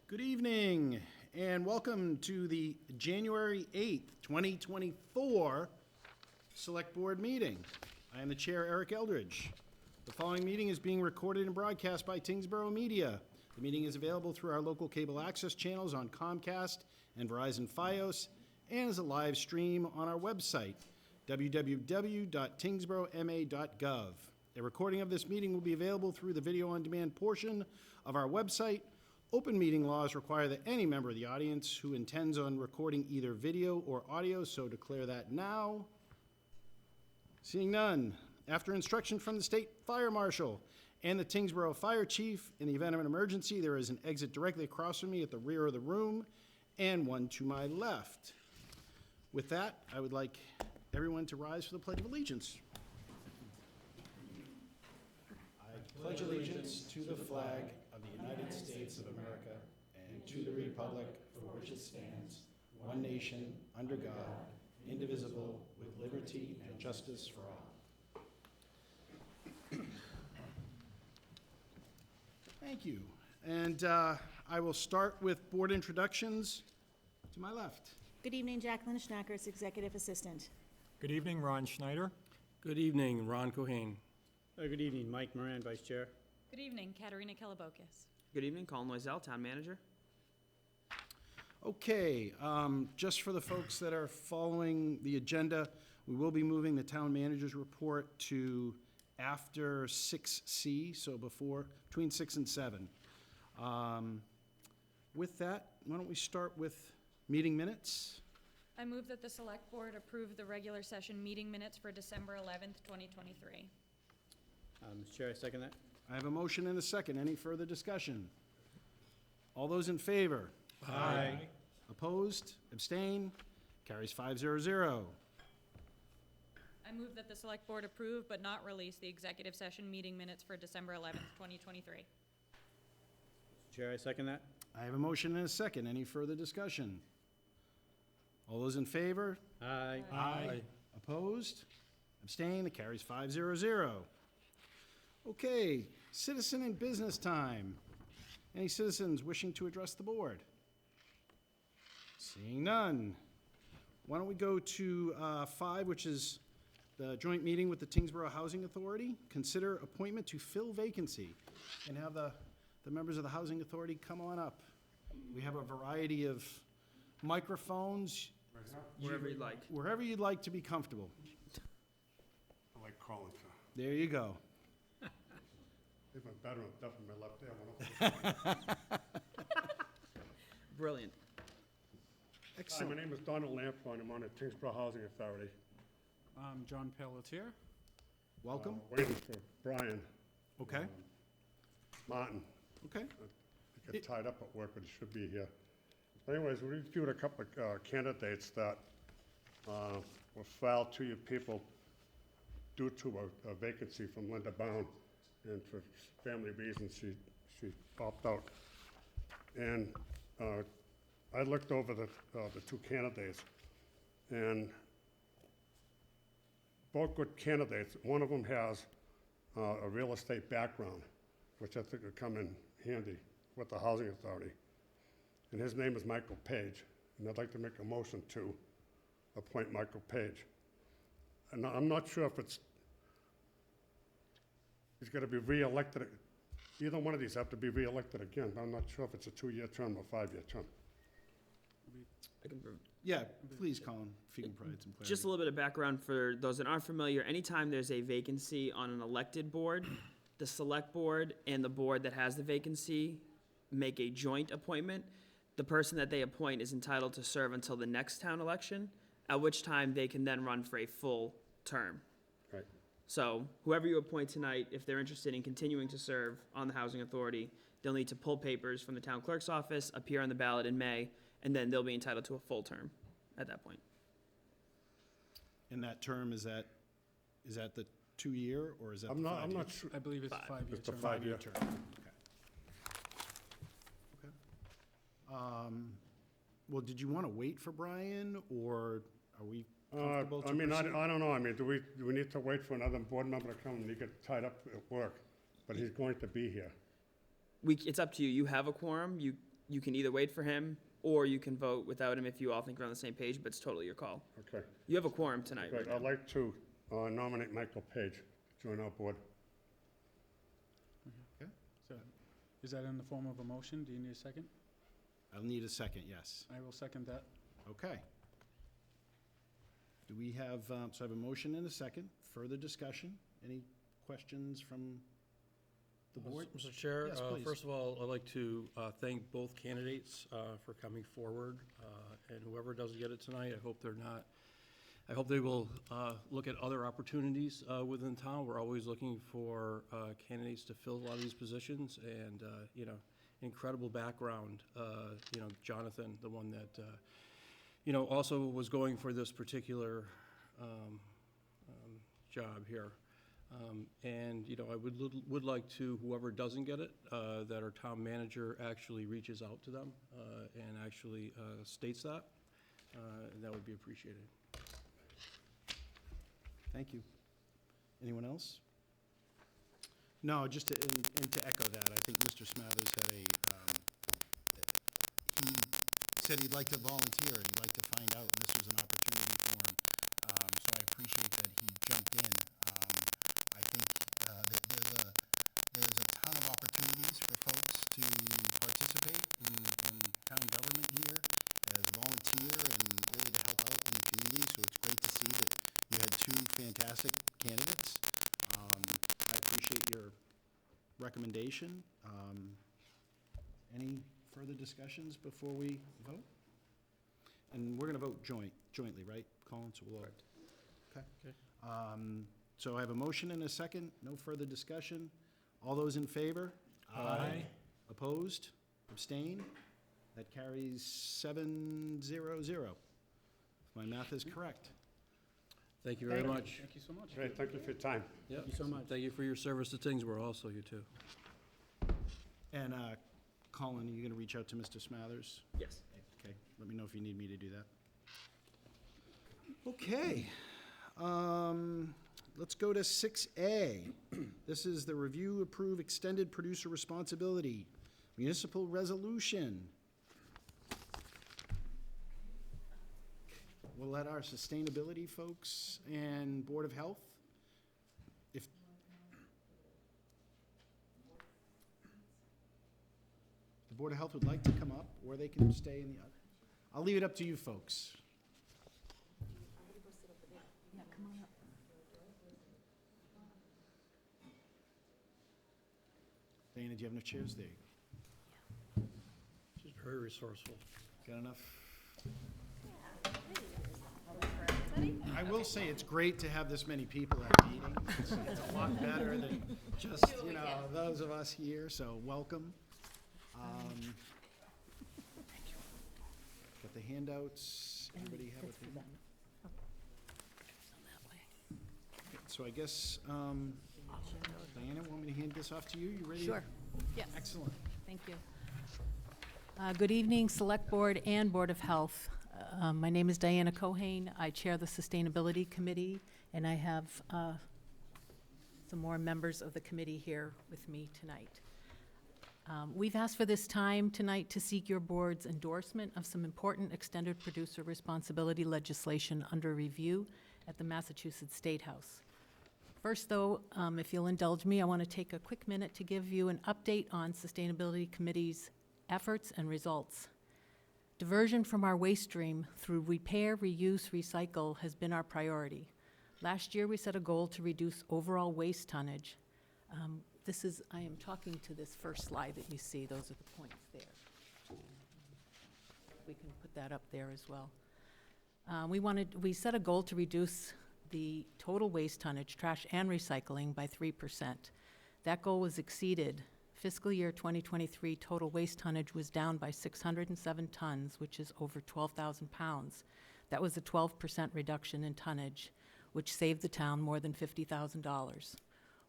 Good evening, and welcome to the January 8th, 2024 Select Board meeting. I am the Chair, Eric Eldridge. The following meeting is being recorded and broadcast by Tyngsborough Media. The meeting is available through our local cable access channels on Comcast and Verizon Fios, and is a live stream on our website, www.tyngsboroughma.gov. A recording of this meeting will be available through the video on demand portion of our website. Open meeting laws require that any member of the audience who intends on recording either video or audio so declare that now. Seeing none, after instruction from the State Fire Marshal and the Tyngsborough Fire Chief, in the event of an emergency, there is an exit directly across from me at the rear of the room and one to my left. With that, I would like everyone to rise for the Pledge of Allegiance. I pledge allegiance to the flag of the United States of America and to the republic for which it stands, one nation, under God, indivisible, with liberty and justice for all. Thank you. And I will start with board introductions to my left. Good evening, Jacqueline Schnackers, Executive Assistant. Good evening, Ron Schneider. Good evening, Ron Cohane. Good evening, Mike Moran, Vice Chair. Good evening, Katerina Kelabokis. Good evening, Colin Loisel, Town Manager. Okay, just for the folks that are following the agenda, we will be moving the town manager's report to after 6C, so between 6 and 7. With that, why don't we start with meeting minutes? I move that the Select Board approve the regular session meeting minutes for December 11th, 2023. Mr. Chair, I second that. I have a motion and a second. Any further discussion? All those in favor? Aye. Opposed? Abstain? Carries 5-0-0. I move that the Select Board approve but not release the executive session meeting minutes for December 11th, 2023. Mr. Chair, I second that. I have a motion and a second. Any further discussion? All those in favor? Aye. Aye. Opposed? Abstain? It carries 5-0-0. Okay, citizen and business time. Any citizens wishing to address the board? Seeing none. Why don't we go to 5, which is the joint meeting with the Tyngsborough Housing Authority. Consider appointment to fill vacancy, and have the members of the Housing Authority come on up. We have a variety of microphones. Wherever you'd like. Wherever you'd like to be comfortable. I like calling for. There you go. Even better, I'm deaf in my left ear. Brilliant. Hi, Excellent. my name is Donald Lampron. I'm on the Tyngsborough Housing Authority. I'm John Pelletier. Welcome. Waiting for Brian. Okay, Martin. okay. He got tied up at work, but he should be here. Anyways, we reviewed a couple of candidates that were filed to you people due to a vacancy from Linda Bound. And for family reasons, she opted out. And I looked over the two candidates, and both good candidates. One of them has a real estate background, which I think would come in handy with the Housing Authority. And his name is Michael Page, and I'd like to make a motion to appoint Michael Page. And I'm not sure if he's going to be re-elected. Either one of these have to be re-elected again, but I'm not sure if it's a 2-year term or 5-year term. Yeah, please, Colin, if you can provide some clarity. Just a little bit of background for those that aren't familiar. Anytime there's a vacancy on an elected board, the Select Board and the board that has the vacancy make a joint appointment. The person that they appoint is entitled to serve until the next town election, at which time they can then run for a full term. Right. So whoever you appoint tonight, if they're interested in continuing to serve on the Housing Authority, they'll need to pull papers from the town clerk's office, appear on the ballot in May, and then they'll be entitled to a full term at that point. And that term, is that the 2-year, or is that I'm the not 5-year? sure. I believe it's a 5. five-year It's a term. 5-year term. Okay. Well, did you want to wait for Brian, or are we comfortable to I mean, I proceed? don't know. I mean, do we need to wait for another board member to come and he get tied up at work? But he's going to be here. It's up to you. You have a quorum. you can either wait for him, or you can vote without him if you all think you're on the same page, but it's totally your call. Okay, You have a quorum tonight, right good. I'd now. like to nominate Michael Page, to join our board. So, is that in the form of a motion? Do you need a second? I'll need a second, yes. I will second that. Okay. Do we have, so I have a motion and a second. Further discussion? Any questions from the board? Mr. Chair, Yes, please. first of all, I'd like to thank both candidates for coming forward, and whoever doesn't get it tonight, I hope they will look at other opportunities within town. We're always looking for candidates to fill a lot of these positions, and, incredible background. Jonathan, the one that, also was going for this particular job here. I would like to, whoever doesn't get it, that our town manager actually reaches out to them and actually states that, and that would be appreciated. Thank you. Anyone else? No, just to, and to echo that, I think Mr. Smathers had he said he'd like to volunteer, and he'd like to find out, and this was an opportunity for him. So I appreciate that he jumped in. I think that there's a ton of opportunities for folks to participate in town government here as volunteer and really to help out in the community, so it's great to see that you had two fantastic candidates. I appreciate your recommendation. Any further discussions before we vote? And we're gonna vote jointly, right, Colin? So we'll all. Okay. So I have a motion and a second. No further discussion. All those in favor? Aye. Opposed? Abstain? That carries 7-0-0. If my math is correct. Thank you very much. Thank you so much. Great, thank you for your time. Thank you so much. Thank you for your service to Tyngsborough, also, you too. And Colin, are you gonna reach out to Mr. Smathers? Yes. Okay, let me know if you need me to do that. Okay, let's go to 6A. This is the review, approve, extended producer responsibility, municipal resolution. We'll let our sustainability folks and Board of Health, if the Board of Health would like to come up, or they can stay in the, I'll leave it up to you folks. Yeah, come on up. Dana, do you have enough chairs there? She's very resourceful. Got enough? I will say, it's great to have this many people at a meeting. It's a lot better than just, those of us here, so welcome. Got the handouts, everybody have a thing? Okay, so I guess, Diana, want me to hand this off to you? You ready? Sure. Yes. Excellent. Thank you. Good evening, Select Board and Board of Health. My name is Diana Cohane. I chair the Sustainability Committee, and I have some more members of the committee here with me tonight. We've asked for this time tonight to seek your board's endorsement of some important extended producer responsibility legislation under review at the Massachusetts State House. First, though, if you'll indulge me, I want to take a quick minute to give you an update on Sustainability Committee's efforts and results. Diversion from our waste stream through repair, reuse, recycle has been our priority. Last year, we set a goal to reduce overall waste tonnage. I am talking to this first slide that you see. Those are the points there. We can put that up there as well. We set a goal to reduce the total waste tonnage, trash and recycling, by 3%. That goal was exceeded. Fiscal year 2023 total waste tonnage was down by 607 tons, which is over 12,000 pounds. That was a 12% reduction in tonnage, which saved the town more than $50,000.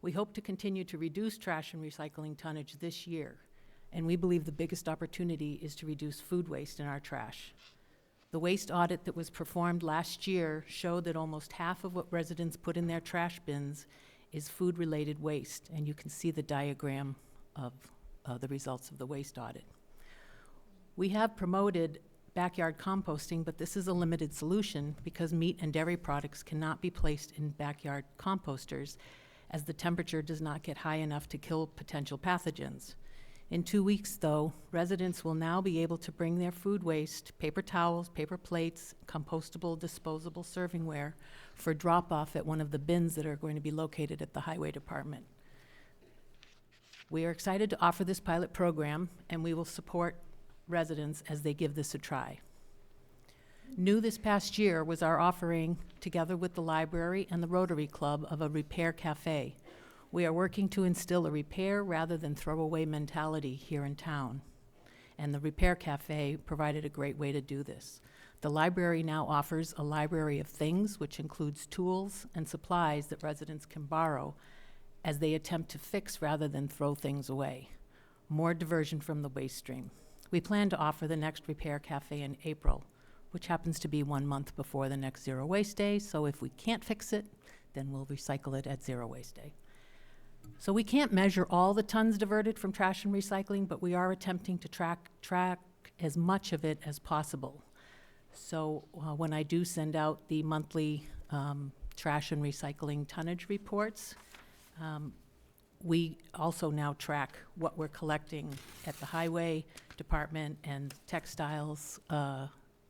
We hope to continue to reduce trash and recycling tonnage this year, and we believe the biggest opportunity is to reduce food waste in our trash. The waste audit that was performed last year showed that almost half of what residents put in their trash bins is food-related waste, and you can see the diagram of the results of the waste audit. We have promoted backyard composting, but this is a limited solution because meat and dairy products cannot be placed in backyard composters as the temperature does not get high enough to kill potential pathogens. In 2 weeks, though, residents will now be able to bring their food waste, paper towels, paper plates, compostable, disposable servingware for drop-off at one of the bins that are going to be located at the Highway Department. We are excited to offer this pilot program, and we will support residents as they give this a try. New this past year was our offering, together with the library and the Rotary Club, of a repair cafe. We are working to instill a repair rather than throwaway mentality here in town. And the Repair Cafe provided a great way to do this. The library now offers a library of things, which includes tools and supplies that residents can borrow as they attempt to fix rather than throw things away. More diversion from the waste stream. We plan to offer the next Repair Cafe in April, which happens to be 1 month before the next Zero Waste Day, so if we can't fix it, then we'll recycle it at Zero Waste Day. So we can't measure all the tons diverted from trash and recycling, but we are attempting to track as much of it as possible. So when I do send out the monthly trash and recycling tonnage reports, we also now track what we're collecting at the Highway Department and textiles,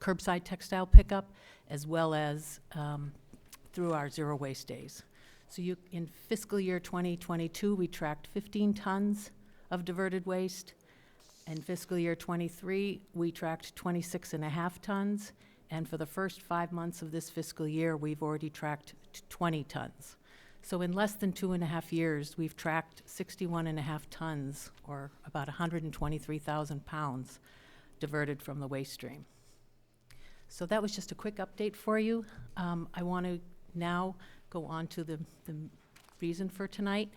curbside textile pickup, as well as through our Zero Waste Days. So in fiscal year 2022, we tracked 15 tons of diverted waste. In fiscal year 23, we tracked 26.5 tons. And for the first 5 months of this fiscal year, we've already tracked 20 tons. So in less than 2.5 years, we've tracked 61.5 tons, or about 123,000 pounds, diverted from the waste stream. So that was just a quick update for you. I want to now go on to the reason for tonight.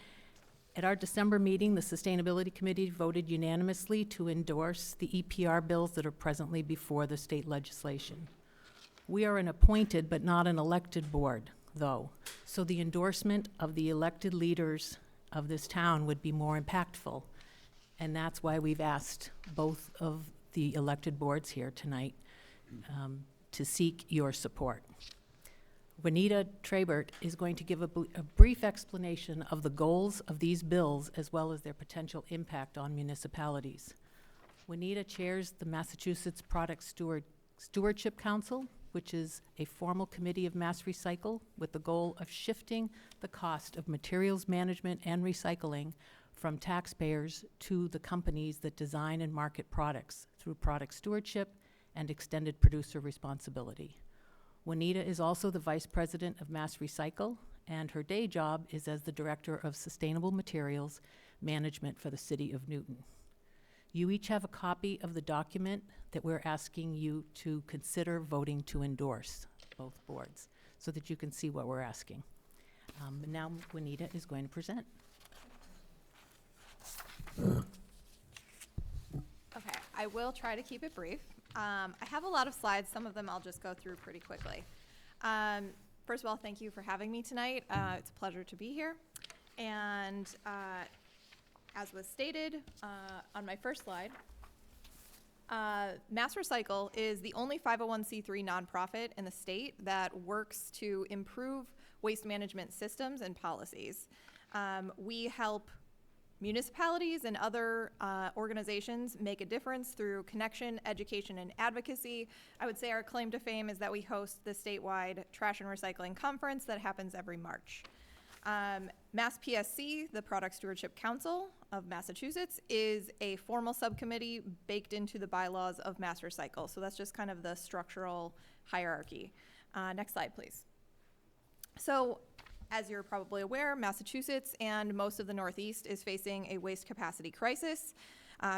At our December meeting, the Sustainability Committee voted unanimously to endorse the EPR bills that are presently before the state legislation. We are an appointed but not an elected board, though, so the endorsement of the elected leaders of this town would be more impactful, and that's why we've asked both of the elected boards here tonight to seek your support. Juanita Trabert is going to give a brief explanation of the goals of these bills as well as their potential impact on municipalities. Juanita chairs the Massachusetts Product Stewardship Council, which is a formal committee of Mass Recycle with the goal of shifting the cost of materials management and recycling from taxpayers to the companies that design and market products through product stewardship and extended producer responsibility. Juanita is also the vice president of Mass Recycle, and her day job is as the director of sustainable materials management for the city of Newton. You each have a copy of the document that we're asking you to consider voting to endorse, both boards, so that you can see what we're asking. Now Juanita is going to present. Okay, I will try to keep it brief. I have a lot of slides. Some of them I'll just go through pretty quickly. First of all, thank you for having me tonight. It's a pleasure to be here. And as was stated on my first slide, Mass Recycle is the only 501c3 nonprofit in the state that works to improve waste management systems and policies. We help municipalities and other organizations make a difference through connection, education, and advocacy. I would say our claim to fame is that we host the statewide trash and recycling conference that happens every March. Mass PSC, the Product Stewardship Council of Massachusetts, is a formal subcommittee baked into the bylaws of Mass Recycle. So that's just kind of the structural hierarchy. Next slide, please. So, as you're probably aware, Massachusetts and most of the Northeast is facing a waste capacity crisis.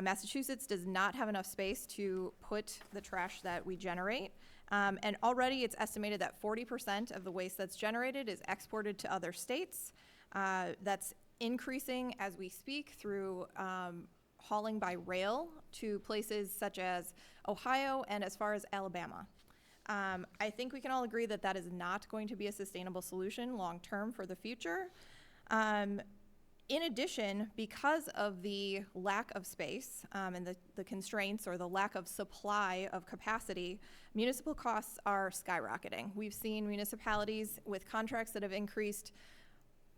Massachusetts does not have enough space to put the trash that we generate. And already it's estimated that 40% of the waste that's generated is exported to other states. That's increasing as we speak through hauling by rail to places such as Ohio and as far as Alabama. I think we can all agree that that is not going to be a sustainable solution long-term for the future. In addition, because of the lack of space and the constraints or the lack of supply of capacity, municipal costs are skyrocketing. We've seen municipalities with contracts that have increased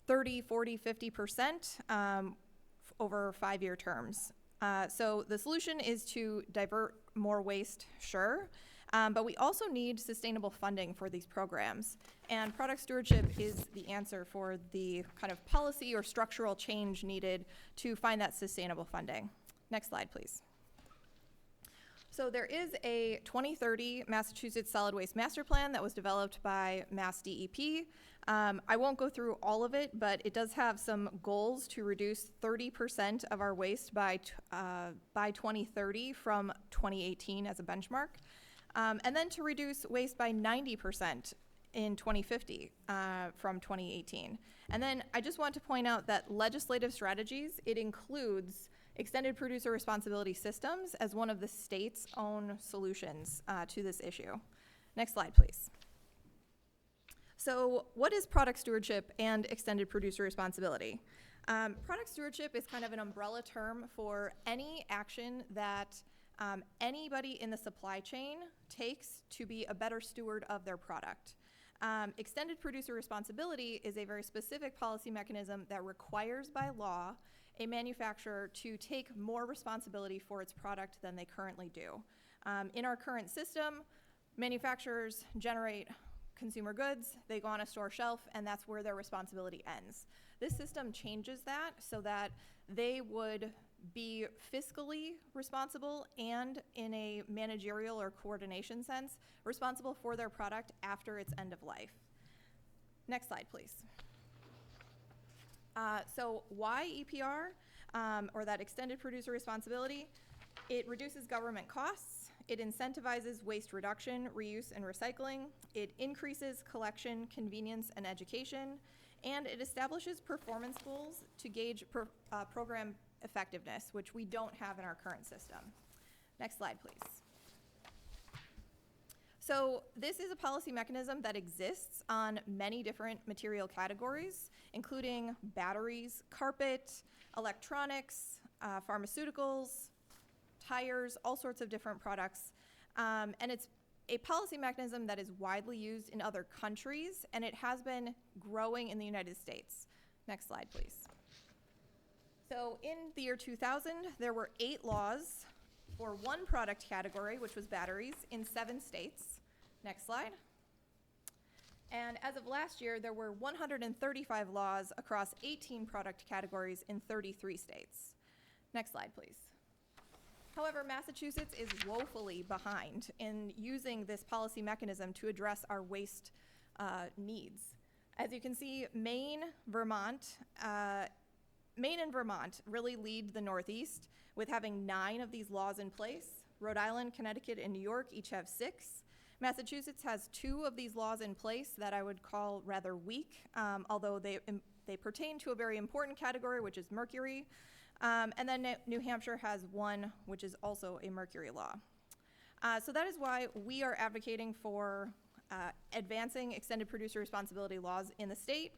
30, 40, 50% over 5-year terms. So the solution is to divert more waste, sure, but we also need sustainable funding for these programs. And product stewardship is the answer for the kind of policy or structural change needed to find that sustainable funding. Next slide, please. So there is a 2030 Massachusetts Solid Waste Master Plan that was developed by Mass DEP. I won't go through all of it, but it does have some goals to reduce 30% of our waste by 2030 from 2018 as a benchmark, and then to reduce waste by 90% in 2050 from 2018. And then I just want to point out that legislative strategies, it includes extended producer responsibility systems as one of the state's own solutions to this issue. Next slide, please. So what is product stewardship and extended producer responsibility? Product stewardship is kind of an umbrella term for any action that anybody in the supply chain takes to be a better steward of their product. Extended producer responsibility is a very specific policy mechanism that requires by law a manufacturer to take more responsibility for its product than they currently do. In our current system, manufacturers generate consumer goods, they go on a store shelf, and that's where their responsibility ends. This system changes that so that they would be fiscally responsible and in a managerial or coordination sense, responsible for their product after its end of life. Next slide, please. So why EPR, or that extended producer responsibility? It reduces government costs. It incentivizes waste reduction, reuse, and recycling. It increases collection, convenience, and education. And it establishes performance goals to gauge program effectiveness, which we don't have in our current system. Next slide, please. So this is a policy mechanism that exists on many different material categories, including batteries, carpet, electronics, pharmaceuticals, tires, all sorts of different products. And it's a policy mechanism that is widely used in other countries, and it has been growing in the United States. Next slide, please. So in the year 2000, there were 8 laws for one product category, which was batteries, in 7 states. Next slide. And as of last year, there were 135 laws across 18 product categories in 33 states. Next slide, please. However, Massachusetts is woefully behind in using this policy mechanism to address our waste needs. As you can see, Maine and Vermont really lead the Northeast with having 9 of these laws in place. Rhode Island, Connecticut, and New York each have 6. Massachusetts has 2 of these laws in place that I would call rather weak, although they pertain to a very important category, which is mercury. And then New Hampshire has 1, which is also a mercury law. So that is why we are advocating for advancing extended producer responsibility laws in the state.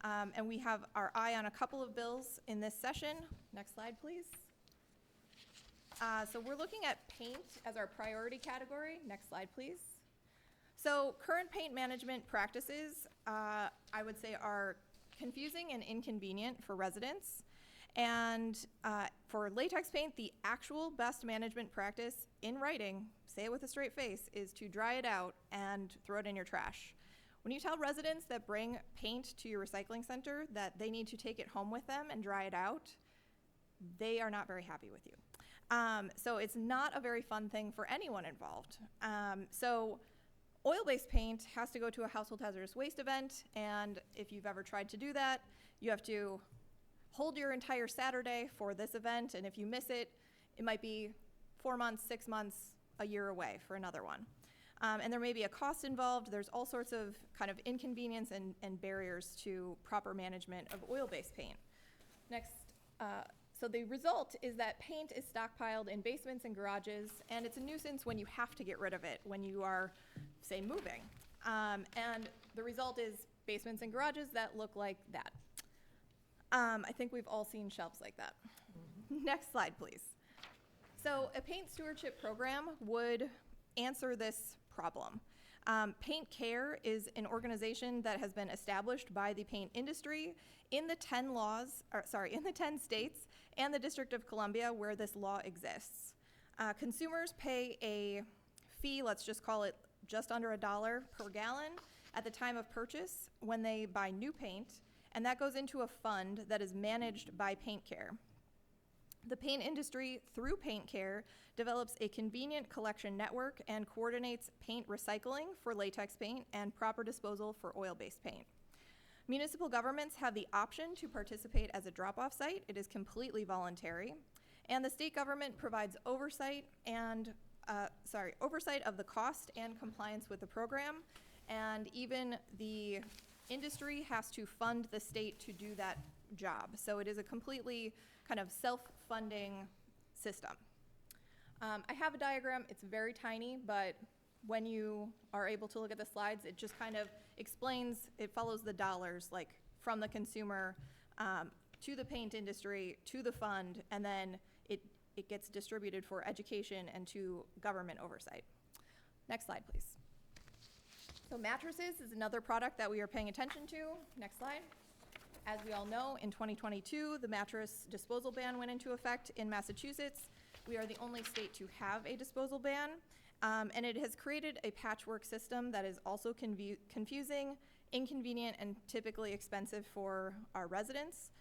And we have our eye on a couple of bills in this session. Next slide, please. So we're looking at paint as our priority category. Next slide, please. So current paint management practices, I would say, are confusing and inconvenient for residents. And for latex paint, the actual best management practice in writing, say it with a straight face, is to dry it out and throw it in your trash. When you tell residents that bring paint to your recycling center that they need to take it home with them and dry it out, they are not very happy with you. So it's not a very fun thing for anyone involved. So oil-based paint has to go to a household hazardous waste event, and if you've ever tried to do that, you have to hold your entire Saturday for this event, and if you miss it, it might be 4 months, 6 months, a year away for another one. And there may be a cost involved. There's all sorts of kind of inconvenience and barriers to proper management of oil-based paint. Next, so the result is that paint is stockpiled in basements and garages, and it's a nuisance when you have to get rid of it, when you are, say, moving. And the result is basements and garages that look like that. I think we've all seen shelves like that. Next slide, please. So a paint stewardship program would answer this problem. Paint Care is an organization that has been established by the paint industry in the 10 states and the District of Columbia where this law exists. Consumers pay a fee, let's just call it just under $1 per gallon at the time of purchase when they buy new paint, and that goes into a fund that is managed by Paint Care. The paint industry, through Paint Care, develops a convenient collection network and coordinates paint recycling for latex paint and proper disposal for oil-based paint. Municipal governments have the option to participate as a drop-off site. It is completely voluntary. And the state government provides oversight of the cost and compliance with the program. And even the industry has to fund the state to do that job. So it is a completely kind of self-funding system. I have a diagram. It's very tiny, but when you are able to look at the slides, it just kind of explains, it follows the dollars, like from the consumer to the paint industry, to the fund, and then it gets distributed for education and to government oversight. Next slide, please. So mattresses is another product that we are paying attention to. Next slide. As we all know, in 2022, the mattress disposal ban went into effect in Massachusetts. We are the only state to have a disposal ban, and it has created a patchwork system that is also confusing, inconvenient, and typically expensive for our residents.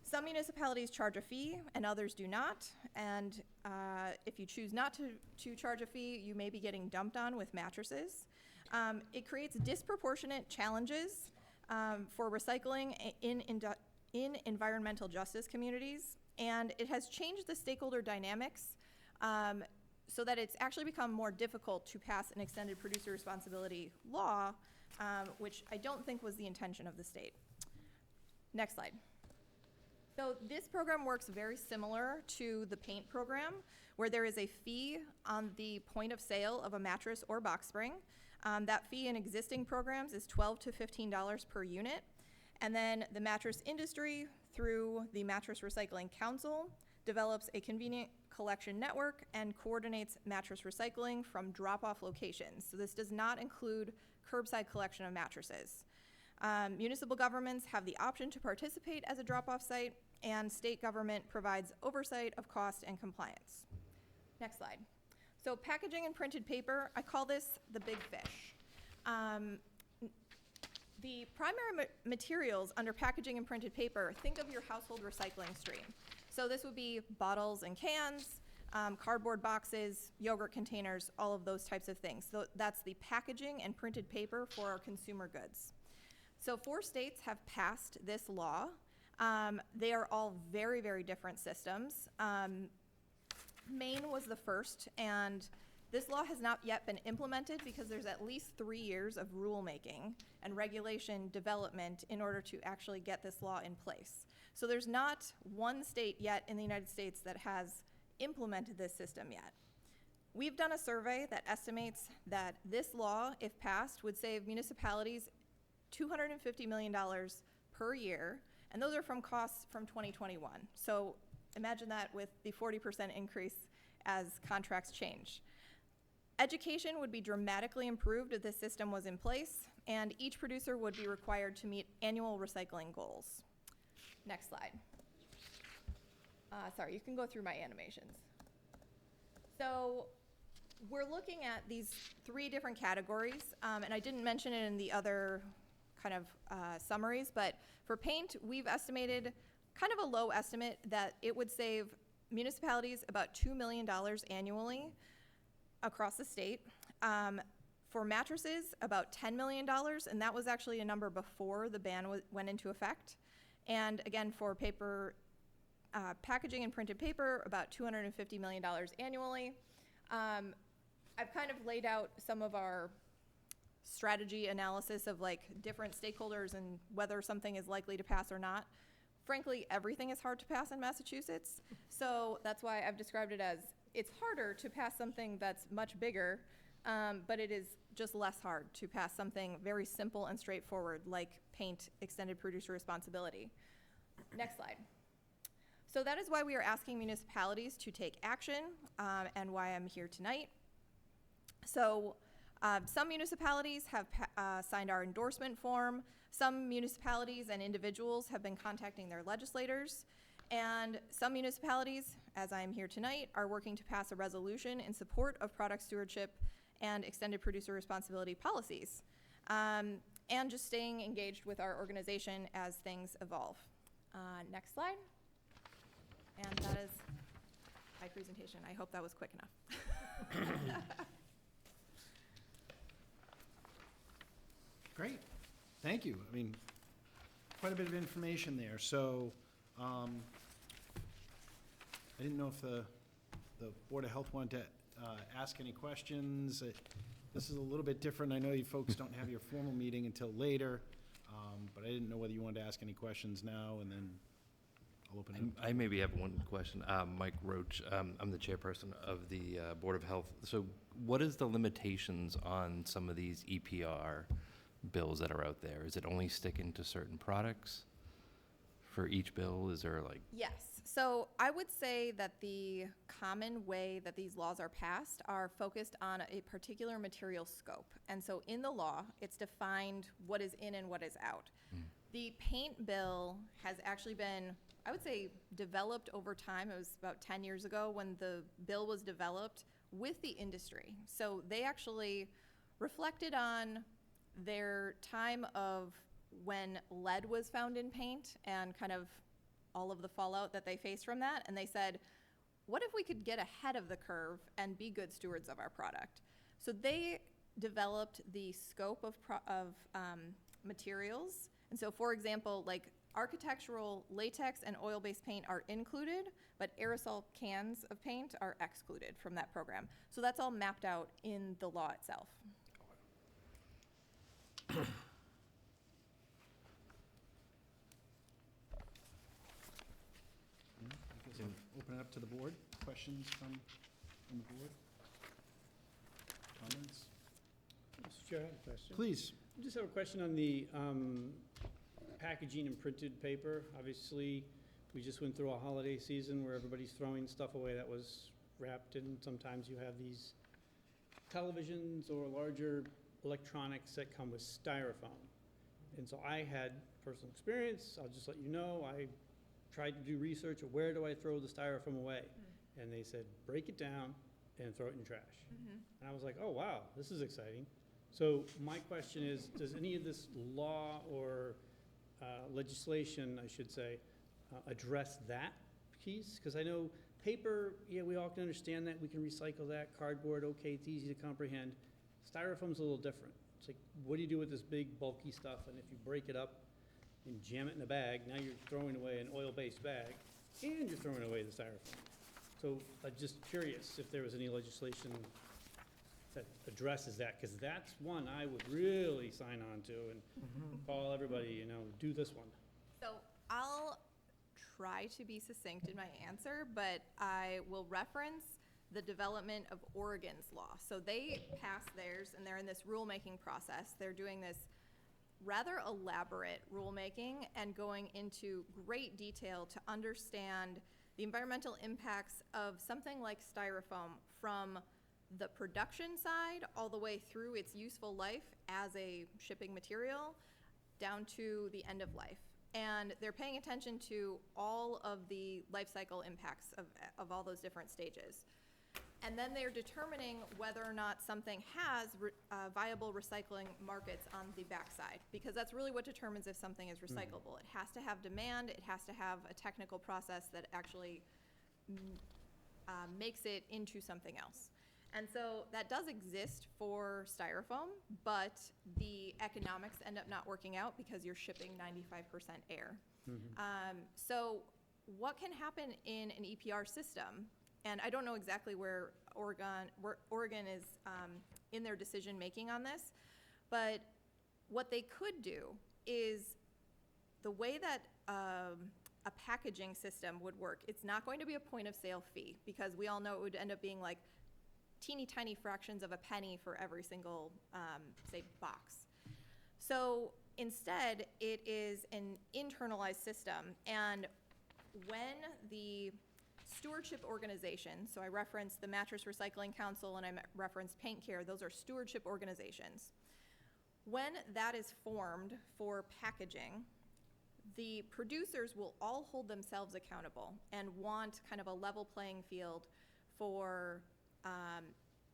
Some municipalities charge a fee and others do not, and if you choose not to charge a fee, you may be getting dumped on with mattresses. It creates disproportionate challenges for recycling in environmental justice communities, and it has changed the stakeholder dynamics so that it's actually become more difficult to pass an extended producer responsibility law, which I don't think was the intention of the state. Next slide. So this program works very similar to the paint program, where there is a fee on the point of sale of a mattress or box spring. That fee in existing programs is $12 to $15 per unit. And then the mattress industry, through the Mattress Recycling Council, develops a convenient collection network and coordinates mattress recycling from drop-off locations. So this does not include curbside collection of mattresses. Municipal governments have the option to participate as a drop-off site, and state government provides oversight of cost and compliance. Next slide. So packaging and printed paper, I call this the big fish. The primary materials under packaging and printed paper, think of your household recycling stream. So this would be bottles and cans, cardboard boxes, yogurt containers, all of those types of things. So that's the packaging and printed paper for our consumer goods. So 4 states have passed this law. They are all very, very different systems. Maine was the first, and this law has not yet been implemented because there's at least 3 years of rulemaking and regulation development in order to actually get this law in place. So there's not one state yet in the United States that has implemented this system yet. We've done a survey that estimates that this law, if passed, would save municipalities $250 million per year, and those are from costs from 2021. So imagine that with the 40% increase as contracts change. Education would be dramatically improved if this system was in place, and each producer would be required to meet annual recycling goals. Next slide. Sorry, you can go through my animations. So we're looking at these 3 different categories, and I didn't mention it in the other kind of summaries, but for paint, we've estimated kind of a low estimate that it would save municipalities about $2 million annually across the state. For mattresses, about $10 million, and that was actually a number before the ban went into effect. And again, for paper, packaging and printed paper, about $250 million annually. I've kind of laid out some of our strategy analysis of like different stakeholders and whether something is likely to pass or not. Frankly, everything is hard to pass in Massachusetts, so that's why I've described it as it's harder to pass something that's much bigger, but it is just less hard to pass something very simple and straightforward like paint extended producer responsibility. Next slide. So that is why we are asking municipalities to take action, and why I'm here tonight. So some municipalities have signed our endorsement form. Some municipalities and individuals have been contacting their legislators. And some municipalities, as I am here tonight, are working to pass a resolution in support of product stewardship and extended producer responsibility policies. And just staying engaged with our organization as things evolve. Next slide. And that is my presentation. I hope that was quick enough. Great, thank you. I mean, quite a bit of information there. So, I didn't know if the Board of Health wanted to ask any questions. This is a little bit different. I know you folks don't have your formal meeting until later, but I didn't know whether you wanted to ask any questions now, and then I'll open it up. I maybe have one question. Mike Roach, I'm the chairperson of the Board of Health. So what is the limitations on some of these EPR bills that are out there? Is it only sticking to certain products for each bill? Is there like? Yes. So I would say that the common way that these laws are passed are focused on a particular material scope. And so in the law, it's defined what is in and what is out. The paint bill has actually been, I would say, developed over time. It was about 10 years ago when the bill was developed with the industry. So they actually reflected on their time of when lead was found in paint and kind of all of the fallout that they faced from that. And they said, what if we could get ahead of the curve and be good stewards of our product? So they developed the scope of materials. And so, for example, like architectural latex and oil-based paint are included, but aerosol cans of paint are excluded from that program. So that's all mapped out in the law itself. I guess I'll open it up to the board. Questions from the board? Comments? Mr. Chair, I have a question. Please. I just have a question on the packaging and printed paper. Obviously, we just went through a holiday season where everybody's throwing stuff away that was wrapped, and sometimes you have these televisions or larger electronics that come with styrofoam. And so I had personal experience. I'll just let you know, I tried to do research of where do I throw the styrofoam away? And they said, break it down and throw it in the trash. And I was like, oh, wow, this is exciting. So my question is, does any of this law or legislation, I should say, address that piece? Because I know paper, yeah, we all can understand that. We can recycle that. Cardboard, okay, it's easy to comprehend. Styrofoam's a little different. It's like, what do you do with this big, bulky stuff? And if you break it up and jam it in a bag, now you're throwing away an oil-based bag, and you're throwing away the styrofoam. So I'm just curious if there was any legislation that addresses that, because that's one I would really sign on to and call everybody, you know, do this one. So I'll try to be succinct in my answer, but I will reference the development of Oregon's law. So they passed theirs, and they're in this rulemaking process. They're doing this rather elaborate rulemaking and going into great detail to understand the environmental impacts of something like styrofoam from the production side all the way through its useful life as a shipping material down to the end of life. And they're paying attention to all of the life cycle impacts of all those different stages. And then they're determining whether or not something has viable recycling markets on the backside, because that's really what determines if something is recyclable. It has to have demand, it has to have a technical process that actually makes it into something else. And so that does exist for styrofoam, but the economics end up not working out because you're shipping 95% air. So what can happen in an EPR system? And I don't know exactly where Oregon is in their decision making on this, but what they could do is the way that a packaging system would work, it's not going to be a point of sale fee, because we all know it would end up being like teeny tiny fractions of a penny for every single, say, box. So Instead, it is an internalized system, and when the stewardship organization, so I referenced the Mattress Recycling Council and I referenced Paint Care, those are stewardship organizations. When that is formed for packaging, the producers will all hold themselves accountable and want kind of a level playing field for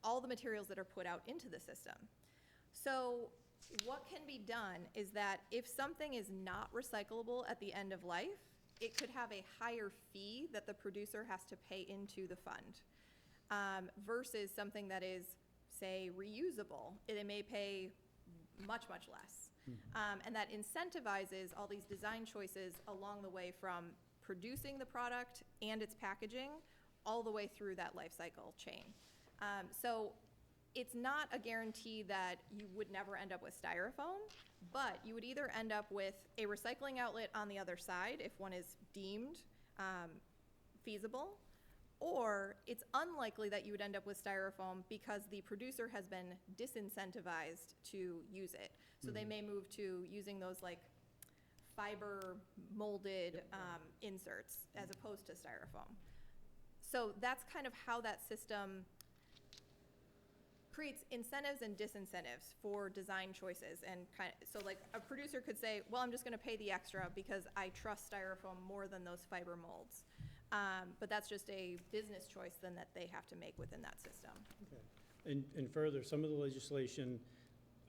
all the materials that are put out into the system. So what can be done is that if something is not recyclable at the end of life, it could have a higher fee that the producer has to pay into the fund versus something that is, say, reusable. They may pay much, much less. And that incentivizes all these design choices along the way from producing the product and its packaging all the way through that life cycle chain. So it's not a guarantee that you would never end up with styrofoam, but you would either end up with a recycling outlet on the other side if one is deemed feasible, or it's unlikely that you would end up with styrofoam because the producer has been disincentivized to use it. So they may move to using those like fiber molded inserts as opposed to styrofoam. So that's kind of how that system creates incentives and disincentives for design choices. And so like a producer could say, well, I'm just gonna pay the extra because I trust styrofoam more than those fiber molds. But that's just a business choice then that they have to make within that system. Okay. And further, some of the legislation,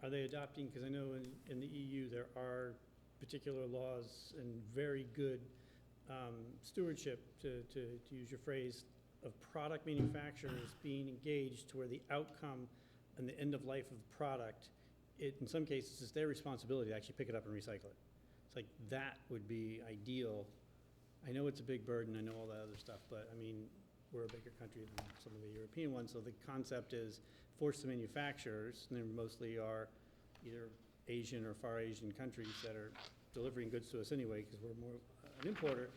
are they adopting, because I know in the EU there are particular laws and very good stewardship, to use your phrase, of product manufacturers being engaged to where the outcome and the end of life of the product, in some cases, it's their responsibility to actually pick it up and recycle it. It's like, that would be ideal. I know it's a big burden, I know all that other stuff, but I mean, we're a bigger country than some of the European ones, so the concept is force the manufacturers, and there mostly are either Asian or Far Asian countries that are delivering goods to us anyway, because we're more an importer.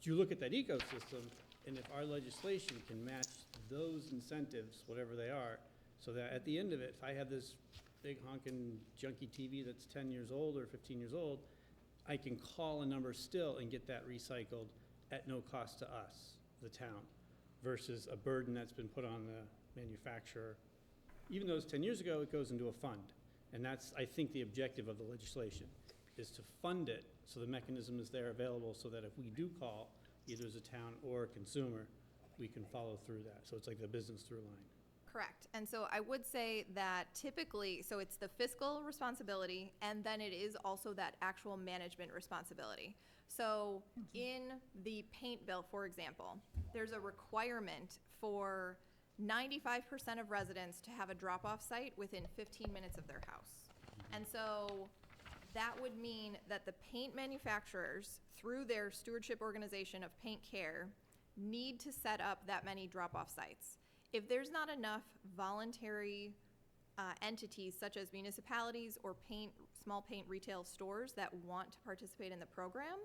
You look at that ecosystem, and if our legislation can match those incentives, whatever they are, so that at the end of it, if I have this big honking junky TV that's 10 years old or 15 years old, I can call a number still and get that recycled at no cost to us, the town, versus a burden that's been put on the manufacturer. Even though it's 10 years ago, it goes into a fund. And that's, I think, the objective of the legislation, is to fund it so the mechanism is there available so that if we do call, either as a town or a consumer, we can follow through that. So it's like the business through line. Correct. And so I would say that typically, so it's the fiscal responsibility, and then it is also that actual management responsibility. So in the paint bill, for example, there's a requirement for 95% of residents to have a drop-off site within 15 minutes of their house. And so that would mean that the paint manufacturers, through their stewardship organization of Paint Care, need to set up that many drop-off sites. If there's not enough voluntary entities such as municipalities or small paint retail stores that want to participate in the program,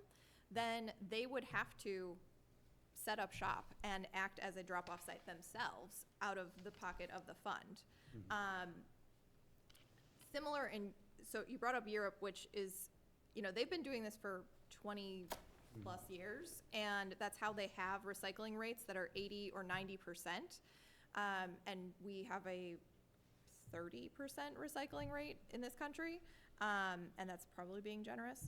then they would have to set up shop and act as a drop-off site themselves out of the pocket of the fund. Similar so you brought up Europe, which is, they've been doing this for 20 plus years, and that's how they have recycling rates that are 80 or 90%. And we have a 30% recycling rate in this country, and that's probably being generous.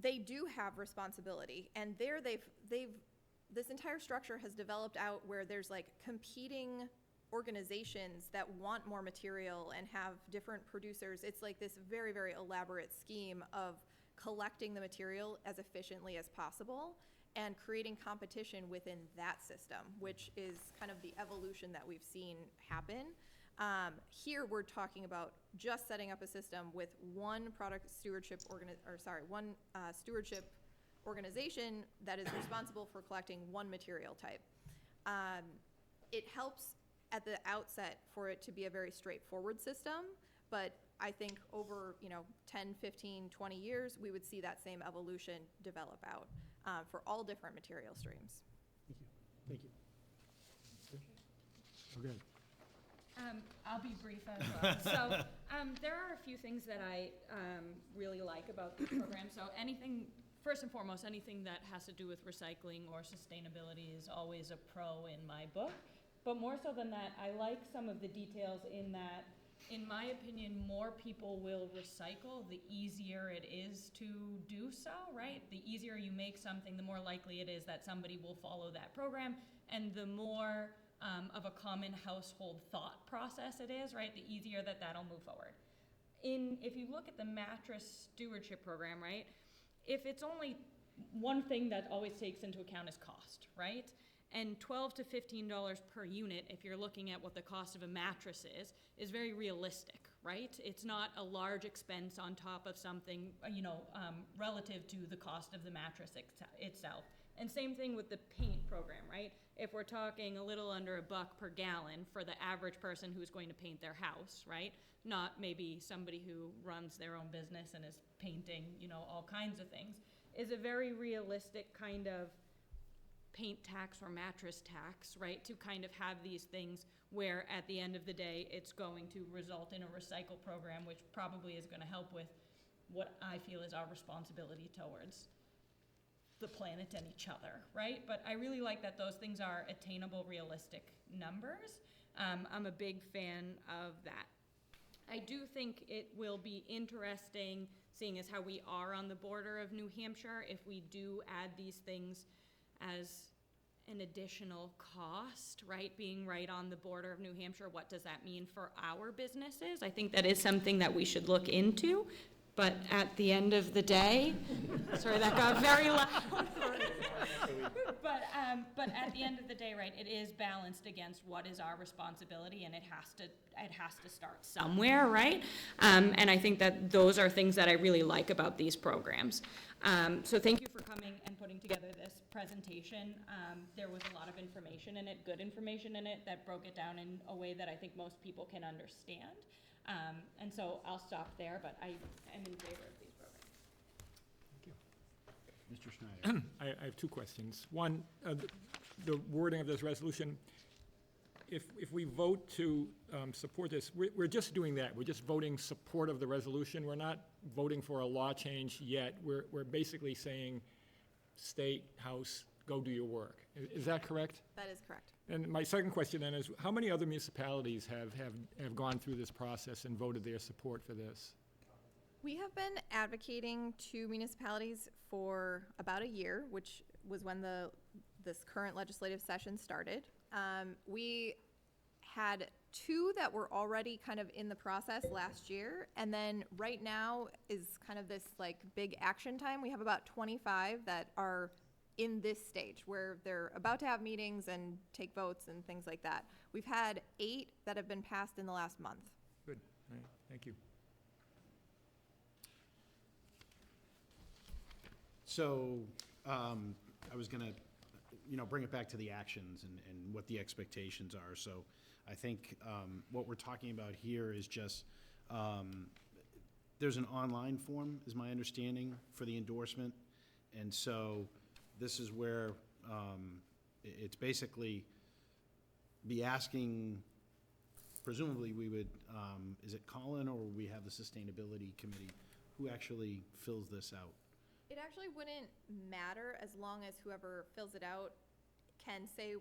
They do have responsibility, and this entire structure has developed out where there's like competing organizations that want more material and have different producers. It's like this very, very elaborate scheme of collecting the material as efficiently as possible and creating competition within that system, which is kind of the evolution that we've seen happen. Here we're talking about just setting up a system with one stewardship organization that is responsible for collecting one material type. It helps at the outset for it to be a very straightforward system, but I think over 10, 15, 20 years, we would see that same evolution develop out for all different material streams. Thank you. Okay. I'll be brief as well. So, there are a few things that I really like about the program. So anything, first and foremost, anything that has to do with recycling or sustainability is always a pro in my book. But more so than that, I like some of the details in that, in my opinion, more people will recycle, the easier it is to do so, right? The easier you make something, the more likely it is that somebody will follow that program, and the more of a common household thought process it is, right? The easier that that'll move forward. If you look at the mattress stewardship program, right? If it's only one thing that always takes into account is cost, right? And $12 to $15 per unit, if you're looking at what the cost of a mattress is very realistic, right? It's not a large expense on top of something, relative to the cost of the mattress itself. And same thing with the paint program, right? If we're talking a little under $1 per gallon for the average person who's going to paint their house, right? Not maybe somebody who runs their own business and is painting, all kinds of things, is a very realistic kind of paint tax or mattress tax, right? To kind of have these things where at the end of the day, it's going to result in a recycle program, which probably is going to help with what I feel is our responsibility towards the planet and each other, right? But I really like that those things are attainable, realistic numbers. I'm a big fan of that. I do think it will be interesting, seeing as how we are on the border of New Hampshire, if we do add these things as an additional cost, right? Being right on the border of New Hampshire, what does that mean for our businesses? I think that is something that we should look into. But at the end of the day, sorry, that got very loud. But at the end of the day, right, it is balanced against what is our responsibility, and it has to start somewhere, right? And I think that those are things that I really like about these programs. So thank you for coming and putting together this presentation. There was a lot of information in it, good information in it, that broke it down in a way that I think most people can understand. And so I'll stop there, but I am in favor of these programs. Mr. Schneider. I have two questions. One, the wording of this resolution, if we vote to support this, we're just doing that. We're just voting support of the resolution. We're not voting for a law change yet. We're basically saying, State, House, go do your work. Is that correct? That is correct. And my second question then is, how many other municipalities have gone through this process and voted their support for this? We have been advocating to municipalities for about a year, which was when this current legislative session started. We had 2 that were already kind of in the process last year, and then right now is kind of this like big action time. We have about 25 that are in this stage where they're about to have meetings and take votes and things like that. We've had 8 that have been passed in the last month. Good, all right, thank you. So, I was gonna, bring it back to the actions and what the expectations are. So I think, what we're talking about here is just, there's an online form, is my understanding, for the endorsement. And so this is where, it's basically be asking, presumably we would, is it Colin or we have the Sustainability Committee? Who actually fills this out? It actually wouldn't matter as long as whoever fills it out can say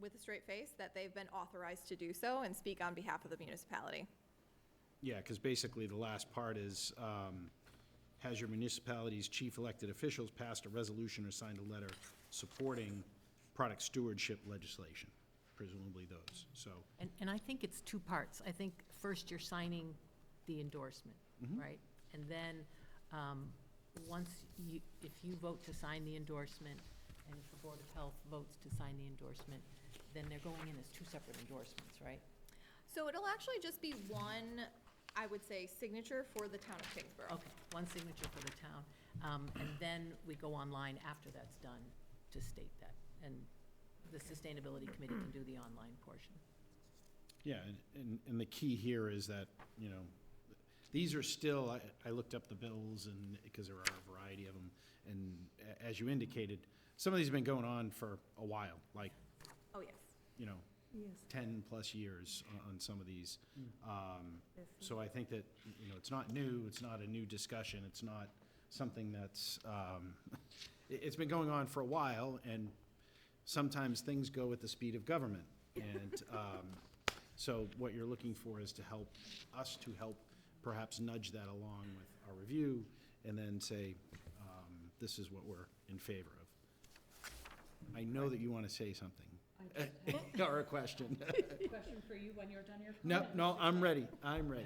with a straight face that they've been authorized to do so and speak on behalf of the municipality. Yeah, because basically the last part is, has your municipality's chief elected officials passed a resolution or signed a letter supporting product stewardship legislation? Presumably those, so. And I think it's 2 parts. I think first you're signing the endorsement, right? And then, if you vote to sign the endorsement, and if the Board of Health votes to sign the endorsement, then they're going in as 2 separate endorsements, right? So it'll actually just be one, I would say, signature for the town of Tyngsborough. Okay, 1 signature for the town. And then we go online after that's done to state that. And the Sustainability Committee can do the online portion. Yeah, and the key here is that, these are still, I looked up the bills and, because there are a variety of them, and as you indicated, some of these have been going on for a while, like, Oh, yes. 10-plus years on some of these. So I think that, it's not new, it's not a new discussion, it's not something that's, it's been going on for a while, and sometimes things go at the speed of government. And so what you're looking for is to help perhaps nudge that along with our review, and then say, this is what we're in favor of. I know that you want to say something. Or a question. Question for you when you're done your No, comment. no, I'm ready, I'm ready.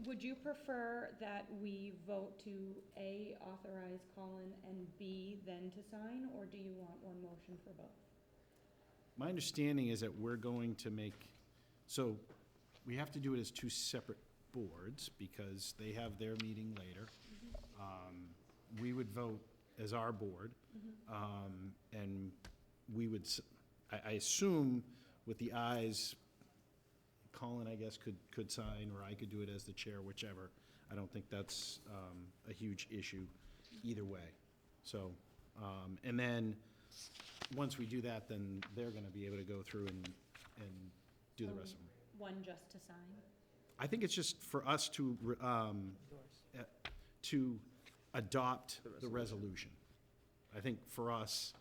Would you prefer that we vote to A, authorize Colin, and B, then to sign, or do you want one motion for both? My understanding is that we're going to so we have to do it as two separate boards because they have their meeting later. We would vote as our board, and we would, I assume with the ayes, Colin, I guess, could sign, or I could do it as the chair, whichever. I don't think that's a huge issue either way. So, and then, once we do that, then they're gonna be able to go through and do the rest of them. One just to sign? I think it's just for us to adopt the resolution. I think for us,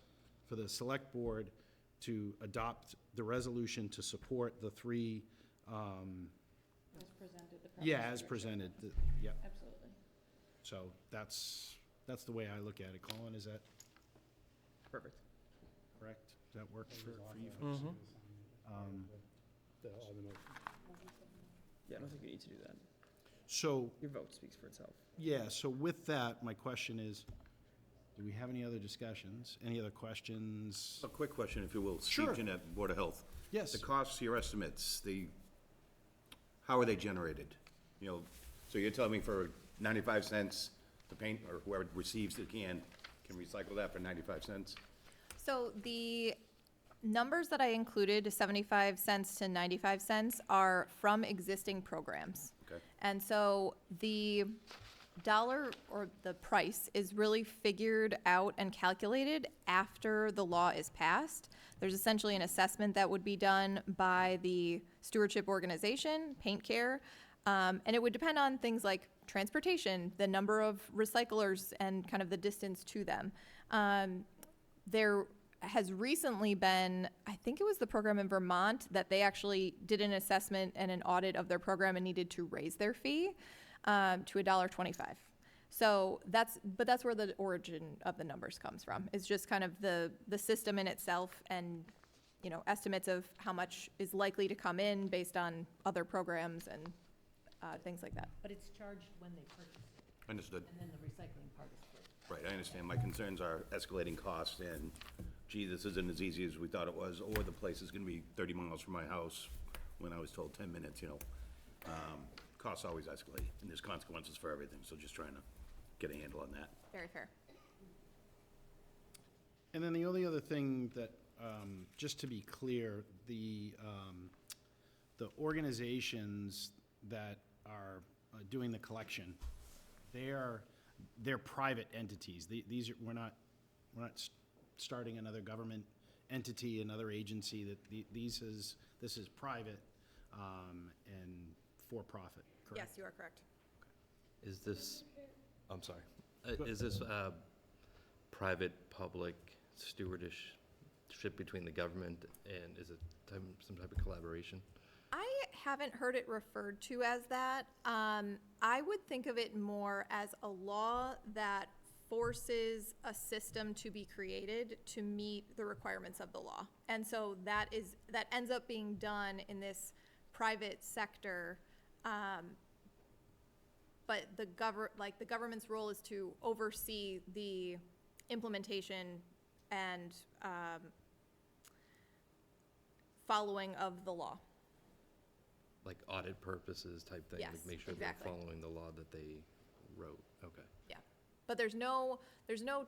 for the select board, to adopt the resolution to support the three, As presented, the yeah, proposed as year. presented, yeah. Absolutely. So that's the way I look at it. Colin, is that Perfect. correct? Does that work for you folks? Yeah, I don't think we need to do that. So, Your vote speaks for itself. yeah, so with that, my question is, do we have any other discussions? Any other questions? A quick question, if you will. Sure. Steve Jeanette, Board of Health. Yes. The costs, your estimates, how are they generated? So you're telling me for 95 cents, the paint, or whoever receives the can recycle that for 95 cents? So the numbers that I included, 75 cents to 95 cents, are from existing programs. Okay. And so the dollar or the price is really figured out and calculated after the law is passed. There's essentially an assessment that would be done by the stewardship organization, Paint Care, and it would depend on things like transportation, the number of recyclers, and kind of the distance to them. There has recently been, I think it was the program in Vermont, that they actually did an assessment and an audit of their program and needed to raise their fee to $1.25. So that's where the origin of the numbers comes from. It's just kind of the system in itself, and estimates of how much is likely to come in based on other programs and things like that. But it's charged when they purchase it, Understood. and then the recycling part is free. Right, I understand. My concerns are escalating costs and, gee, this isn't as easy as we thought it was, or the place is gonna be 30 miles from my house when I was told 10 minutes, Costs always escalate, and there's consequences for everything, so just trying to get a handle on that. Very fair. And then the only other thing that, just to be clear, the organizations that are doing the collection, they're private entities. These are, we're not starting another government entity, another agency. This is private and for-profit, correct? Yes, you are correct. Is this, I'm sorry, Go- is this private-public stewardship between the government, and is it some type of collaboration? I haven't heard it referred to as that. I would think of it more as a law that forces a system to be created to meet the requirements of the law. And so that ends up being done in this private sector. But the government's role is to oversee the implementation and following of the law. Like audit purposes type thing? Yes, Like make sure exactly. they're following the law that they wrote? Okay. Yeah, but there's no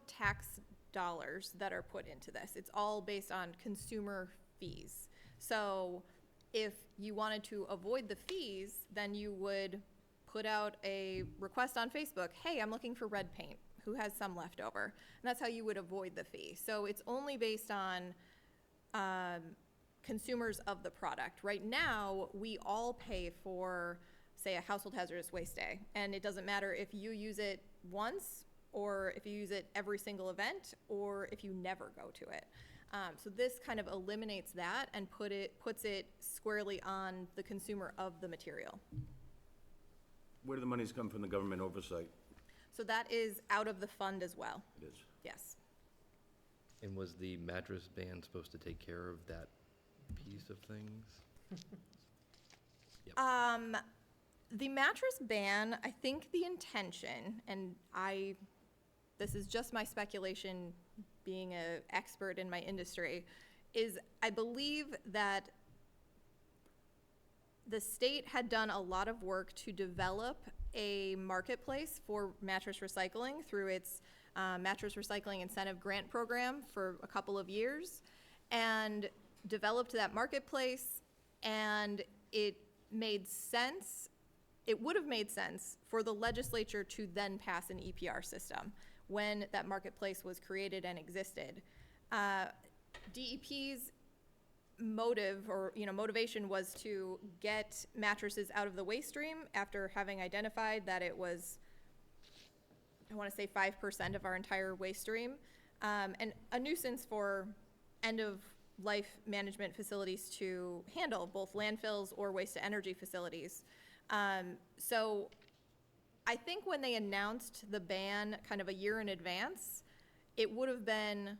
tax dollars that are put into this. It's all based on consumer fees. So if you wanted to avoid the fees, then you would put out a request on Facebook, hey, I'm looking for red paint, who has some left over? And that's how you would avoid the fee. So it's only based on consumers of the product. Right now, we all pay for, say, a household hazardous waste day, and it doesn't matter if you use it once, or if you use it every single event, or if you never go to it. So this kind of eliminates that and puts it squarely on the consumer of the material. Where do the monies come from the government oversight? So that is out of the fund as well, It is. yes. And was the mattress ban supposed to take care of that piece of things? The mattress ban, I think the intention, and this is just my speculation being an expert in my industry, is I believe that the state had done a lot of work to develop a marketplace for mattress recycling through its Mattress Recycling Incentive Grant Program for a couple of years, and developed that marketplace, and it made sense. It would have made sense for the legislature to then pass an EPR system when that marketplace was created and existed. DEP's motive, or motivation, was to get mattresses out of the waste stream after having identified that it was, I want to say, 5% of our entire waste stream, and a nuisance for end-of-life management facilities to handle, both landfills or waste-to-energy facilities. So I think when they announced the ban kind of a year in advance, it would have been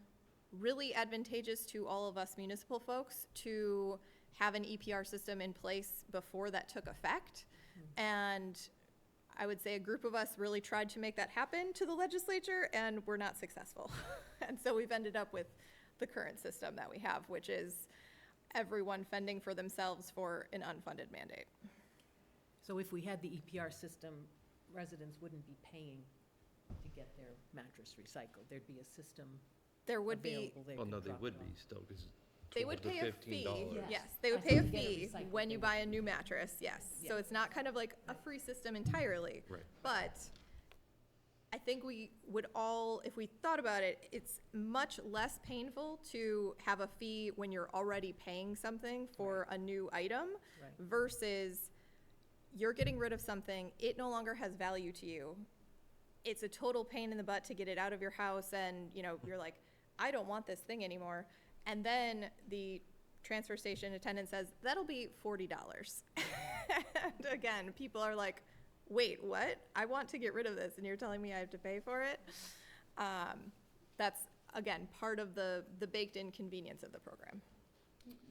really advantageous to all of us municipal folks to have an EPR system in place before that took effect. And I would say a group of us really tried to make that happen to the legislature, and we're not successful. And so we've ended up with the current system that we have, which is everyone fending for themselves for an unfunded mandate. So if we had the EPR system, residents wouldn't be paying to get their mattress recycled. There'd be a system There would be, available. Well, no, could they drop would it be off. still, because they would pay a fee. $15. Yes. Yes, they would I pay a think to get it fee recycled, when they you would buy a pay. new mattress, yes. So Yeah. it's not kind of like a free system entirely. Right. But I think we would all, if we thought about it, it's much less painful to have a fee when you're already paying something for a new item Right. versus you're getting rid of something, it no longer has value to you. It's a total pain in the butt to get it out of your house, and you're like, I don't want this thing anymore. And then the transfer station attendant says, that'll be $40. And again, people are like, wait, what? I want to get rid of this, and you're telling me I have to pay for it? That's, again, part of the baked-in convenience of the program.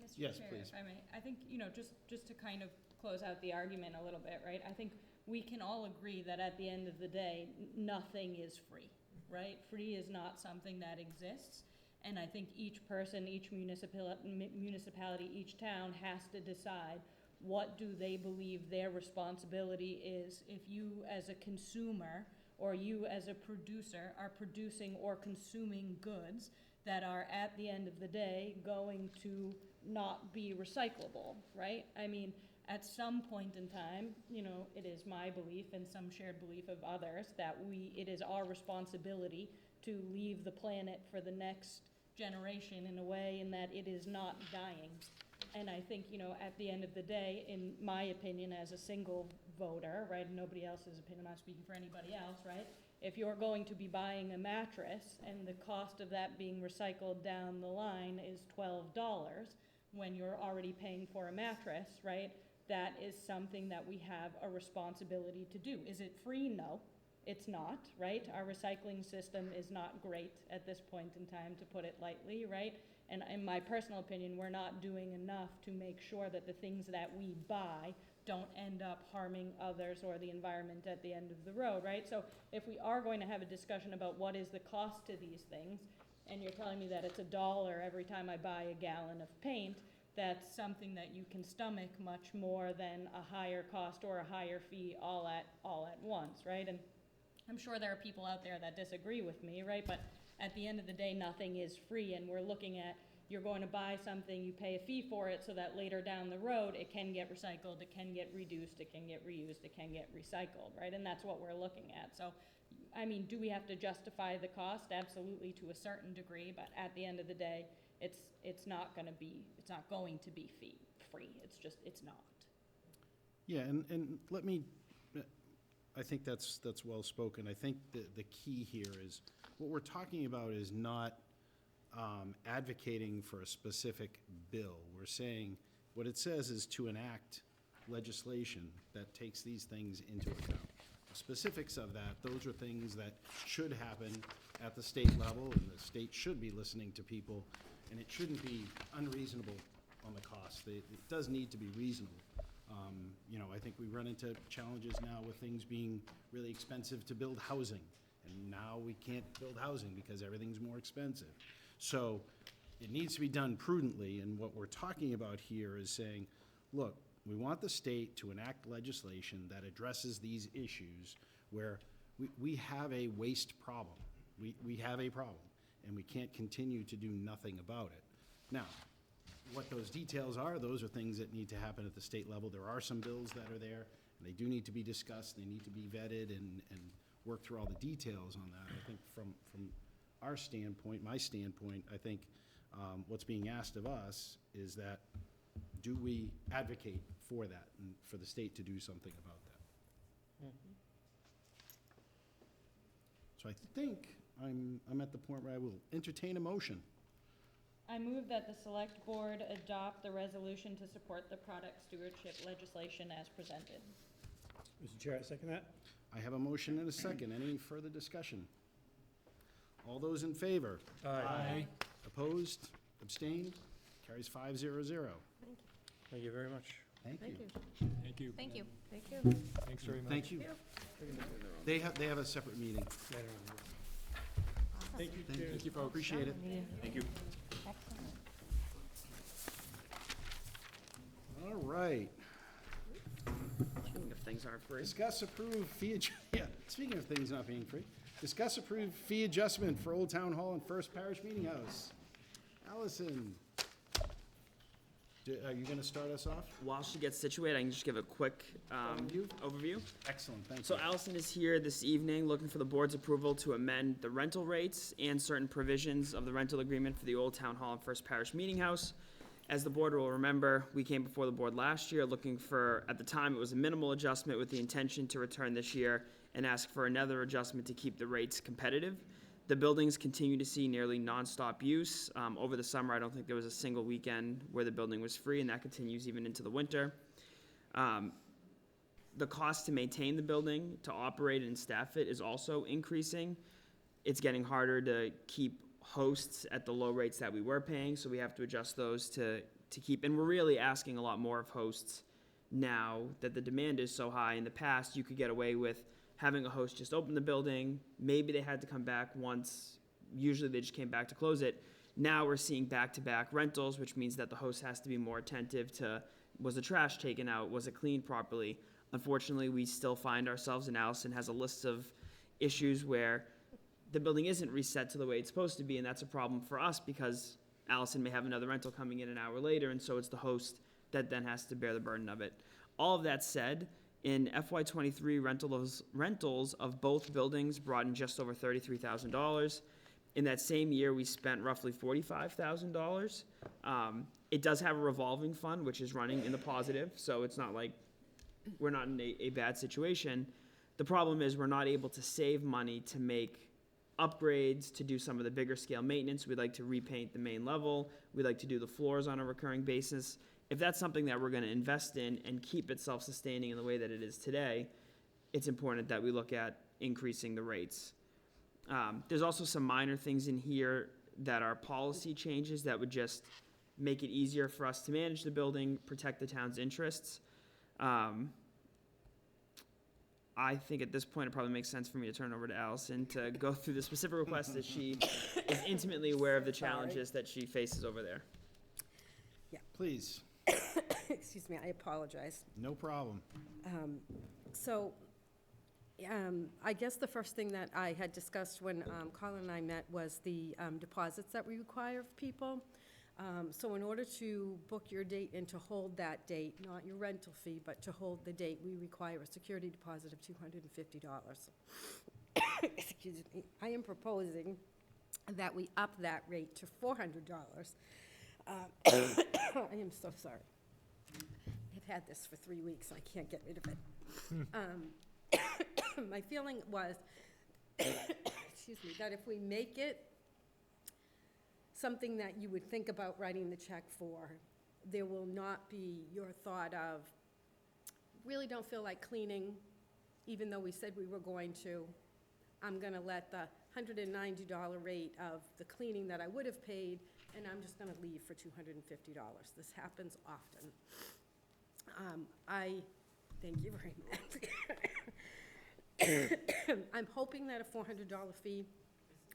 Mr. Yes, Chair, please. if I may, I think, just to kind of close out the argument a little bit, right? I think we can all agree that at the end of the day, nothing is free, right? Free is not something that exists. And I think each person, each municipality, each town has to decide what do they believe their responsibility is if you as a consumer or you as a producer are producing or consuming goods that are at the end of the day going to not be recyclable, right? I mean, at some point in time, it is my belief and some shared belief of others that it is our responsibility to leave the planet for the next generation in a way in that it is not dying. And I think, at the end of the day, in my opinion, as a single voter, right, nobody else's opinion, I'm not speaking for anybody else, right? If you're going to be buying a mattress and the cost of that being recycled down the line is $12 when you're already paying for a mattress, right? That is something that we have a responsibility to do. Is it free? No, it's not, right? Our recycling system is not great at this point in time, to put it lightly, right? And in my personal opinion, we're not doing enough to make sure that the things that we buy don't end up harming others or the environment at the end of the road, right? So if we are going to have a discussion about what is the cost to these things, and you're telling me that it's $1 every time I buy a gallon of paint, that's something that you can stomach much more than a higher cost or a higher fee all at once, right? And I'm sure there are people out there that disagree with me, right? But at the end of the day, nothing is free, and we're looking at, you're going to buy something, you pay a fee for it so that later down the road, it can get recycled, it can get reduced, it can get reused, it can get recycled, right? And that's what we're looking at. So, I mean, do we have to justify the cost? Absolutely, to a certain degree, but at the end of the day, it's not going to be free. It's not. Yeah, and let me, I think that's well spoken. I think the key here is, what we're talking about is not advocating for a specific bill. We're saying, what it says is to enact legislation that takes these things into account. The specifics of that, those are things that should happen at the state level, and the state should be listening to people, and it shouldn't be unreasonable on the cost. It does need to be reasonable. I think we run into challenges now with things being really expensive to build housing, and now we can't build housing because everything's more expensive. So it needs to be done prudently, and what we're talking about here is saying, look, we want the state to enact legislation that addresses these issues where we have a waste problem. We have a problem, and we can't continue to do nothing about it. Now, what those details are, those are things that need to happen at the state level. There are some bills that are there, and they do need to be discussed, they need to be vetted and work through all the details on that. I think from our standpoint, my standpoint, I think what's being asked of us is that, do we advocate for that and for the state to do something about that? So I think I'm at the point where I will entertain a motion. I move that the select board adopt the resolution to support the product stewardship legislation as presented. Mr. Chair, I second that. I have a motion and a second. Any further discussion? All those in favor? Aye. Opposed? Abstained? Carries 5-0-0. Thank you very much. Thank you. Thank you. Thank you. Thank you. Thanks very much. Thank you. They have a separate meeting. Thank you, Chair. Thank you, folks. Appreciate it. Thank you. All right. Speaking of things aren't free. Discuss approve speaking of things not being free, discuss approve fee adjustment for Old Town Hall and First Parish Meeting House. Allison, are you gonna start us off? While she gets situated, I can just give a quick overview. Excellent, thank you. So Allison is here this evening looking for the board's approval to amend the rental rates and certain provisions of the rental agreement for the Old Town Hall and First Parish Meeting House. As the board will remember, we came before the board last year looking for, at the time, it was a minimal adjustment with the intention to return this year and ask for another adjustment to keep the rates competitive. The buildings continue to see nearly nonstop use. Over the summer, I don't think there was a single weekend where the building was free, and that continues even into the winter. The cost to maintain the building, to operate and staff it, is also increasing. It's getting harder to keep hosts at the low rates that we were paying, so we have to adjust those to keep, and we're really asking a lot more of hosts now that the demand is so high. In the past, you could get away with having a host just open the building, maybe they had to come back once, usually they just came back to close it. Now we're seeing back-to-back rentals, which means that the host has to be more attentive to, was the trash taken out, was it cleaned properly? Unfortunately, we still find ourselves, and Allison has a list of issues where the building isn't reset to the way it's supposed to be, and that's a problem for us because Allison may have another rental coming in an hour later, and so it's the host that then has to bear the burden of it. All of that said, in FY23, rentals of both buildings brought in just over $33,000. In that same year, we spent roughly $45,000. It does have a revolving fund, which is running in the positive, so it's not like we're not in a bad situation. The problem is we're not able to save money to make upgrades, to do some of the bigger scale maintenance. We'd like to repaint the main level. We'd like to do the floors on a recurring basis. If that's something that we're going to invest in and keep it self-sustaining in the way that it is today, it's important that we look at increasing the rates. There's also some minor things in here that are policy changes that would just make it easier for us to manage the building, protect the town's interests. I think at this point, it probably makes sense for me to turn over to Allison to go through the specific requests as she is intimately aware of the challenges that she faces over there. Please, Excuse me, I apologize. no problem. I guess the first thing that I had discussed when Colin and I met was the deposits that we require of people. So in order to book your date and to hold that date, not your rental fee, but to hold the date, we require a security deposit of $250. Excuse me. I am proposing that we up that rate to $400. I am so sorry. I've had this for 3 weeks, I can't get rid of it. My feeling was, excuse me, that if we make it something that you would think about writing the check for, there will not be your thought of, really don't feel like cleaning, even though we said we were going to. I'm gonna let the $190 rate of the cleaning that I would have paid, and I'm just gonna leave for $250. This happens often. Thank you very much. I'm hoping that a $400 fee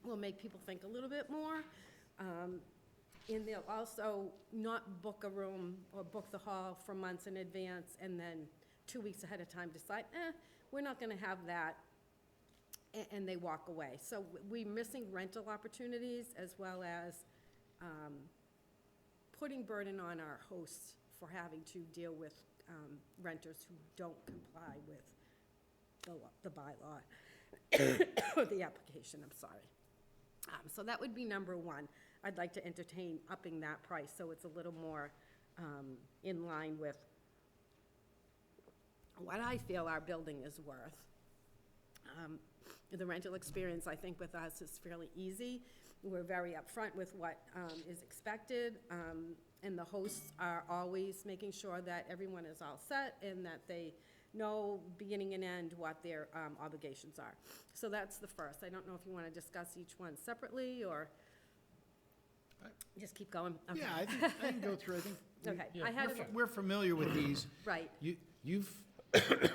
will make people think a little bit more. And they'll also not book a room or book the hall for months in advance and then 2 weeks ahead of time decide, we're not gonna have that, and they walk away. So we're missing rental opportunities as well as putting burden on our hosts for having to deal with renters who don't comply with the bylaw, or the application, I'm sorry. So that would be number one. I'd like to entertain upping that price so it's a little more in line with what I feel our building is worth. The rental experience, I think, with us is fairly easy. We're very upfront with what is expected, and the hosts are always making sure that everyone is all set and that they know beginning and end what their obligations are. So that's the first. I don't know if you want to discuss each one separately or just keep going. Okay. Yeah, I can go through, I think. Okay, I had, We're familiar with these. right,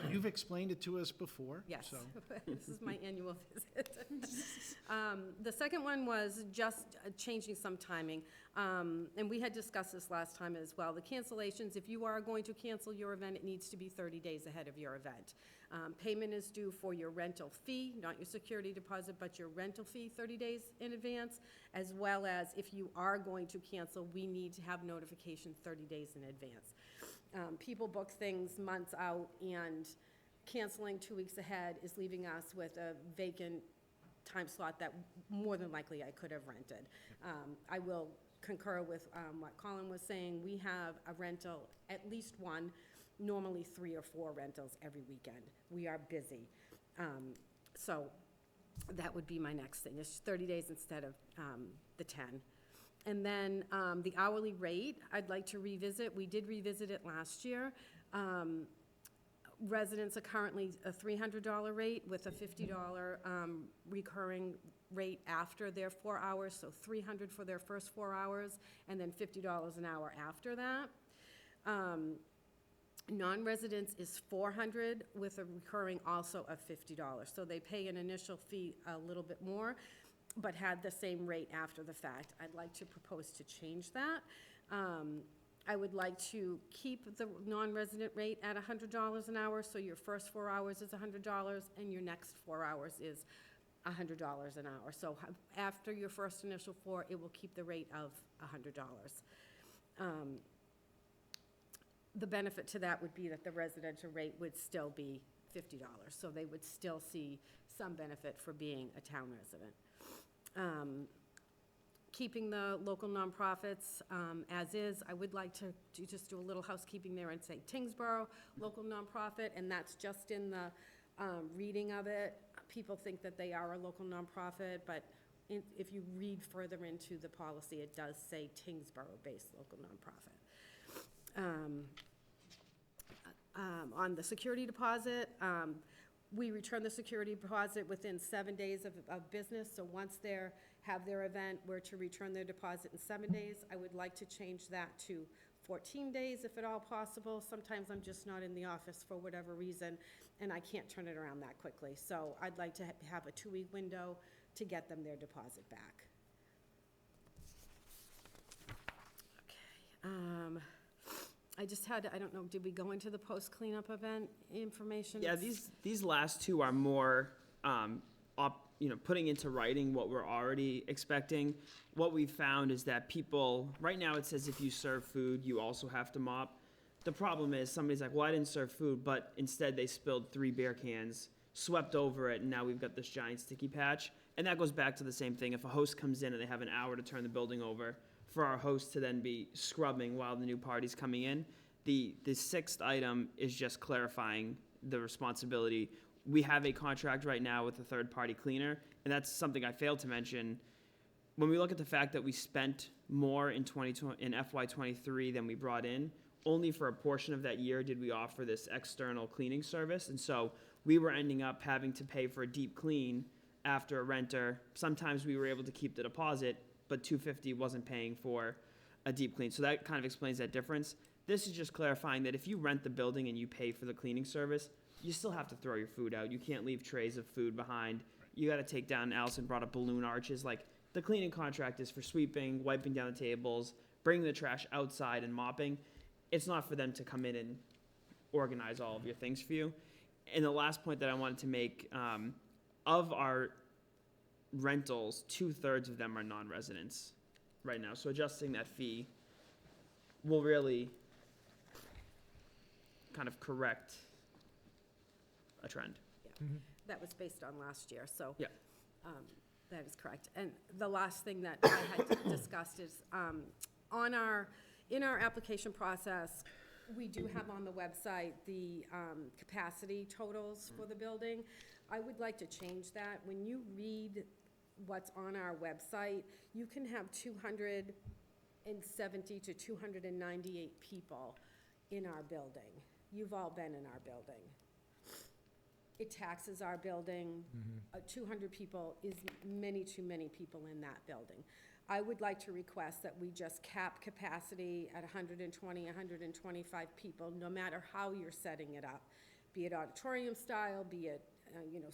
You've explained it to us before, yes. so. This is my annual visit. The second one was just changing some timing. And we had discussed this last time as well. The cancellations, if you are going to cancel your event, it needs to be 30 days ahead of your event. Payment is due for your rental fee, not your security deposit, but your rental fee 30 days in advance, as well as if you are going to cancel, we need to have notification 30 days in advance. People book things months out, and canceling 2 weeks ahead is leaving us with a vacant time slot that more than likely I could have rented. I will concur with what Colin was saying. We have a rental, at least one, normally 3 or 4 rentals every weekend. We are busy. So that would be my next thing. It's 30 days instead of the 10. And then the hourly rate, I'd like to revisit. We did revisit it last year. Residents are currently a $300 rate with a $50 recurring rate after their 4 hours, so $300 for their first 4 hours, and then $50 an hour after that. Non-residents is $400 with a recurring also of $50. So they pay an initial fee a little bit more, but had the same rate after the fact. I'd like to propose to change that. I would like to keep the non-resident rate at $100 an hour, so your first 4 hours is $100, and your next 4 hours is $100 an hour. So after your first initial 4, it will keep the rate of $100. The benefit to that would be that the residential rate would still be $50, so they would still see some benefit for being a town resident. Keeping the local nonprofits as is. I would like to just do a little housekeeping there and say Tyngsborough, local nonprofit, and that's just in the reading of it. People think that they are a local nonprofit, but if you read further into the policy, it does say Tyngsborough-based local nonprofit. On the security deposit, we return the security deposit within 7 days of business, so once they have their event, we're to return their deposit in 7 days. I would like to change that to 14 days if at all possible. Sometimes I'm just not in the office for whatever reason, and I can't turn it around that quickly. So I'd like to have a 2-week window to get them their deposit back. Okay. I just had, I don't know, did we go into the post-cleanup event information? Yeah, these last two are more, putting into writing what we're already expecting. What we found is that people, right now it says if you serve food, you also have to mop. The problem is somebody's like, well, I didn't serve food, but instead they spilled 3 beer cans, swept over it, and now we've got this giant sticky patch. And that goes back to the same thing. If a host comes in and they have an hour to turn the building over, for our host to then be scrubbing while the new party's coming in, the sixth item is just clarifying the responsibility. We have a contract right now with a third-party cleaner, and that's something I failed to mention. When we look at the fact that we spent more in FY '23 than we brought in, only for a portion of that year did we offer this external cleaning service. And so we were ending up having to pay for a deep clean after a renter. Sometimes we were able to keep the deposit, but $250 wasn't paying for a deep clean. So that kind of explains that difference. This is just clarifying that if you rent the building and you pay for the cleaning service, you still have to throw your food out. You can't leave trays of food behind. You got to take down, Allison brought up balloon arches. Like, the cleaning contract is for sweeping, wiping down the tables, bringing the trash outside and mopping. It's not for them to come in and organize all of your things for you. And the last point that I wanted to make, of our rentals, 2/3 of them are non-residents right now. So adjusting that fee will really kind of correct a trend. That was based on last year, so. Yeah. That is correct. And the last thing that I had discussed is, in our application process, we do have on the website the capacity totals for the building. I would like to change that. When you read what's on our website, you can have 270 to 298 people in our building. You've all been in our building. It taxes our building. 200 people is many too many people in that building. I would like to request that we just cap capacity at 120, 125 people, no matter how you're setting it up, be it auditorium style, be it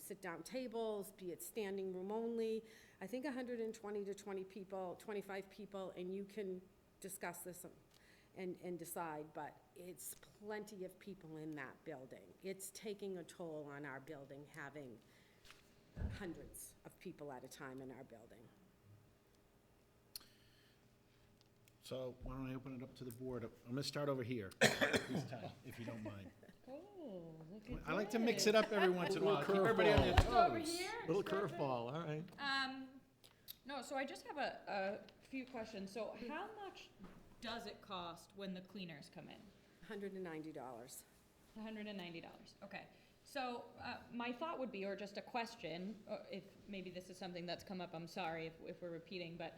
sit-down tables, be it standing room only. I think 120 to 25 people, and you can discuss this and decide, but it's plenty of people in that building. It's taking a toll on our building, having hundreds of people at a time in our building. So why don't I open it up to the board? I'm gonna start over here this time, if you don't mind. Oh, look at I like to mix it up every once in a while, keep Little everybody on their curveball. Over toes. here. Little curveball, all right. No, so I just have a few questions. So how much does it cost when the cleaners come in? $190. $190, okay. So, my thought would be, or just a question, or if maybe this is something that's come up, I'm sorry if we're repeating, but,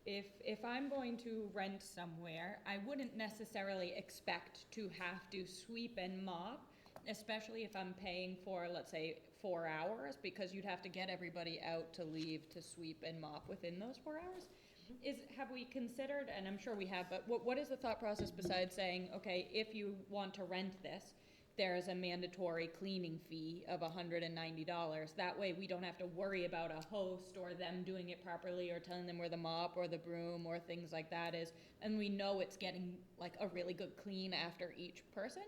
if I'm going to rent somewhere, I wouldn't necessarily expect to have to sweep and mop, especially if I'm paying for, let's say, 4 hours, because you'd have to get everybody out to leave to sweep and mop within those 4 hours. Have we considered, and I'm sure we have, but what is the thought process besides saying, okay, if you want to rent this, there is a mandatory cleaning fee of $190. That way we don't have to worry about a host or them doing it properly or telling them where the mop or the broom or things like that is, and we know it's getting like a really good clean after each person.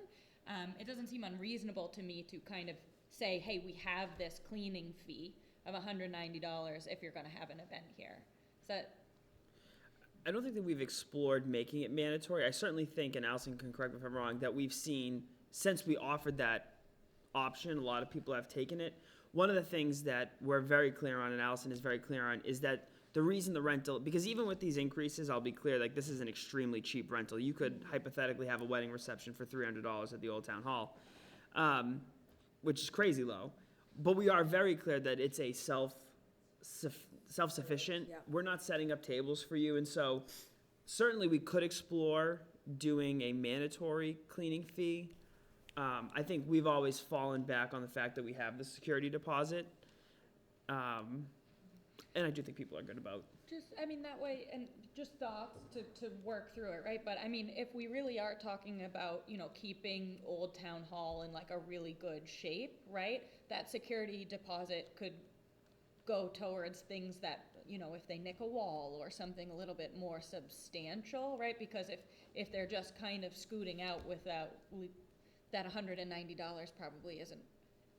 It doesn't seem unreasonable to me to kind of say, hey, we have this cleaning fee of $190 if you're gonna have an event here. Is that? I don't think that we've explored making it mandatory. I certainly think, and Allison can correct me if I'm wrong, that we've seen, since we offered that option, a lot of people have taken it. One of the things that we're very clear on, and Allison is very clear on, is that the reason the rental, because even with these increases, I'll be clear, like, this is an extremely cheap rental. You could hypothetically have a wedding reception for $300 at the Old Town Hall, which is crazy low. But we are very clear that it's a self-sufficient. Yeah. We're not setting up tables for you, and so certainly we could explore doing a mandatory cleaning fee. I think we've always fallen back on the fact that we have the security deposit. And I do think people are good about. That way, and just thoughts to work through it, right? But if we really are talking about, keeping Old Town Hall in like a really good shape, right? That security deposit could go towards things that, if they nick a wall or something a little bit more substantial, right? Because if they're just kind of scooting out without, that $190 probably isn't,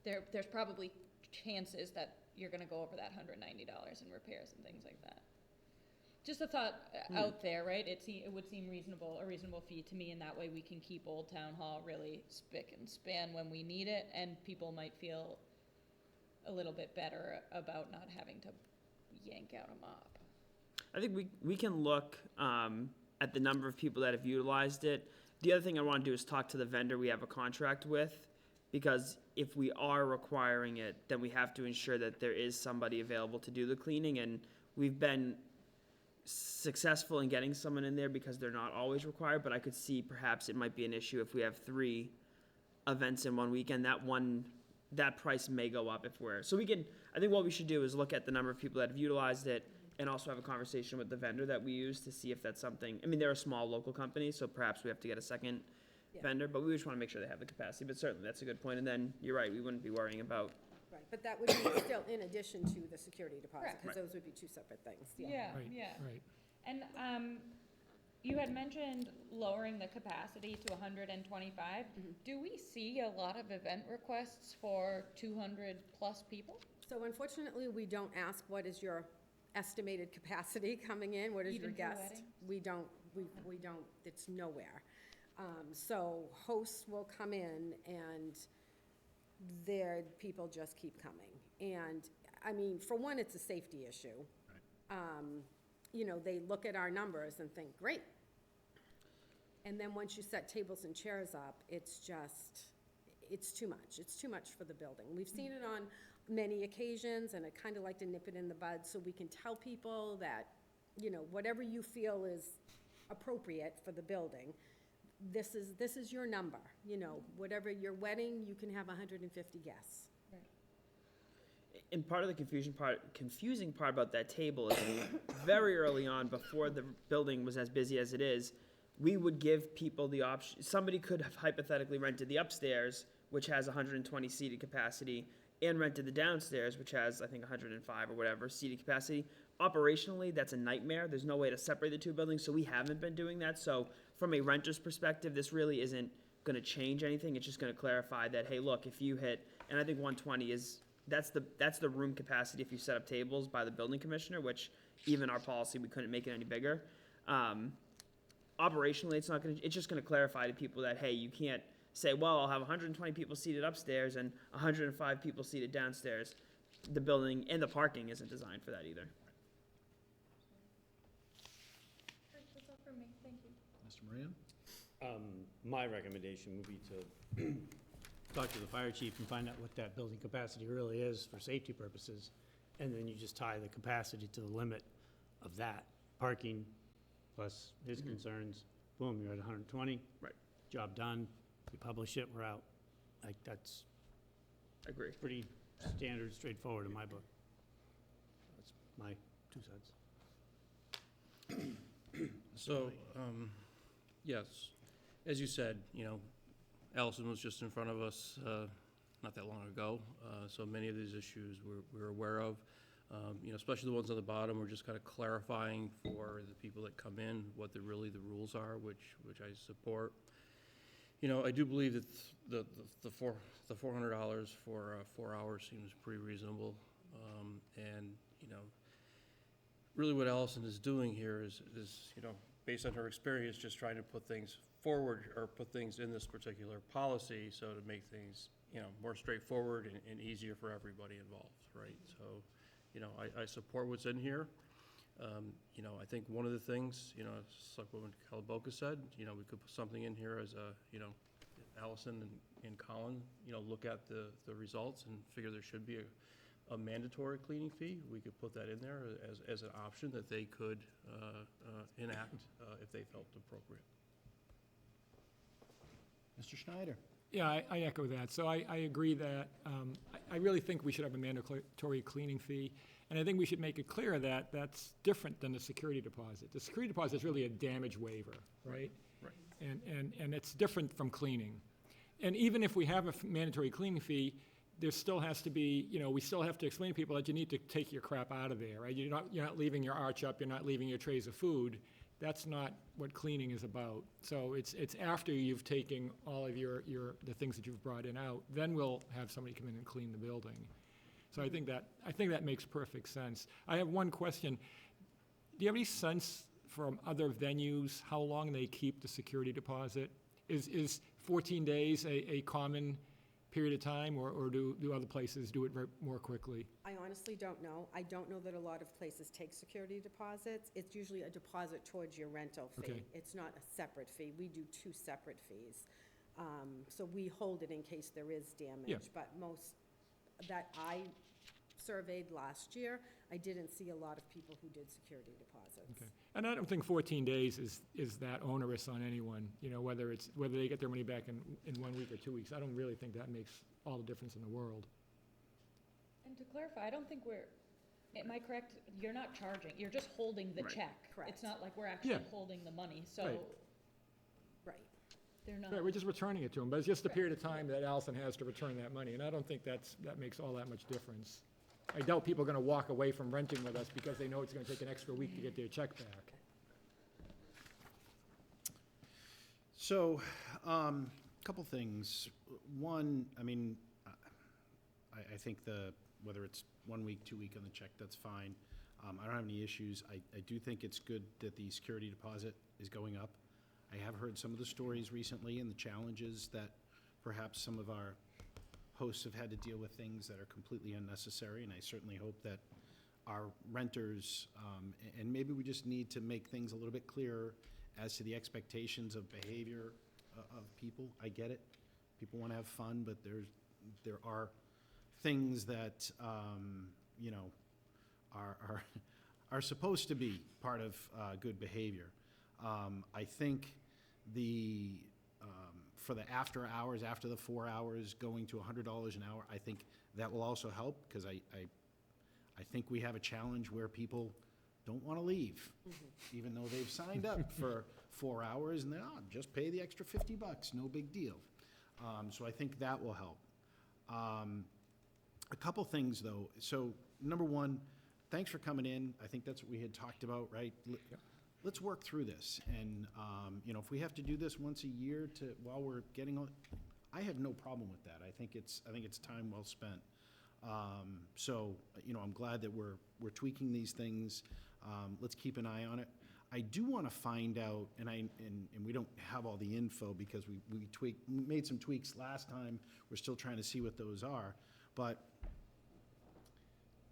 there's probably chances that you're gonna go over that $190 in repairs and things like that. Just a thought out there, right? It would seem a reasonable fee to me, and that way we can keep Old Town Hall really spick and span when we need it, and people might feel a little bit better about not having to yank out a mop. I think we can look at the number of people that have utilized it. The other thing I want to do is talk to the vendor we have a contract with, because if we are requiring it, then we have to ensure that there is somebody available to do the cleaning, and we've been successful in getting someone in there because they're not always required, but I could see perhaps it might be an issue if we have 3 events in one weekend. That price may go up if we're, so we can, I think what we should do is look at the number of people that have utilized it and also have a conversation with the vendor that we use to see if that's something, I mean, they're a small local company, so perhaps we have to get a second Yeah. vendor, but we just want to make sure they have the capacity, but certainly that's a good point. And then, you're right, we wouldn't be worrying about, Right, but that would be still in addition to the security deposit, Correct. because those would be 2 separate things, Yeah, Right, yeah. right. And, you had mentioned lowering the capacity to 125. Do we see a lot of event requests for 200-plus people? So unfortunately, we don't ask what is your estimated capacity coming in, what is your Even for guest? weddings? We don't, it's nowhere. So hosts will come in and people just keep coming. And, I mean, for one, it's a safety issue. You know, they look at our numbers and think, great. And then once you set tables and chairs up, it's just, it's too much. It's too much for the building. We've seen it on many occasions, and I kind of like to nip it in the bud so we can tell people that, you know, whatever you feel is appropriate for the building, this is your number. You know, whatever your wedding, you can have 150 guests. and part of the confusing part about that table is very early on, before the building was as busy as it is, we would give people the option, somebody could have hypothetically rented the upstairs, which has 120 seated capacity, and rented the downstairs, which has, I think, 105 or whatever seated capacity. Operationally, that's a nightmare. There's no way to separate the 2 buildings, so we haven't been doing that. So from a renter's perspective, this really isn't gonna change anything. It's just gonna clarify that, hey, look, if you hit, and I think 120 is, that's the room capacity if you set up tables by the building commissioner, which even our policy, we couldn't make it any bigger. Operationally, it's just gonna clarify to people that, hey, you can't say, well, I'll have 120 people seated upstairs and 105 people seated downstairs. The building and the parking isn't designed for that either. That's all for me, thank you. Mr. Moran? My recommendation would be to talk to the fire chief and find out what that building capacity really is for safety purposes, and then you just tie the capacity to the limit of that, parking plus his concerns, boom, you're at 120. Right. Job done, we publish it, we're out. Like, that's Agree. pretty standard, straightforward in my book. That's my 2 cents. So, yes, as you said, you know, Allison was just in front of us not that long ago, so many of these issues we're aware of. You know, especially the ones on the bottom, we're just kind of clarifying for the people that come in what the rules are, which I support. You know, I do believe that the $400 for 4 hours seems pretty reasonable, and you know, really what Allison is doing here is you know, based on her experience, just trying to put things forward or put things in this particular policy so to make things, you know, more straightforward and easier for everybody involved, right? So, you know, I support what's in here. You know, I think one of the things, you know, it's like what Calaboca said, you know, we could put something in here as a, you know, Allison and Colin, you know, look at the results and figure there should be a mandatory cleaning fee. We could put that in there as an option that they could enact if they felt appropriate. Mr. Schneider? Yeah, I echo that. So I agree that, I really think we should have a mandatory cleaning fee. And I think we should make it clear that that's different than the security deposit. The security deposit is really a damage waiver, right? Right. And it's different from cleaning. And even if we have a mandatory cleaning fee, there still has to be, you know, we still have to explain to people that you need to take your crap out of there, right? You're not leaving your arch up, you're not leaving your trays of food. That's not what cleaning is about. So it's after you've taken all of the things that you've brought in out, then we'll have somebody come in and clean the building. So I think that makes perfect sense. I have one question. Do you have any sense from other venues how long they keep the security deposit? Is 14 days a common period of time, or do other places do it more quickly? I honestly don't know. I don't know that a lot of places take security deposits. It's usually a deposit towards your rental fee. Okay. It's not a separate fee. We do two separate fees. So we hold it in case there is damage. Yeah. But most that I surveyed last year, I didn't see a lot of people who did security deposits. Okay. And I don't think 14 days is that onerous on anyone, you know, whether they get their money back in 1 week or 2 weeks. I don't really think that makes all the difference in the world. And to clarify, I don't think am I correct? You're not charging, you're just holding the Right. check. Correct. It's not like we're actually Yeah. holding the money, so Right. Right. they're not. Right, we're just returning it to them, but it's just the Right. period of time that Allison has to return that money, and I don't think that makes all that much difference. I doubt people are gonna walk away from renting with us because they know it's gonna take an extra week to get their check back. So, couple things. One, I mean, I think whether it's 1 week, 2 week on the check, that's fine. I don't have any issues. I do think it's good that the security deposit is going up. I have heard some of the stories recently and the challenges that perhaps some of our hosts have had to deal with, things that are completely unnecessary, and I certainly hope that our renters, and maybe we just need to make things a little bit clearer as to the expectations of behavior of people. I get it. People want to have fun, but there are things that, you know, are supposed to be part of good behavior. I think for the after hours, after the 4 hours, going to $100 an hour, I think that will also help, because I think we have a challenge where people don't want to leave, even though they've signed up for 4 hours, and just pay the extra $50, no big deal. So I think that will help. A couple things, though. So, number one, thanks for coming in. I think that's what we had talked about, right? Let's work through this, and, you know, if we have to do this once a year while we're getting on, I have no problem with that. I think it's time well spent. So, you know, I'm glad that we're tweaking these things. Let's keep an eye on it. I do want to find out, and we don't have all the info because we made some tweaks last time. We're still trying to see what those are. But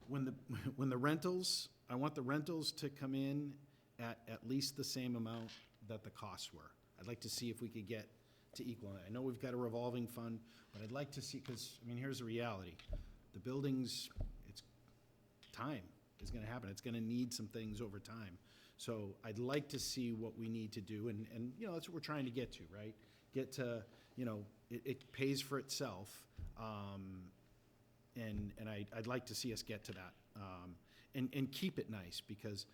when the rentals, I want the rentals to come in at least the same amount that the costs were. I'd like to see if we could get to equal it. I know we've got a revolving fund, but I'd like to see, because, I mean, here's the reality. The buildings, time is gonna happen. It's gonna need some things over time. So I'd like to see what we need to do, and, you know, that's what we're trying to get to, right? Get to, you know, it pays for itself, and I'd like to see us get to that, and keep it nice, because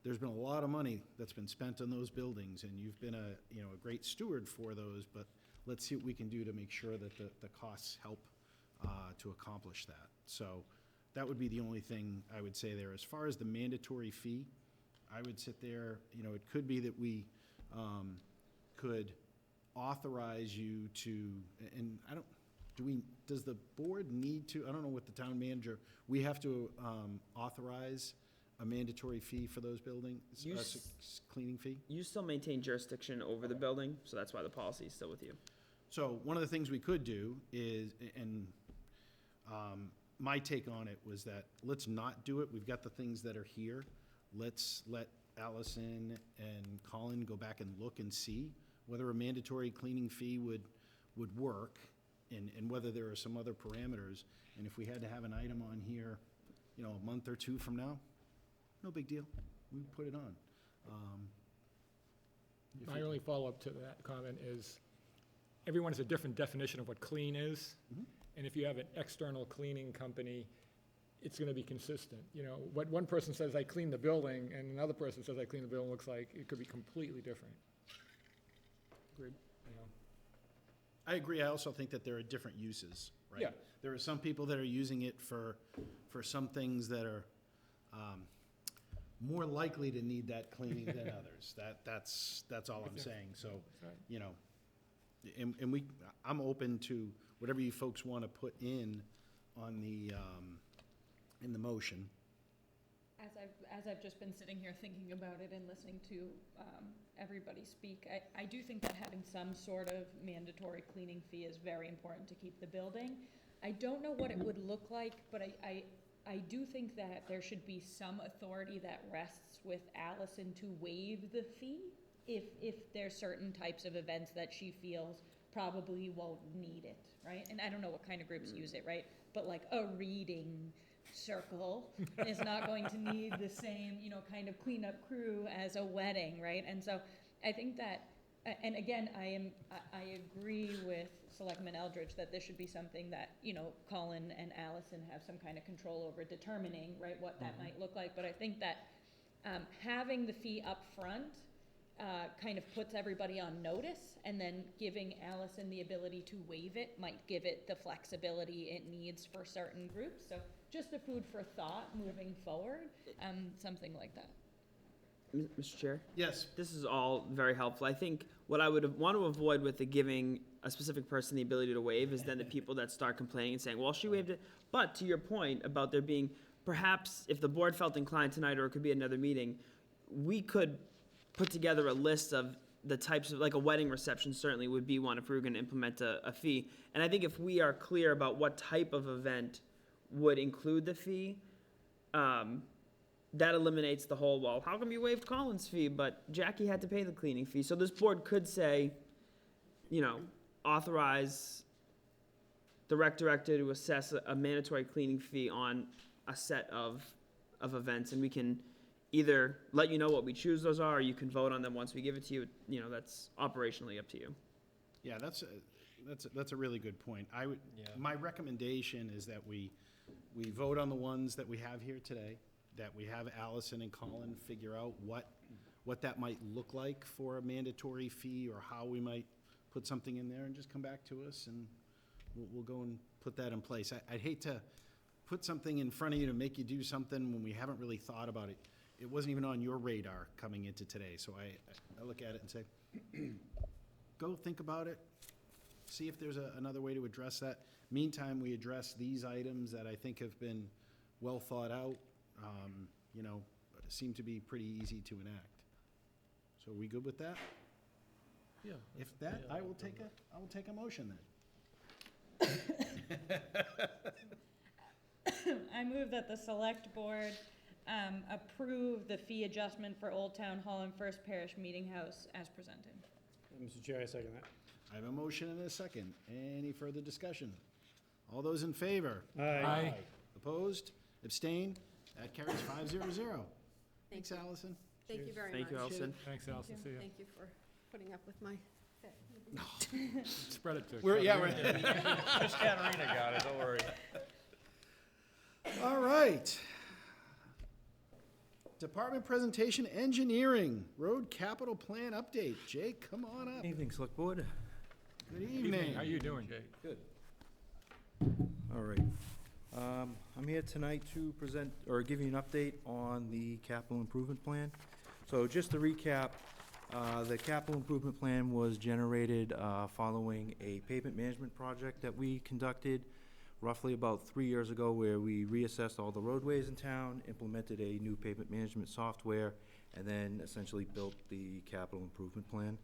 there's been a lot of money that's been spent on those buildings, and you've been a great steward for those, but let's see what we can do to make sure that the costs help to accomplish that. So that would be the only thing I would say there. As far as the mandatory fee, I would sit there, you know, it could be that we could authorize you to, and does the board need to, I don't know what the town manager, we have to authorize a mandatory fee for those buildings, cleaning fee? You still maintain jurisdiction over the building, so that's why the policy is still with you. So one of the things we could do is, and my take on it was that let's not do it. We've got the things that are here. Let's let Allison and Colin go back and look and see whether a mandatory cleaning fee would work, and whether there are some other parameters. And if we had to have an item on here, you know, a month or two from now, no big deal. We put it on. My only follow-up to that comment is, everyone has a different definition of what clean is. Mhm. And if you have an external cleaning company, it's gonna be consistent. You know, what one person says, I clean the building, and another person says, I clean the building, looks like it could be completely different. Agreed. You know? I agree. I also think that there are different uses, right? Yeah. There are some people that are using it for some things that are more likely to need that cleaning than others. That's all I'm saying. So, Right. you know, and I'm open to whatever you folks want to put in on the, in the motion. as I've just been sitting here thinking about it and listening to everybody speak, I do think that having some sort of mandatory cleaning fee is very important to keep the building. I don't know what it would look like, but I do think that there should be some authority that rests with Allison to waive the fee if there's certain types of events that she feels probably won't need it, right? And I don't know what kind of groups use it, right? But like a reading circle is not going to need the same, kind of cleanup crew as a wedding, right? And so I think that, and again, I agree with Selectman Eldridge that this should be something that, Colin and Allison have some kind of control over determining, right, what that might look like. But I think that having the fee up front kind of puts everybody on notice, and then giving Allison the ability to waive it might give it the flexibility it needs for certain groups. So just a food for thought moving forward, something like that. Mr. Chair? Yes. This is all very helpful. I think what I would want to avoid with the giving a specific person the ability to waive is then the people that start complaining and saying, well, she waived it. But to your point about there being, perhaps if the board felt inclined tonight, or it could be another meeting, we could put together a list of the types of, like a wedding reception certainly would be one if we were going to implement a fee. And I think if we are clear about what type of event would include the fee, that eliminates the whole, well, how come you waived Colin's fee, but Jackie had to pay the cleaning fee? So this board could say, authorize the rec director to assess a mandatory cleaning fee on a set of events, and we can either let you know what we choose those are, or you can vote on them once we give it to you. That's operationally up to you. Yeah, that's a really good point. My recommendation is that we vote on the ones that we have here today, that we have Allison and Colin figure out what that might look like for a mandatory fee, or how we might put something in there, and just come back to us, and we'll go and put that in place. I'd hate to put something in front of you to make you do something when we haven't really thought about it. It wasn't even on your radar coming into today, so I look at it and say, go think about it, see if there's another way to address that. Meantime, we address these items that I think have been well thought out, seem to be pretty easy to enact. So are we good with that? Yeah. If that, yeah, I will take a motion then. I move that the select board approve the fee adjustment for Old Town Hall and First Parish Meeting House as presented. Mr. Chair, I second that. I have a motion and a second. Any further discussion? All those in favor? Aye. Opposed? Abstained? That carries 5-0-0. Thanks, Allison. Thank you very much. Thank you, Allison. Thanks, Allison. See ya. Thank you for putting up with my fit. Spread it to. Miss Katerina got it, don't worry. All right. Department presentation, engineering, road capital plan update. Jake, come on up. Evening, Select Board. Good evening. How you doing? Good. All right. I'm here tonight to present, or give you an update on the capital improvement plan. So just to recap, the capital improvement plan was generated following a pavement management project that we conducted roughly about 3 years ago, where we reassessed all the roadways in town, implemented a new pavement management software, and then essentially built the capital improvement plan.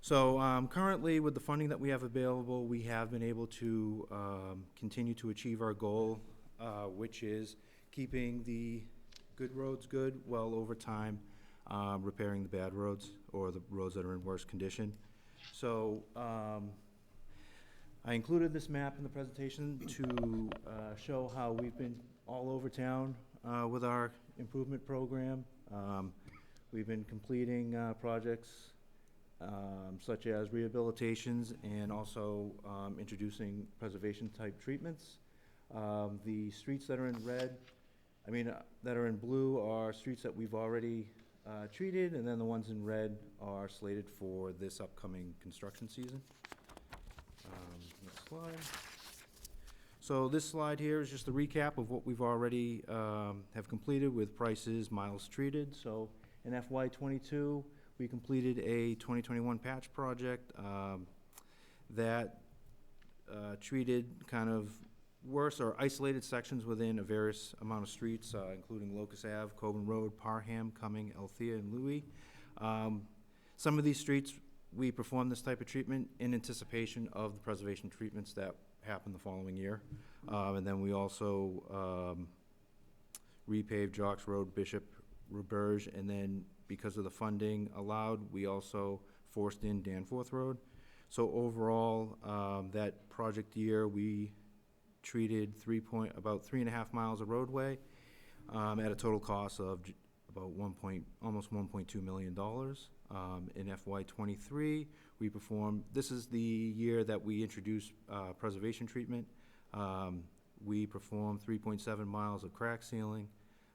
So currently, with the funding that we have available, we have been able to continue to achieve our goal, which is keeping the good roads good while over time repairing the bad roads, or the roads that are in worse condition. So I included this map in the presentation to show how we've been all over town with our improvement program. We've been completing projects such as rehabilitations, and also introducing preservation-type treatments. The streets that are in red, that are in blue are streets that we've already treated, and then the ones in red are slated for this upcoming construction season. Next slide. So this slide here is just a recap of what we've already have completed with prices, miles treated. So in FY '22, we completed a 2021 patch project that treated kind of worse or isolated sections within a various amount of streets, including Locust Ave, Coburn Road, Parham, Cumming, Althea, and Louis. Some of these streets, we perform this type of treatment in anticipation of the preservation treatments that happen the following year. And then we also repaved Jocks Road, Bishop, Roberge, and then because of the funding allowed, we also forced in Danforth Road. So overall, that project year, we treated about 3.5 miles of roadway at a total cost of about almost $1.2 million. In FY '23, we performed, this is the year that we introduced preservation treatment. We performed 3.7 miles of crack sealing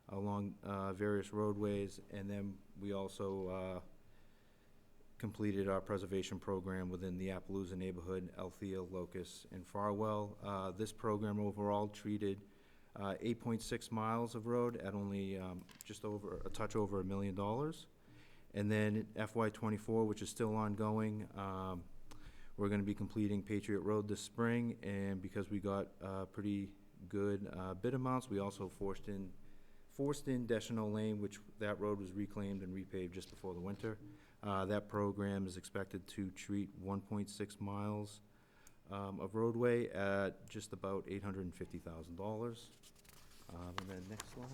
along various roadways, and then we also completed our preservation program within the Appaloosa neighborhood, Althea, Locust, and Farwell. This program overall treated 8.6 miles of road at only just over, a touch over $1 million. And then FY '24, which is still ongoing, we're gonna be completing Patriot Road this spring, and because we got pretty good bid amounts, we also forced in Deschanel Lane, which that road was reclaimed and repaved just before the winter. That program is expected to treat 1.6 miles of roadway at just about $850,000. And then next slide.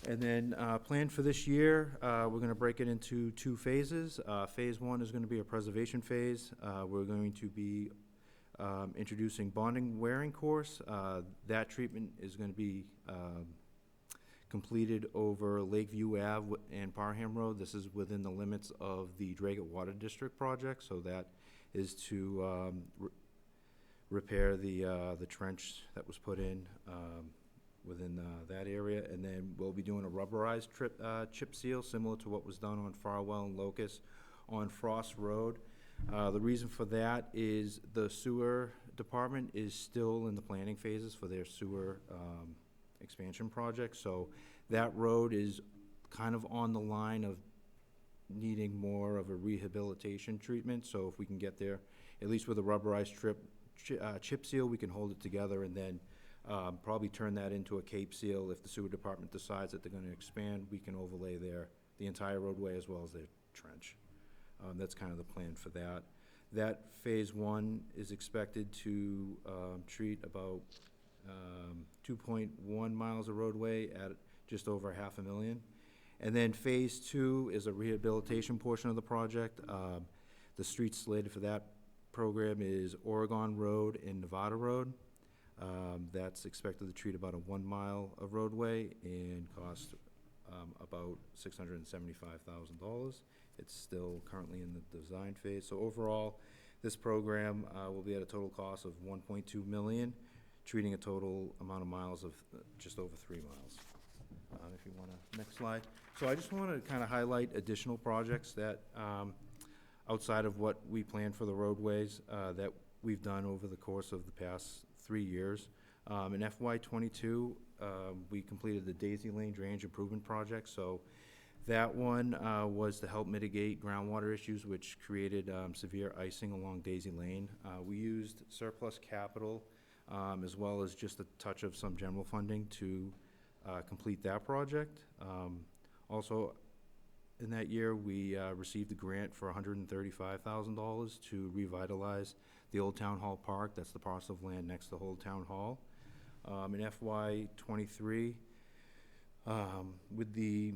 And then plan for this year, we're gonna break it into 2 phases. Phase 1 is gonna be a preservation phase. We're going to be introducing bonding wearing course. That treatment is gonna be completed over Lakeview Ave and Parham Road. This is within the limits of the Dragut Water District project, so that is to repair the trench that was put in within that area. And then we'll be doing a rubberized chip seal, similar to what was done on Farwell and Locust on Frost Road. The reason for that is the sewer department is still in the planning phases for their sewer expansion project, so that road is kind of on the line of needing more of a rehabilitation treatment. So if we can get there, at least with a rubberized chip seal, we can hold it together and then probably turn that into a cape seal. If the sewer department decides that they're gonna expand, we can overlay the entire roadway as well as their trench. That's kind of the plan for that. That phase 1 is expected to treat about 2.1 miles of roadway at just over $500,000. And then phase 2 is a rehabilitation portion of the project. The streets slated for that program is Oregon Road and Nevada Road. That's expected to treat about a 1 mile of roadway and cost about $675,000. It's still currently in the design phase. So overall, this program will be at a total cost of $1.2 million, treating a total amount of miles of just over 3 miles. If you want to, next slide. So I just want to kind of highlight additional projects that, outside of what we planned for the roadways, that we've done over the course of the past 3 years. In FY '22, we completed the Daisy Lane Drainage Improvement Project. So that one was to help mitigate groundwater issues, which created severe icing along Daisy Lane. We used surplus capital as well as just a touch of some general funding to complete that project. Also, in that year, we received a grant for $135,000 to revitalize the Old Town Hall Park. That's the parcel of land next to the Old Town Hall. In FY '23, with the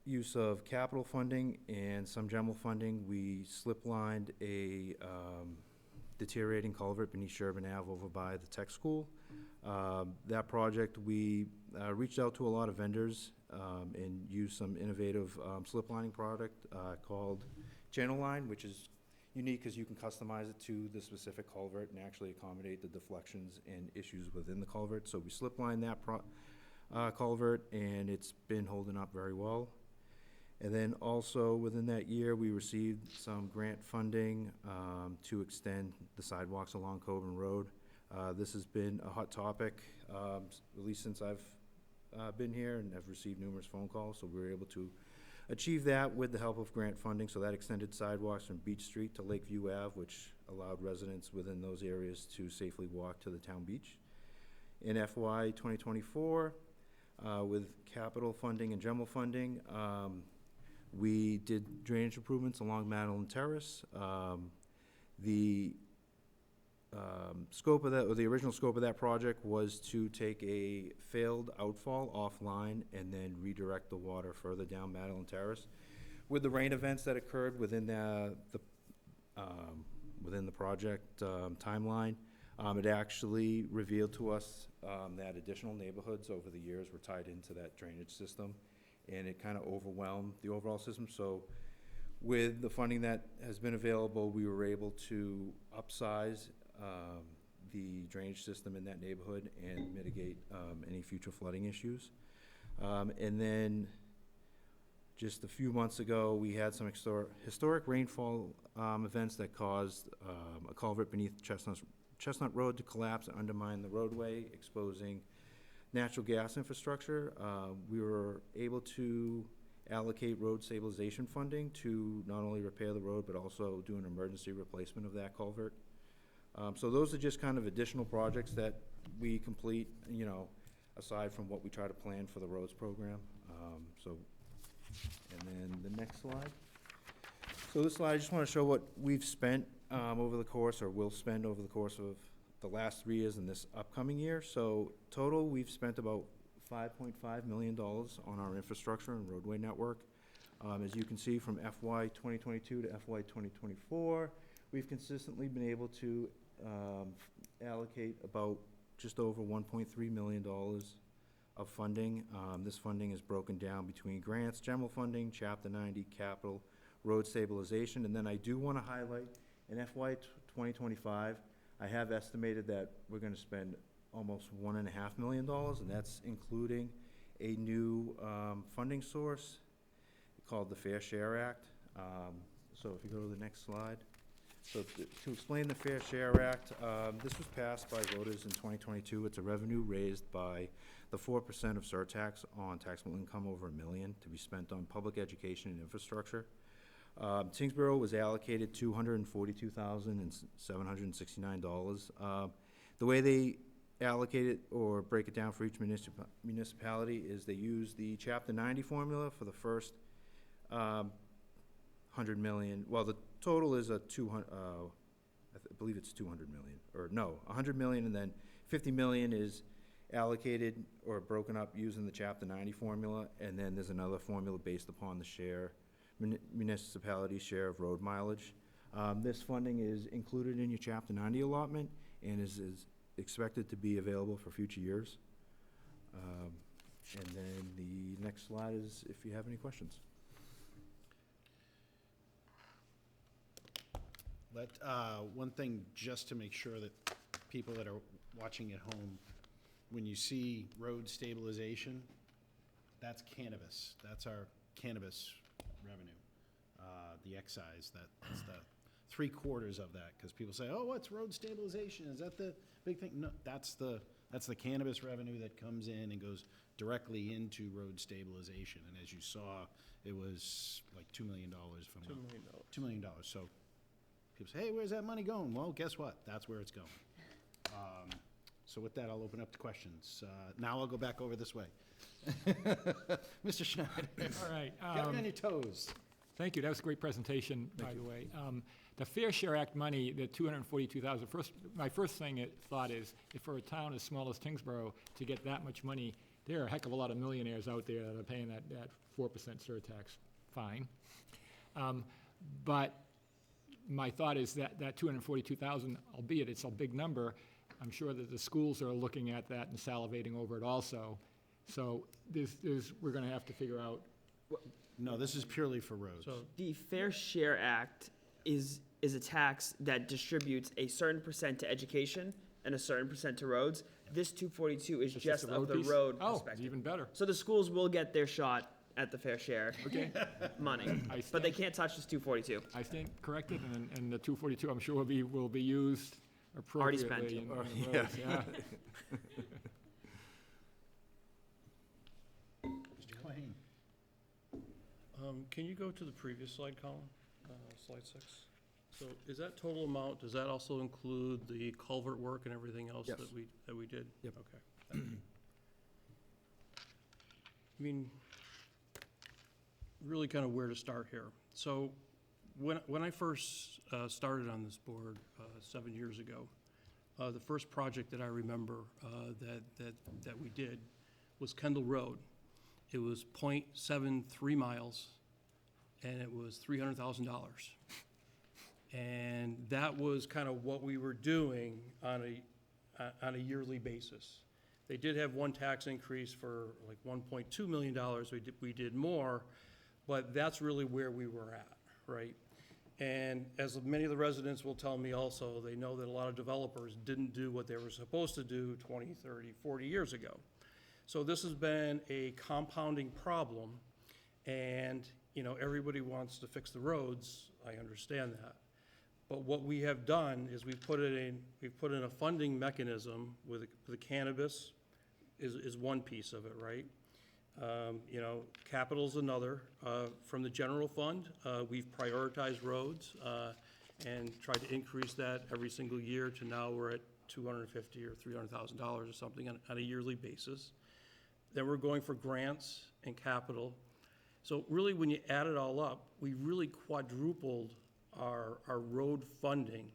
use of capital funding and some general funding, we slip-lined a deteriorating culvert beneath Sherburne Ave over by the tech school. That project, we reached out to a lot of vendors and used some innovative slip lining product called Channel Line, which is unique because you can customize it to the specific culvert and actually accommodate the deflections and issues within the culvert. So we slip lined that culvert, and it's been holding up very well. And then also within that year, we received some grant funding to extend the sidewalks along Coburn Road. This has been a hot topic, at least since I've been here, and I've received numerous phone calls, so we were able to Achieved that with the help of grant funding, so that extended sidewalks from Beach Street to Lakeview Ave, which allowed residents within those areas to safely walk to the town beach. In FY 2024, with capital funding and general funding, we did drainage improvements along Madeline Terrace. The scope of that, or the original scope of that project was to take a failed outfall offline and then redirect the water further down Madeline Terrace. With the rain events that occurred within within the project timeline, it actually revealed to us that additional neighborhoods over the years were tied into that drainage system, and it kind of overwhelmed the overall system. So with the funding that has been available, we were able to upsize the drainage system in that neighborhood and mitigate any future flooding issues. And then just a few months ago, we had some historic rainfall events that caused a culvert beneath Chestnut Road to collapse and undermine the roadway, exposing natural gas infrastructure. We were able to allocate road stabilization funding to not only repair the road, but also do an emergency replacement of that culvert. So those are just kind of additional projects that we complete, you know, aside from what we try to plan for the roads program. And then the next slide. So this slide, I just want to show what we've spent over the course, or will spend over the course of the last 3 years and this upcoming year. So total, we've spent about $5.5 million on our infrastructure and roadway network. As you can see, from FY 2022 to FY 2024, we've consistently been able to allocate about just over $1.3 million of funding. This funding is broken down between grants, general funding, Chapter 90, capital, road stabilization. And then I do want to highlight, in FY 2025, I have estimated that we're going to spend almost $1.5 million, and that's including a new funding source called the Fair Share Act. So if you go to the next slide. So to explain the Fair Share Act, this was passed by voters in 2022. It's a revenue raised by the 4% of surtax on taxable income over $1 million to be spent on public education and infrastructure. Tyngsborough was allocated $242,769. The way they allocate it or break it down for each municipality is they use the Chapter 90 formula for the first 100 million. Well, the total is I believe it's 200 million, or no, 100 million, and then 50 million is allocated or broken up using the Chapter 90 formula, and then there's another formula based upon the municipality share of road mileage. This funding is included in your Chapter 90 allotment and is expected to be available for future years. And then the next slide is if you have any questions. One thing, just to make sure that people that are watching at home, when you see road stabilization, that's cannabis. That's our cannabis revenue. The excise, that's the 3/4 of that, because people say, oh, what's road stabilization? Is that the big thing? No, that's the cannabis revenue that comes in and goes directly into road stabilization. And as you saw, it was like $2 million. $2 million. So people say, hey, where's that money going? Well, guess what? That's where it's going. So with that, I'll open up to questions. Now I'll go back over this way. Mr. Schneider. All right. Get on your toes. Thank you. That was a great presentation, by the way. The Fair Share Act money, the $242,000, my first thought is, if for a town as small as Tyngsborough to get that much money, there are a heck of a lot of millionaires out there that are paying that 4% surtax. Fine. But my thought is that $242,000, albeit it's a big number, I'm sure that the schools are looking at that and salivating over it also. So we're going to have to figure out. No, this is purely for roads. So the Fair Share Act is a tax that distributes a certain percent to education and a certain percent to roads. This 242 is just the of the piece? road Oh, perspective. even better. So the schools will get their shot at the Fair Share money, but they can't touch this 242. I stand corrected, and the 242, I'm sure, will be used Already appropriately. spent. in roads, yeah. Mr. Cohen. Can you go to the previous slide, Colin? Slide 6. So is that total amount, does that also include the culvert work and everything else Yes. that we did? Yep. Okay, thank you. I mean, really kind of where to start here. So when I first started on this board 7 years ago, the first project that I remember that we did was Kendall Road. It was .73 miles, and it was $300,000. And that was kind of what we were doing on a yearly basis. They did have one tax increase for like $1.2 million. We did more, but that's really where we were at, right? And as many of the residents will tell me also, they know that a lot of developers didn't do what they were supposed to do 20, 30, 40 years ago. So this has been a compounding problem, and, you know, everybody wants to fix the roads. I understand that. But what we have done is we've put in a funding mechanism with the cannabis is one piece of it, right? You know, capital's another. From the general fund, we've prioritized roads and tried to increase that every single year to now we're at $250,000 or $300,000 or something on a yearly basis. Then we're going for grants and capital. So really, when you add it all up, we really quadrupled our road funding,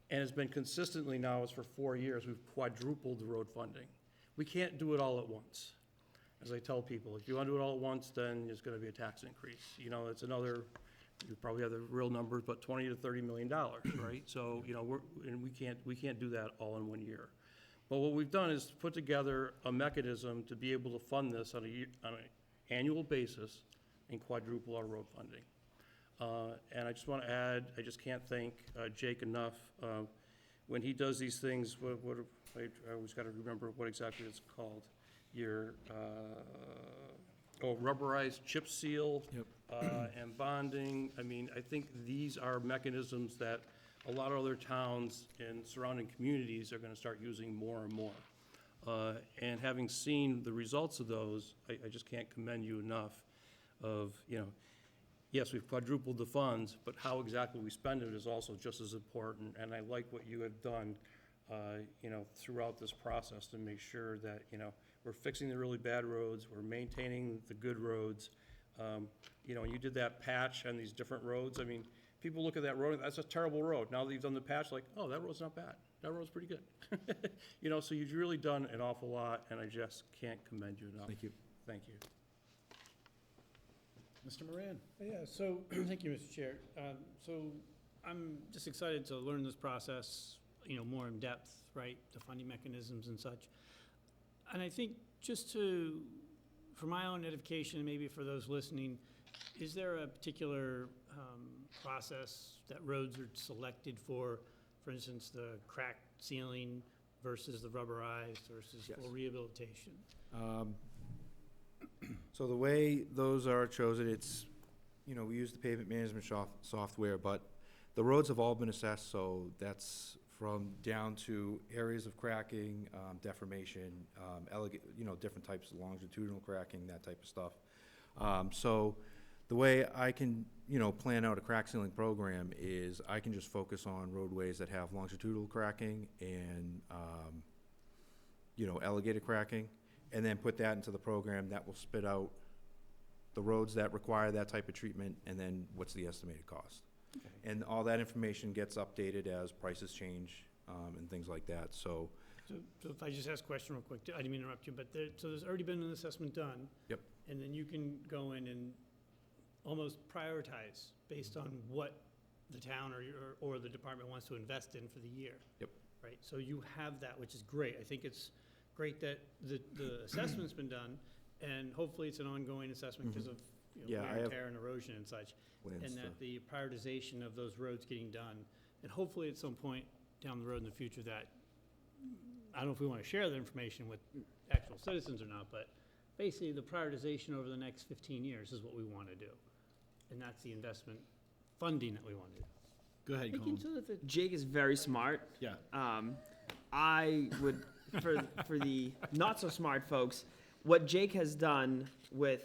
and it's been consistently now, it's for 4 years, we've quadrupled the road funding. We can't do it all at once. As I tell people, if you want to do it all at once, then there's going to be a tax increase. You know, it's another, you probably have the real numbers, but $20 to $30 million, right? So, you know, we can't do that all in 1 year. But what we've done is put together a mechanism to be able to fund this on an annual basis and quadruple our road funding. And I just want to add, I just can't thank Jake enough. When he does these things, I always got to remember what exactly it's called. Your rubberized chip seal. Yep. And bonding. I mean, I think these are mechanisms that a lot of other towns and surrounding communities are going to start using more and more. And having seen the results of those, I just can't commend you enough of, you know, yes, we've quadrupled the funds, but how exactly we spend it is also just as important. And I like what you have done, you know, throughout this process to make sure that, you know, we're fixing the really bad roads, we're maintaining the good roads. You know, you did that patch on these different roads. I mean, people look at that road, that's a terrible road. Now that you've done the patch, like, oh, that road's not bad. That road's pretty good. You know, so you've really done an awful lot, and I just can't commend you enough. Thank you. Thank you. Mr. Moran? Yeah, so, thank you, Mr. Chair. So I'm just excited to learn this process, you know, more in depth, right? The funding mechanisms and such. And I think just for my own edification, and maybe for those listening, is there a particular process that roads are selected for instance, the cracked ceiling versus the rubberized versus Yes. full rehabilitation? So the way those are chosen, it's, you know, we use the pavement management software, but the roads have all been assessed, so that's from down to areas of cracking, deformation, you know, different types of longitudinal cracking, that type of stuff. So the way I can, you know, plan out a crack sealing program is I can just focus on roadways that have longitudinal cracking and, you know, alligator cracking, and then put that into the program that will spit out the roads that require that type of treatment, and then what's the estimated cost. Okay. And all that information gets updated as prices change, and things like that, so. So if I just ask a question real quick, I didn't mean to interrupt you, but so there's already been an assessment done? Yep. And then you can go in and almost prioritize based on what the town or the department wants to invest in for the year? Yep. Right, so you have that, which is great. I think it's great that the assessment's been done, and hopefully it's an ongoing assessment because of, you know, Yeah, I wear and have tear and erosion and such. plans And to- that the prioritization of those roads getting done, and hopefully at some point down the road in the future that, I don't know if we want to share the information with actual citizens or not, but basically the prioritization over the next 15 years is what we want to do. And that's the investment funding that we want to do. Go ahead, Making Colin. sure that the Jake is very smart. Yeah. I would, for the not so smart folks, what Jake has done with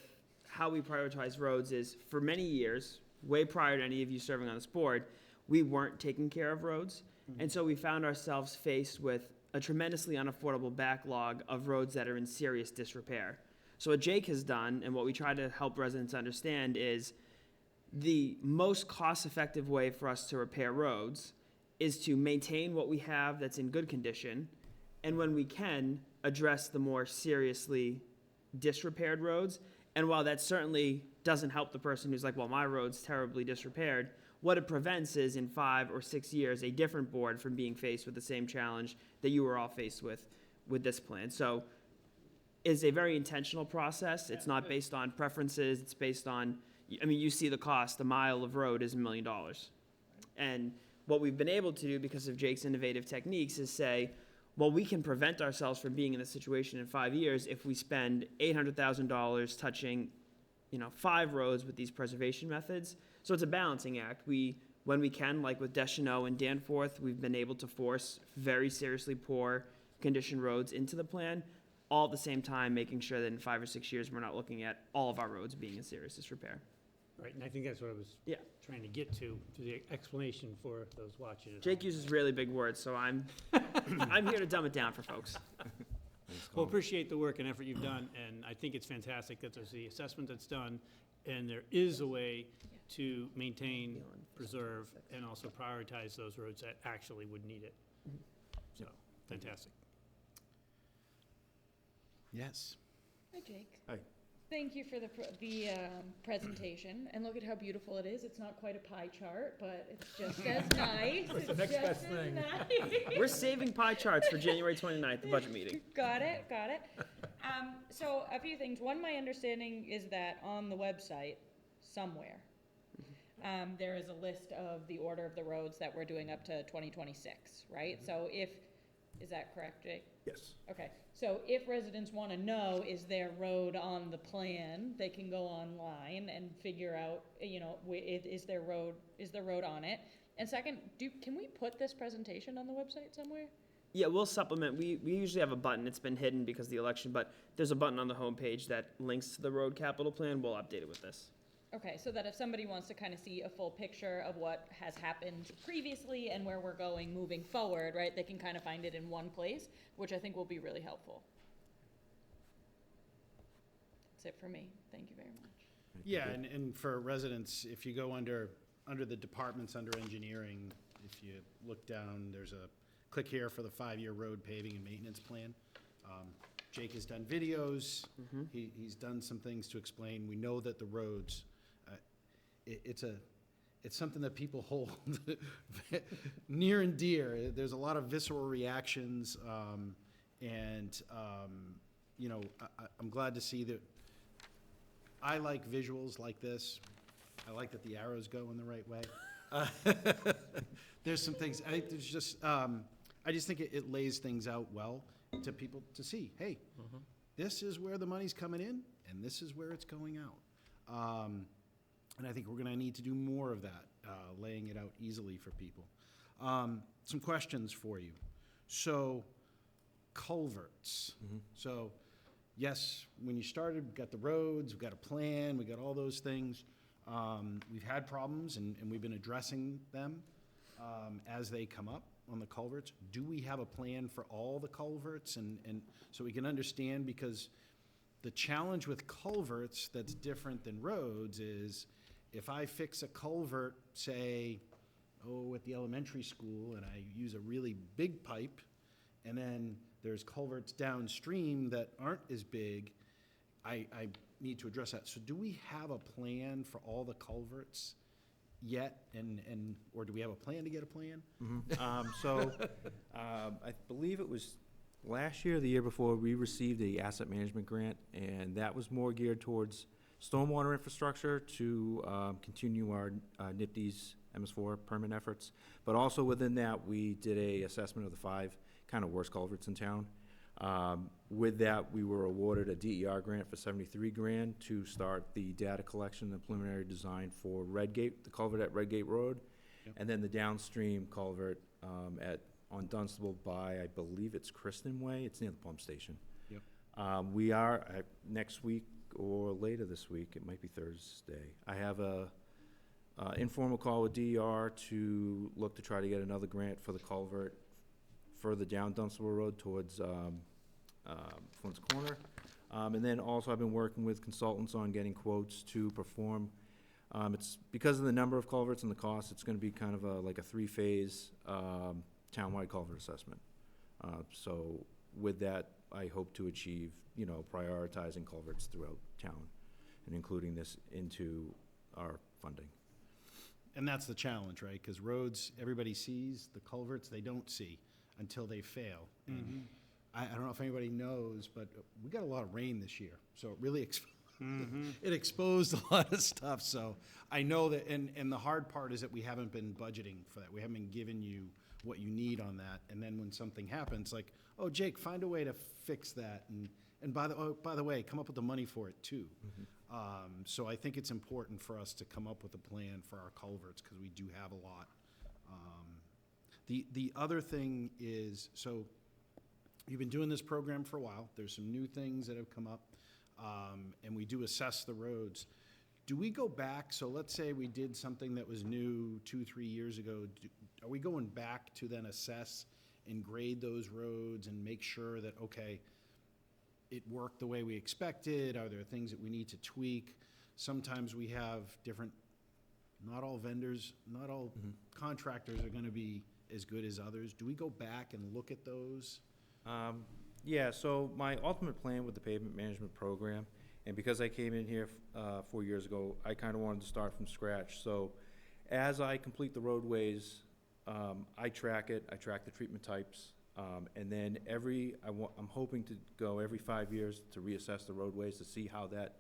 how we prioritize roads is, for many years, way prior to any of you serving on this board, we weren't taking care of roads. And so we found ourselves faced with a tremendously unaffordable backlog of roads that are in serious disrepair. So what Jake has done, and what we try to help residents understand, is the most cost-effective way for us to repair roads is to maintain what we have that's in good condition, and when we can, address the more seriously disrepaired roads. And while that certainly doesn't help the person who's like, well, my road's terribly disrepaired, what it prevents is, in 5 or 6 years, a different board from being faced with the same challenge that you were all faced with this plan. So it's a very intentional process. It's not based on preferences. It's based on, I mean, you see the cost. A mile of road is $1 million. And what we've been able to do because of Jake's innovative techniques is say, well, we can prevent ourselves from being in this situation in 5 years if we spend $800,000 touching, 5 roads with these preservation methods. So it's a balancing act. When we can, like with Deschanel and Danforth, we've been able to force very seriously poor condition roads into the plan, all at the same time making sure that in 5 or 6 years, we're not looking at all of our roads being in serious disrepair. Right, and I think that's what I was Yeah. trying to get to the explanation for those watching at Jake home. uses really big words, so I'm here to dumb it down for folks. Well, appreciate the work and effort you've done, and I think it's fantastic that there's the assessment that's done, and there is a way to maintain, preserve, and also prioritize those roads that actually would need it. So, fantastic. Yes. Hi, Jake. Hi. Thank you for the presentation, and look at how beautiful it is. It's not quite a pie chart, but it's just as nice. It's the next best thing. We're saving pie charts for January 29th, the budget meeting. Got it. So a few things. One, my understanding is that on the website, somewhere, there is a list of the order of the roads that we're doing up to 2026, right? So is that correct, Jake? Yes. Okay, so if residents want to know, is their road on the plan, they can go online and figure out, is their road on it? And second, can we put this presentation on the website somewhere? Yeah, we'll supplement. We usually have a button. It's been hidden because of the election, but there's a button on the homepage that links to the road capital plan. We'll update it with this. Okay, so that if somebody wants to kind of see a full picture of what has happened previously and where we're going moving forward, right, they can kind of find it in one place, which I think will be really helpful. That's it for me. Thank you very much. Yeah, and for residents, if you go under the departments, under engineering, if you look down, there's a click here for the 5-year road paving and maintenance plan. Jake has done videos. He's done some things to explain. We know that the roads, it's something that people hold near and dear. There's a lot of visceral reactions, and I'm glad to see that. I like visuals like this. I like that the arrows go in the right way. There's some things. I just think it lays things out well to people to see. Hey, this is where the money's coming in, and this is where it's going out. And I think we're going to need to do more of that, laying it out easily for people. Some questions for you. So, culverts. So, yes, when you started, we got the roads, we got a plan, we got all those things. We've had problems, and we've been addressing them as they come up on the culverts. Do we have a plan for all the culverts? And so we can understand, because the challenge with culverts that's different than roads is, if I fix a culvert, say, at the elementary school, and I use a really big pipe, and then there's culverts downstream that aren't as big, I need to address that. So do we have a plan for all the culverts yet, or do we have a plan to get a plan? I believe it was last year or the year before, we received a asset management grant, and that was more geared towards stormwater infrastructure to continue our NIPD's MS4 permit efforts. But also within that, we did a assessment of the 5 kind of worst culverts in town. With that, we were awarded a DER grant for $73,000 to start the data collection and preliminary design for Redgate, the culvert at Redgate Road, and then the downstream culvert on Dunstable by, I believe it's Kristen Way. It's near the pump station. We are next week or later this week, it might be Thursday. I have a informal call with DER to look to try to get another grant for the culvert further down Dunstable Road towards Flint's Corner. And then also I've been working with consultants on getting quotes to perform. It's because of the number of culverts and the cost, it's gonna be kind of like a three-phase townwide culvert assessment. So with that, I hope to achieve, prioritizing culverts throughout town and including this into our funding. And that's the challenge, right? Because roads, everybody sees, the culverts, they don't see until they fail. And I don't know if anybody knows, but we got a lot of rain this year, so it really it exposed a lot of stuff. So I know that, and the hard part is that we haven't been budgeting for that. We haven't been giving you what you need on that. And then when something happens, like, oh, Jake, find a way to fix that. And by the way, come up with the money for it too. So I think it's important for us to come up with a plan for our culverts, because we do have a lot. The other thing is, so you've been doing this program for a while. There's some new things that have come up, and we do assess the roads. Do we go back, so let's say we did something that was new 2-3 years ago, are we going back to then assess and grade those roads and make sure that, okay, it worked the way we expected? Are there things that we need to tweak? Sometimes we have different, not all vendors, not all contractors are gonna be as good as others. Do we go back and look at those? Yeah, so my ultimate plan with the pavement management program, and because I came in here 4 years ago, I kind of wanted to start from scratch. So as I complete the roadways, I track it, I track the treatment types, and then I'm hoping to go every 5 years to reassess the roadways to see how that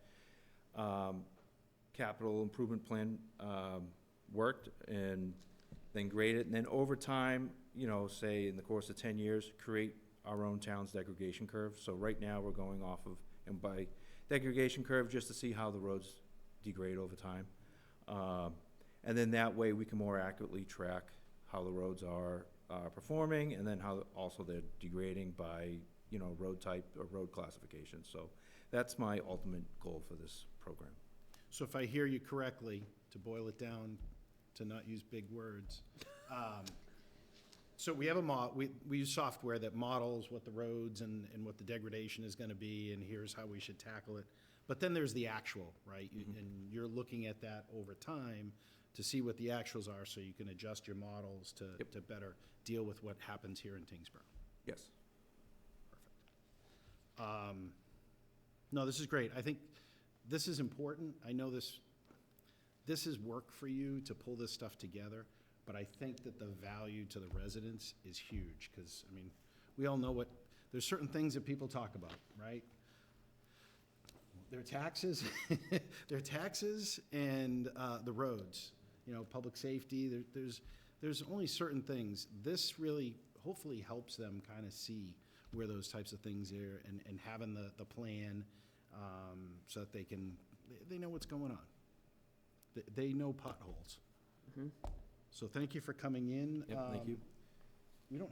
capital improvement plan worked, and then grade it. And then over time, say in the course of 10 years, create our own town's degradation curve. So right now, we're going off of, and by degradation curve, just to see how the roads degrade over time. And then that way, we can more accurately track how the roads are performing, and then how also they're degrading by, road type or road classification. So that's my ultimate goal for this program. So if I hear you correctly, to boil it down, to not use big words, so we have we use software that models what the roads and what the degradation is gonna be, and here's how we should tackle it. But then there's the actual, right? And you're looking at that over time to see what the actuals are, so you can adjust your models to better deal with what happens here in Tyngsborough. Yes. Perfect. No, this is great. I think this is important. I know this is work for you to pull this stuff together, but I think that the value to the residents is huge, because, I mean, we all know there's certain things that people talk about, right? Their taxes, and the roads, public safety. There's only certain things. This really, hopefully, helps them kind of see where those types of things are, and having the plan, so that they know what's going on. They know potholes. So thank you for coming in. Yep, thank you. We don't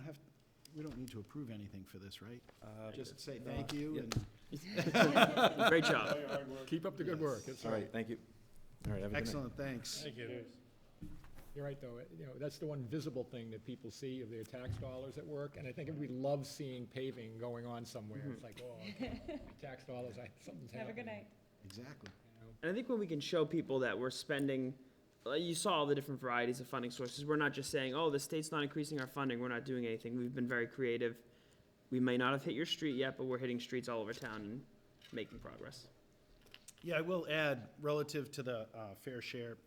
need to approve anything for this, right? Just say thank you Yep. and. Great job. Keep up the good work. It's All right, thank you. All right, have a good night. Excellent, thanks. Thank you. You're right, though. That's the one visible thing that people see of their tax dollars at work, and I think we love seeing paving going on somewhere. It's like, oh, okay, tax dollars, something's happening. Have a good night. Exactly. And I think when we can show people that we're spending, you saw all the different varieties of funding sources. We're not just saying, oh, the state's not increasing our funding, we're not doing anything. We've been very creative. We may not have hit your street yet, but we're hitting streets all over town and making progress. Yeah, I will add, relative to the Fair Share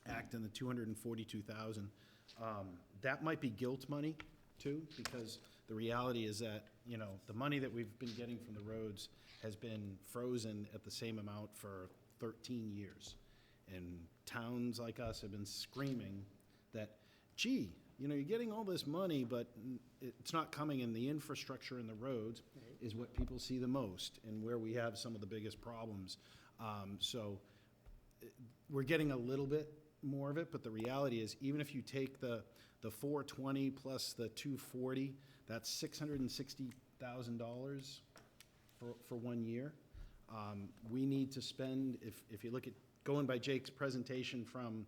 Act and the 242,000, that might be guilt money too, because the reality is that, the money that we've been getting from the roads has been frozen at the same amount for 13 years. And towns like us have been screaming that, gee, you're getting all this money, but it's not coming in. The infrastructure in the roads is what people see the most, and where we have some of the biggest problems. So we're getting a little bit more of it, but the reality is, even if you take the 420 plus the 240, that's $660,000 for 1 year. We need to spend, if you look at, going by Jake's presentation from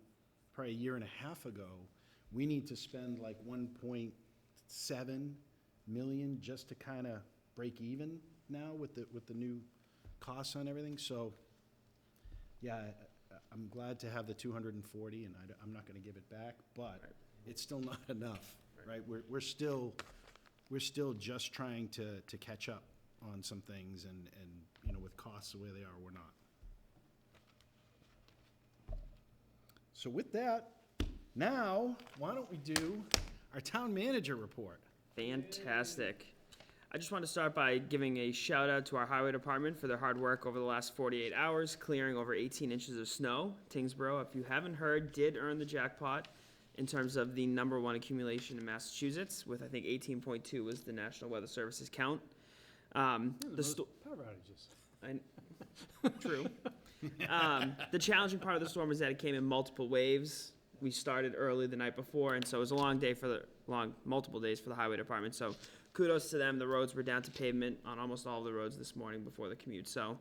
probably a year and a half ago, we need to spend like 1.7 million just to kind of break even now with the new costs on everything. So, yeah, I'm glad to have the 240, and I'm not going to give it back, but it's still not enough, right? We're still just trying to catch up on some things, and you know, with costs the way they are, we're not. So with that, now, why don't we do our town manager report? Fantastic. I just want to start by giving a shout out to our highway department for their hard work over the last 48 hours, clearing over 18 inches of snow. Tyngsborough, if you haven't heard, did earn the jackpot in terms of the #1 accumulation in Massachusetts, with I think 18.2 was the National Weather Service's count. Power outages. True. The challenging part of the storm is that it came in multiple waves. We started early the night before, and so it was a long day multiple days for the highway department. So kudos to them. The roads were down to pavement on almost all of the roads this morning before the commute. So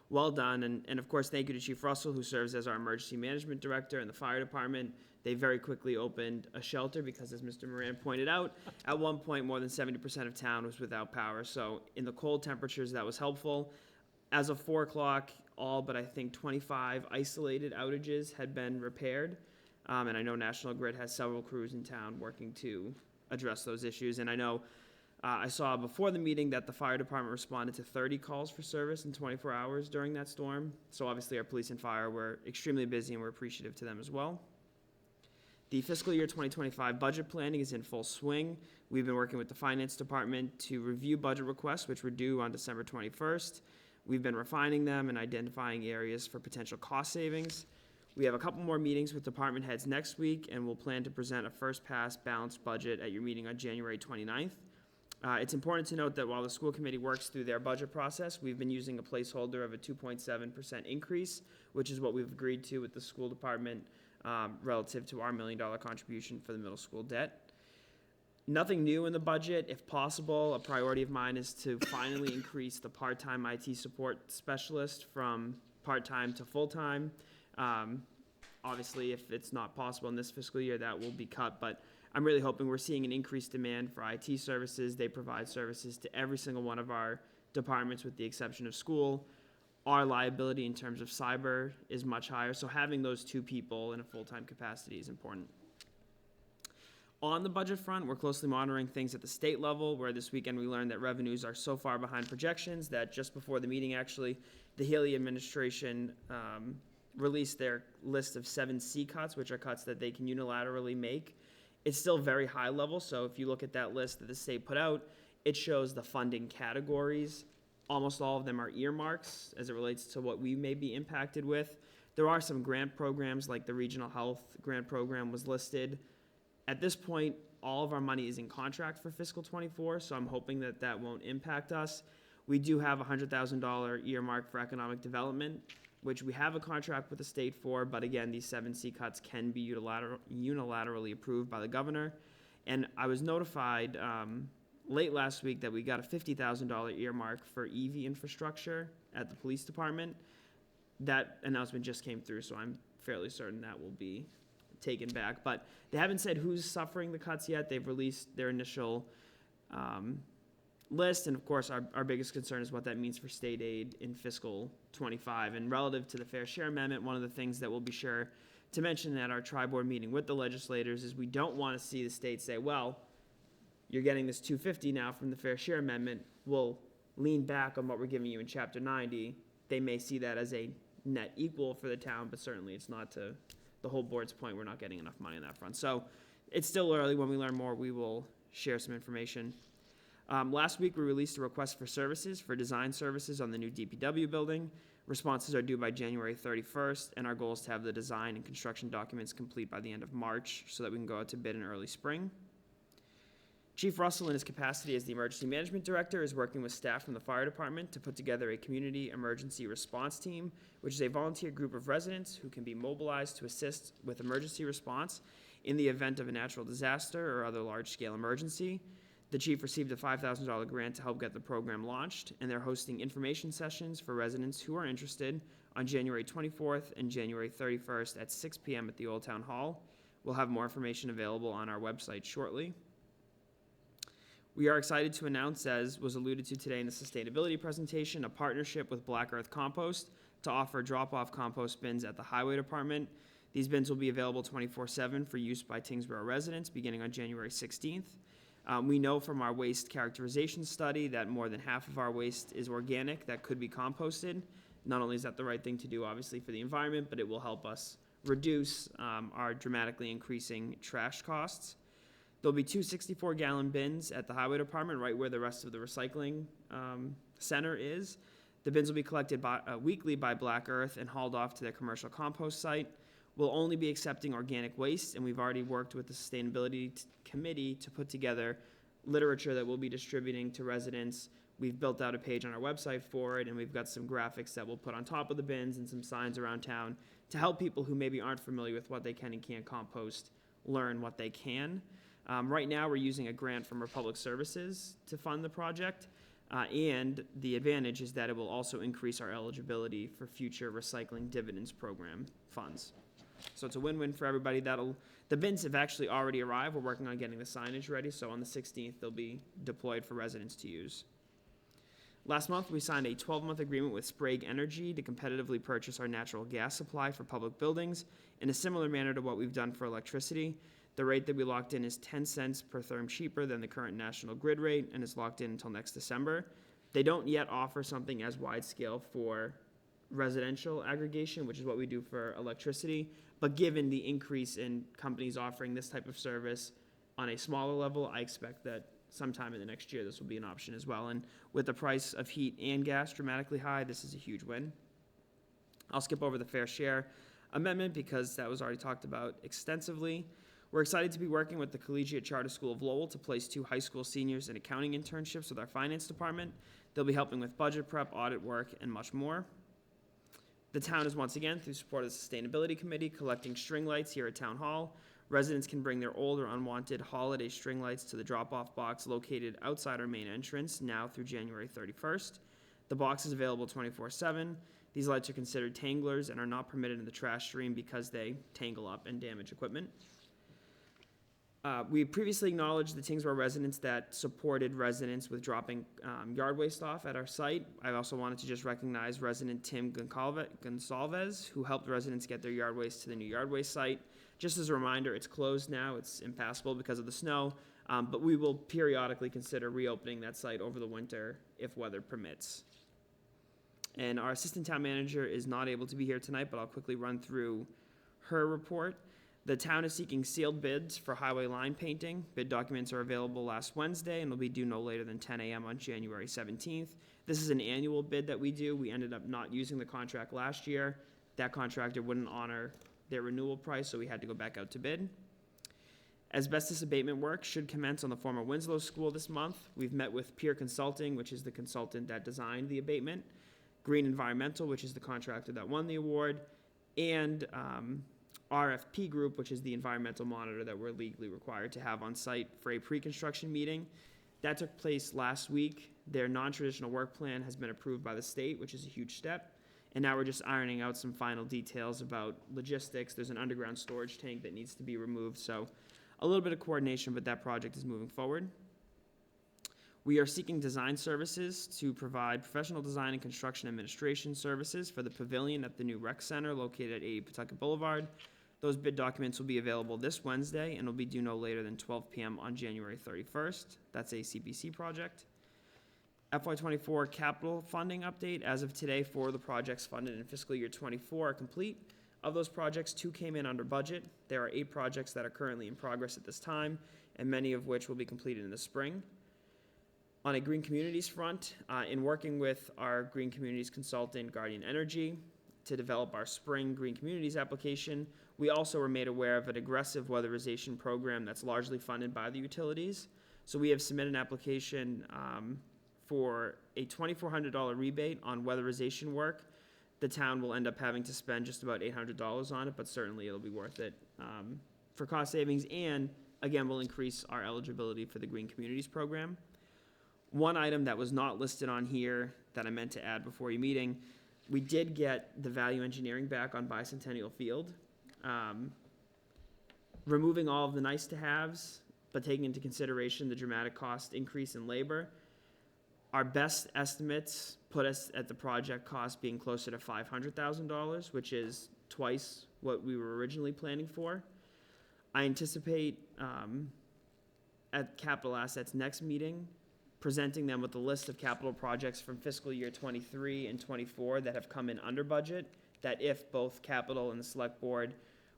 well done. And of course, thank you to Chief Russell, who serves as our emergency management director, and the fire department. They very quickly opened a shelter because, as Mr. Moran pointed out, at one point more than 70% of town was without power. So in the cold temperatures, that was helpful. As of 4 o'clock, all but I think 25 isolated outages had been repaired. And I know National Grid has several crews in town working to address those issues. And I know I saw before the meeting that the fire department responded to 30 calls for service in 24 hours during that storm. So obviously our police and fire were extremely busy, and we're appreciative to them as well. The fiscal year 2025 budget planning is in full swing. We've been working with the finance department to review budget requests, which were due on December 21st. We've been refining them and identifying areas for potential cost savings. We have a couple more meetings with department heads next week, and we'll plan to present a first-pass balanced budget at your meeting on January 29th. It's important to note that while the school committee works through their budget process, we've been using a placeholder of a 2.7% increase, which is what we've agreed to with the school department relative to our $1 million contribution for the middle school debt. Nothing new in the budget. If possible, a priority of mine is to finally increase the part-time IT support specialist from part-time to full-time. Obviously, if it's not possible in this fiscal year, that will be cut, but I'm really hoping we're seeing an increased demand for IT services. They provide services to every single one of our departments with the exception of school. Our liability in terms of cyber is much higher, so having those two people in a full-time capacity is important. On the budget front, we're closely monitoring things at the state level, where this weekend we learned that revenues are so far behind projections that just before the meeting, actually, the Healy administration released their list of 7 C cuts, which are cuts that they can unilaterally make. It's still very high level, so if you look at that list that the state put out, it shows the funding categories. Almost all of them are earmarks as it relates to what we may be impacted with. There are some grant programs, like the Regional Health Grant Program was listed. At this point, all of our money is in contract for fiscal '24, so I'm hoping that that won't impact us. We do have a $100,000 earmark for economic development, which we have a contract with the state for, but again, these 7 C cuts can be unilaterally approved by the governor. And I was notified late last week that we got a $50,000 earmark for EV infrastructure at the police department. That announcement just came through, so I'm fairly certain that will be taken back. But they haven't said who's suffering the cuts yet. They've released their initial list, and of course our biggest concern is what that means for state aid in fiscal '25. And relative to the Fair Share Amendment, one of the things that we'll be sure to mention at our tri-board meeting with the legislators is we don't want to see the state say, well, you're getting this $250 now from the Fair Share Amendment, we'll lean back on what we're giving you in Chapter 90. They may see that as a net equal for the town, but certainly it's not, to the whole board's point, we're not getting enough money on that front. So it's still early. When we learn more, we will share some information. Last week, we released a request for services for design services on the new DPW building. Responses are due by January 31st, and our goal is to have the design and construction documents complete by the end of March so that we can go out to bid in early spring. Chief Russell, in his capacity as the Emergency Management Director, is working with staff from the fire department to put together a community emergency response team, which is a volunteer group of residents who can be mobilized to assist with emergency response in the event of a natural disaster or other large-scale emergency. The chief received a $5,000 grant to help get the program launched, and they're hosting information sessions for residents who are interested on January 24th and January 31st at 6 p.m. at the Old Town Hall. We'll have more information available on our website shortly. We are excited to announce, as was alluded to today in the sustainability presentation, a partnership with Black Earth Compost to offer drop-off compost bins at the Highway Department. These bins will be available 24/7 for use by Tyngsborough residents beginning on January 16th. We know from our waste characterization study that more than half of our waste is organic that could be composted. Not only is that the right thing to do, obviously, for the environment, but it will help us reduce our dramatically increasing trash costs. There'll be two 64-gallon bins at the Highway Department, right where the rest of the recycling center is. The bins will be collected weekly by Black Earth and hauled off to their commercial compost site. We'll only be accepting organic waste, and we've already worked with the Sustainability Committee to put together literature that we'll be distributing to residents. We've built out a page on our website for it, and we've got some graphics that we'll put on top of the bins and some signs around town to help people who maybe aren't familiar with what they can and can't compost learn what they can. Right now, we're using a grant from Republic Services to fund the project, and the advantage is that it will also increase our eligibility for future recycling dividends program funds. So it's a win-win for everybody. The bins have actually already arrived. We're working on getting the signage ready, so on the 16th, they'll be deployed for residents to use. Last month, we signed a 12-month agreement with Sprague Energy to competitively purchase our natural gas supply for public buildings in a similar manner to what we've done for electricity. The rate that we locked in is 10 cents per therm cheaper than the current national grid rate and is locked in until next December. They don't yet offer something as wide scale for residential aggregation, which is what we do for electricity. But given the increase in companies offering this type of service on a smaller level, I expect that sometime in the next year this will be an option as well. And with the price of heat and gas dramatically high, this is a huge win. I'll skip over the fair share amendment because that was already talked about extensively. We're excited to be working with the Collegiate Charter School of Lowell to place 2 high school seniors in accounting internships with our finance department. They'll be helping with budget prep, audit work, and much more. The town is once again, through support of the Sustainability Committee, collecting string lights here at Town Hall. Residents can bring their old or unwanted holiday string lights to the drop-off box located outside our main entrance now through January 31st. The box is available 24/7. These lights are considered tanglers and are not permitted in the trash stream because they tangle up and damage equipment. We previously acknowledged the Tyngsborough residents that supported residents with dropping yard waste off at our site. I also wanted to just recognize resident Tim Gonsalves, who helped residents get their yard waste to the new yard waste site. Just as a reminder, it's closed now. It's impassable because of the snow, but we will periodically consider reopening that site over the winter if weather permits. And our assistant town manager is not able to be here tonight, but I'll quickly run through her report. The town is seeking sealed bids for highway line painting. Bid documents are available last Wednesday and will be due no later than 10 a.m. on January 17th. This is an annual bid that we do. We ended up not using the contract last year. That contractor wouldn't honor their renewal price, so we had to go back out to bid. Asbestos abatement work should commence on the former Winslow School this month. We've met with Peer Consulting, which is the consultant that designed the abatement, Green Environmental, which is the contractor that won the award, and RFP Group, which is the environmental monitor that we're legally required to have on site for a pre-construction meeting. That took place last week. Their non-traditional work plan has been approved by the state, which is a huge step. And now we're just ironing out some final details about logistics. There's an underground storage tank that needs to be removed, so a little bit of coordination, but that project is moving forward. We are seeking design services to provide professional design and construction administration services for the pavilion at the new rec center located at 80 Pawtucket Boulevard. Those bid documents will be available this Wednesday and will be due no later than 12 p.m. on January 31st. That's a CPC project. FY24 capital funding update. As of today, 4 of the projects funded in fiscal year 24 are complete. Of those projects, 2 came in under budget. There are 8 projects that are currently in progress at this time, and many of which will be completed in the spring. On a green communities front, in working with our green communities consultant, Guardian Energy, to develop our spring green communities application, we also were made aware of an aggressive weatherization program that's largely funded by the utilities. So we have submitted an application for a $2,400 rebate on weatherization work. The town will end up having to spend just about $800 on it, but certainly it'll be worth it for cost savings and again, will increase our eligibility for the Green Communities Program. One item that was not listed on here that I meant to add before your meeting, we did get the value engineering back on Bicentennial Field. Removing all of the nice-to-haves, but taking into consideration the dramatic cost increase in labor, our best estimates put us at the project cost being closer to $500,000, which is twice what we were originally planning for. I anticipate at Capital Assets next meeting, presenting them with a list of capital projects from fiscal year '23 and '24 that have come in under budget, that if both Capital and the Select Board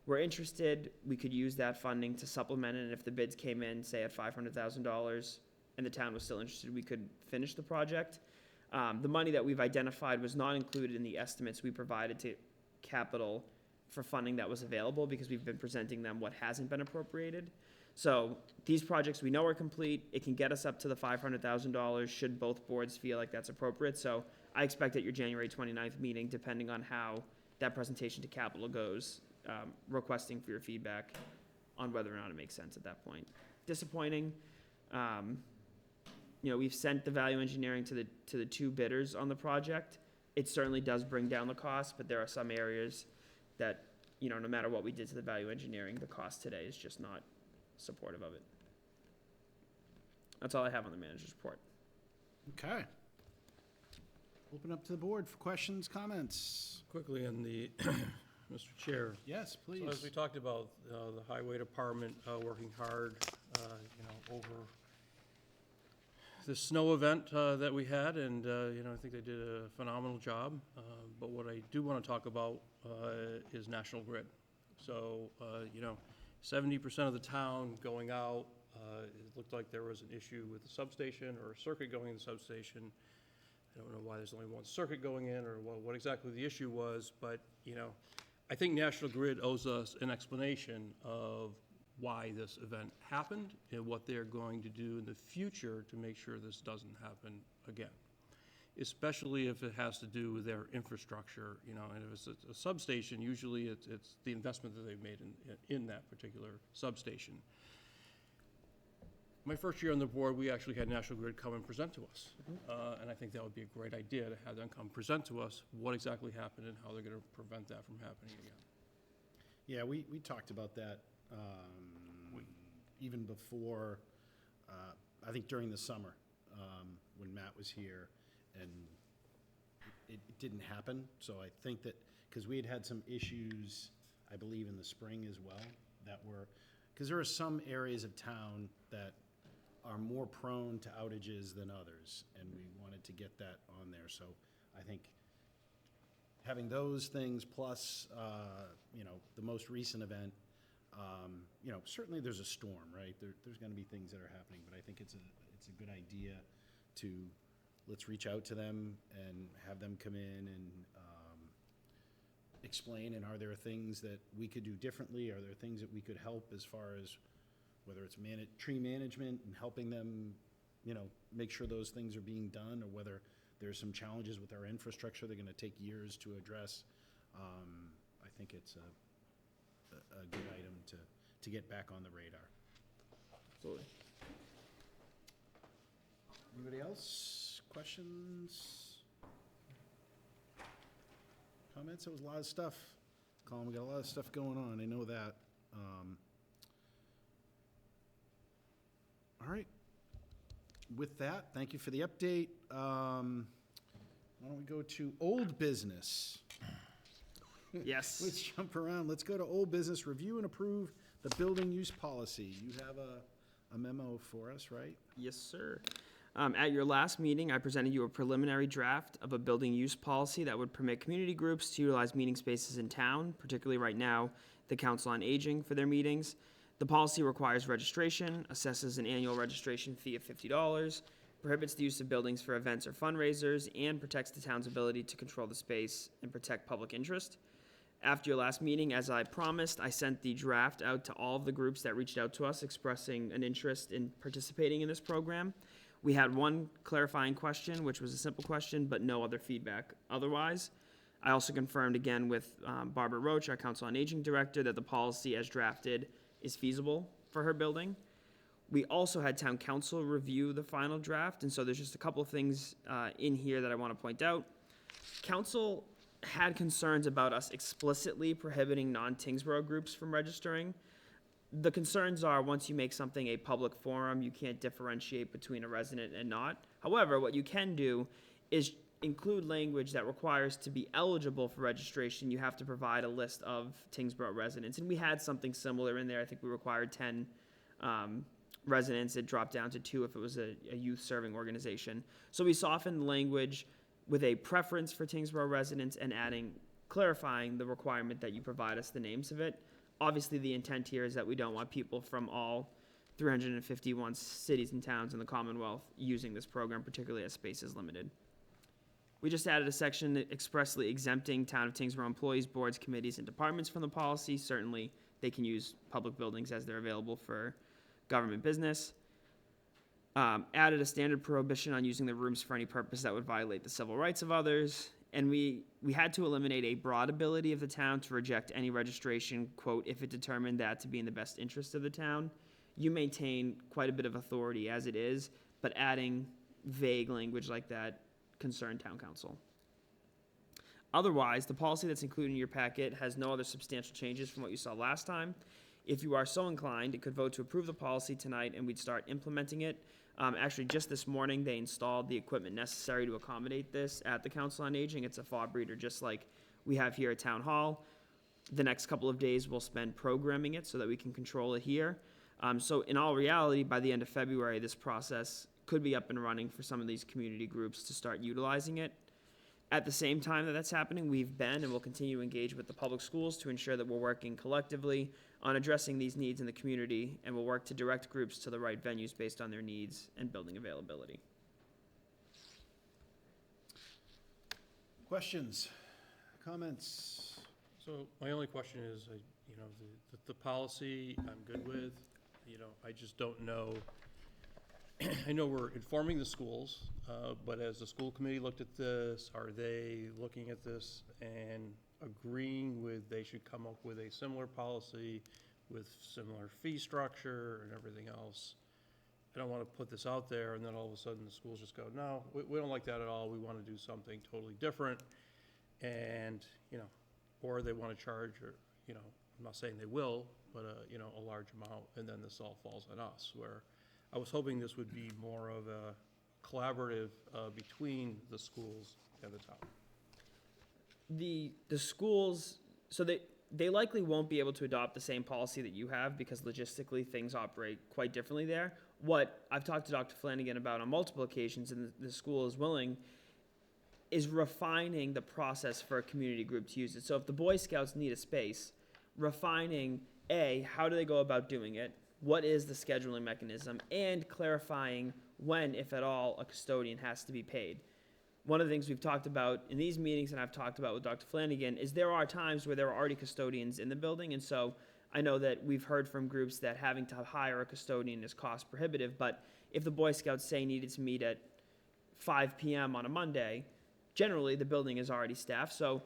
were interested, we could use that funding to supplement it, and if the bids came in, say at $500,000, and the town was still interested, we could finish the project. The money that we've identified was not included in the estimates we provided to Capital for funding that was available, because we've been presenting them what hasn't been appropriated. So these projects we know are complete. It can get us up to the $500,000 should both boards feel like that's appropriate. So I expect at your January 29th meeting, depending on how that presentation to Capital goes, requesting for your feedback on whether or not it makes sense at that point. Disappointing. We've sent the value engineering to the two bidders on the project. It certainly does bring down the cost, but there are some areas that, no matter what we did to the value engineering, the cost today is just not supportive of it. That's all I have on the manager's report. Okay. Open up to the board for questions, comments. Quickly in the, Mr. Chair. Yes, please. So as we talked about, the highway department working hard, over the snow event that we had, and I think they did a phenomenal job. But what I do want to talk about is National Grid. So 70% of the town going out. It looked like there was an issue with the substation or a circuit going in the substation. I don't know why there's only one circuit going in or what exactly the issue was, but I think National Grid owes us an explanation of why this event happened and what they're going to do in the future to make sure this doesn't happen again, especially if it has to do with their infrastructure, and if it's a substation, usually it's the investment that they've made in that particular substation. My first year on the board, we actually had National Grid come and present to us. And I think that would be a great idea to have them come present to us what exactly happened and how they're going to prevent that from happening again. Yeah, we talked about that even before, I think during the summer, when Matt was here, and it didn't happen. So I think that, because we had some issues, I believe, in the spring as well, that were, because there are some areas of town that are more prone to outages than others, and we wanted to get that on there. So I think having those things plus, the most recent event, certainly there's a storm, right? There's going to be things that are happening, but I think it's a good idea to, let's reach out to them and have them come in and explain, and are there things that we could do differently? Are there things that we could help as far as whether it's tree management and helping them, make sure those things are being done, or whether there's some challenges with our infrastructure they're going to take years to address. I think it's a good item to get back on the radar. Absolutely. Anybody else? Questions? Comments? There was a lot of stuff. Colin, we got a lot of stuff going on. I know that. All right. With that, thank you for the update. Why don't we go to old business? Yes. Let's jump around. Let's go to old business. Review and approve the building use policy. You have a memo for us, right? Yes, sir. At your last meeting, I presented you a preliminary draft of a building use policy that would permit community groups to utilize meeting spaces in town, particularly right now, the Council on Aging for their meetings. The policy requires registration, assesses an annual registration fee of $50, prohibits the use of buildings for events or fundraisers, and protects the town's ability to control the space and protect public interest. After your last meeting, as I promised, I sent the draft out to all of the groups that reached out to us expressing an interest in participating in this program. We had one clarifying question, which was a simple question, but no other feedback otherwise. I also confirmed again with Barbara Roach, our Council on Aging Director, that the policy as drafted is feasible for her building. We also had town council review the final draft, and so there's just a couple of things in here that I want to point out. Council had concerns about us explicitly prohibiting non-Tyngsborough groups from registering. The concerns are, once you make something a public forum, you can't differentiate between a resident and not. However, what you can do is include language that requires to be eligible for registration, you have to provide a list of Tyngsborough residents. And we had something similar in there. I think we required 10 residents. It dropped down to 2 if it was a youth-serving organization. So we softened the language with a preference for Tyngsborough residents and clarifying the requirement that you provide us the names of it. Obviously, the intent here is that we don't want people from all 351 cities and towns in the Commonwealth using this program, particularly as space is limited. We just added a section expressly exempting Town of Tyngsborough employees, boards, committees, and departments from the policy. Certainly, they can use public buildings as they're available for government business. Added a standard prohibition on using the rooms for any purpose that would violate the civil rights of others. And we had to eliminate a broad ability of the town to reject any registration, quote, if it determined that to be in the best interest of the town. You maintain quite a bit of authority as it is, but adding vague language like that concerned town council. Otherwise, the policy that's included in your packet has no other substantial changes from what you saw last time. If you are so inclined, it could vote to approve the policy tonight and we'd start implementing it. Actually, just this morning, they installed the equipment necessary to accommodate this at the Council on Aging. It's a fob reader just like we have here at Town Hall. The next couple of days, we'll spend programming it so that we can control it here. So in all reality, by the end of February, this process could be up and running for some of these community groups to start utilizing it. At the same time that that's happening, we've been and will continue to engage with the public schools to ensure that we're working collectively on addressing these needs in the community, and we'll work to direct groups to the right venues based on their needs and building availability. Questions, comments? So my only question is, the policy I'm good with, I just don't know. I know we're informing the schools, but as the school committee looked at this, are they looking at this and agreeing with they should come up with a similar policy with similar fee structure and everything else? I don't want to put this out there and then all of a sudden the schools just go, no, we don't like that at all. We want to do something totally different. And, or they want to charge, or, I'm not saying they will, but, a large amount, and then this all falls on us, where I was hoping this would be more of a collaborative between the schools and the town. The schools, so they likely won't be able to adopt the same policy that you have because logistically things operate quite differently there. What I've talked to Dr. Flanagan about on multiple occasions, and the school is willing, is refining the process for a community group to use it. So if the Boy Scouts need a space, refining, how do they go about doing it? What is the scheduling mechanism? And clarifying when, if at all, a custodian has to be paid. One of the things we've talked about in these meetings, and I've talked about with Dr. Flanagan, is there are times where there are already custodians in the building, and so I know that we've heard from groups that having to hire a custodian is cost prohibitive, but if the Boy Scouts say needed to meet at 5 p.m. on a Monday, generally the building is already staffed. So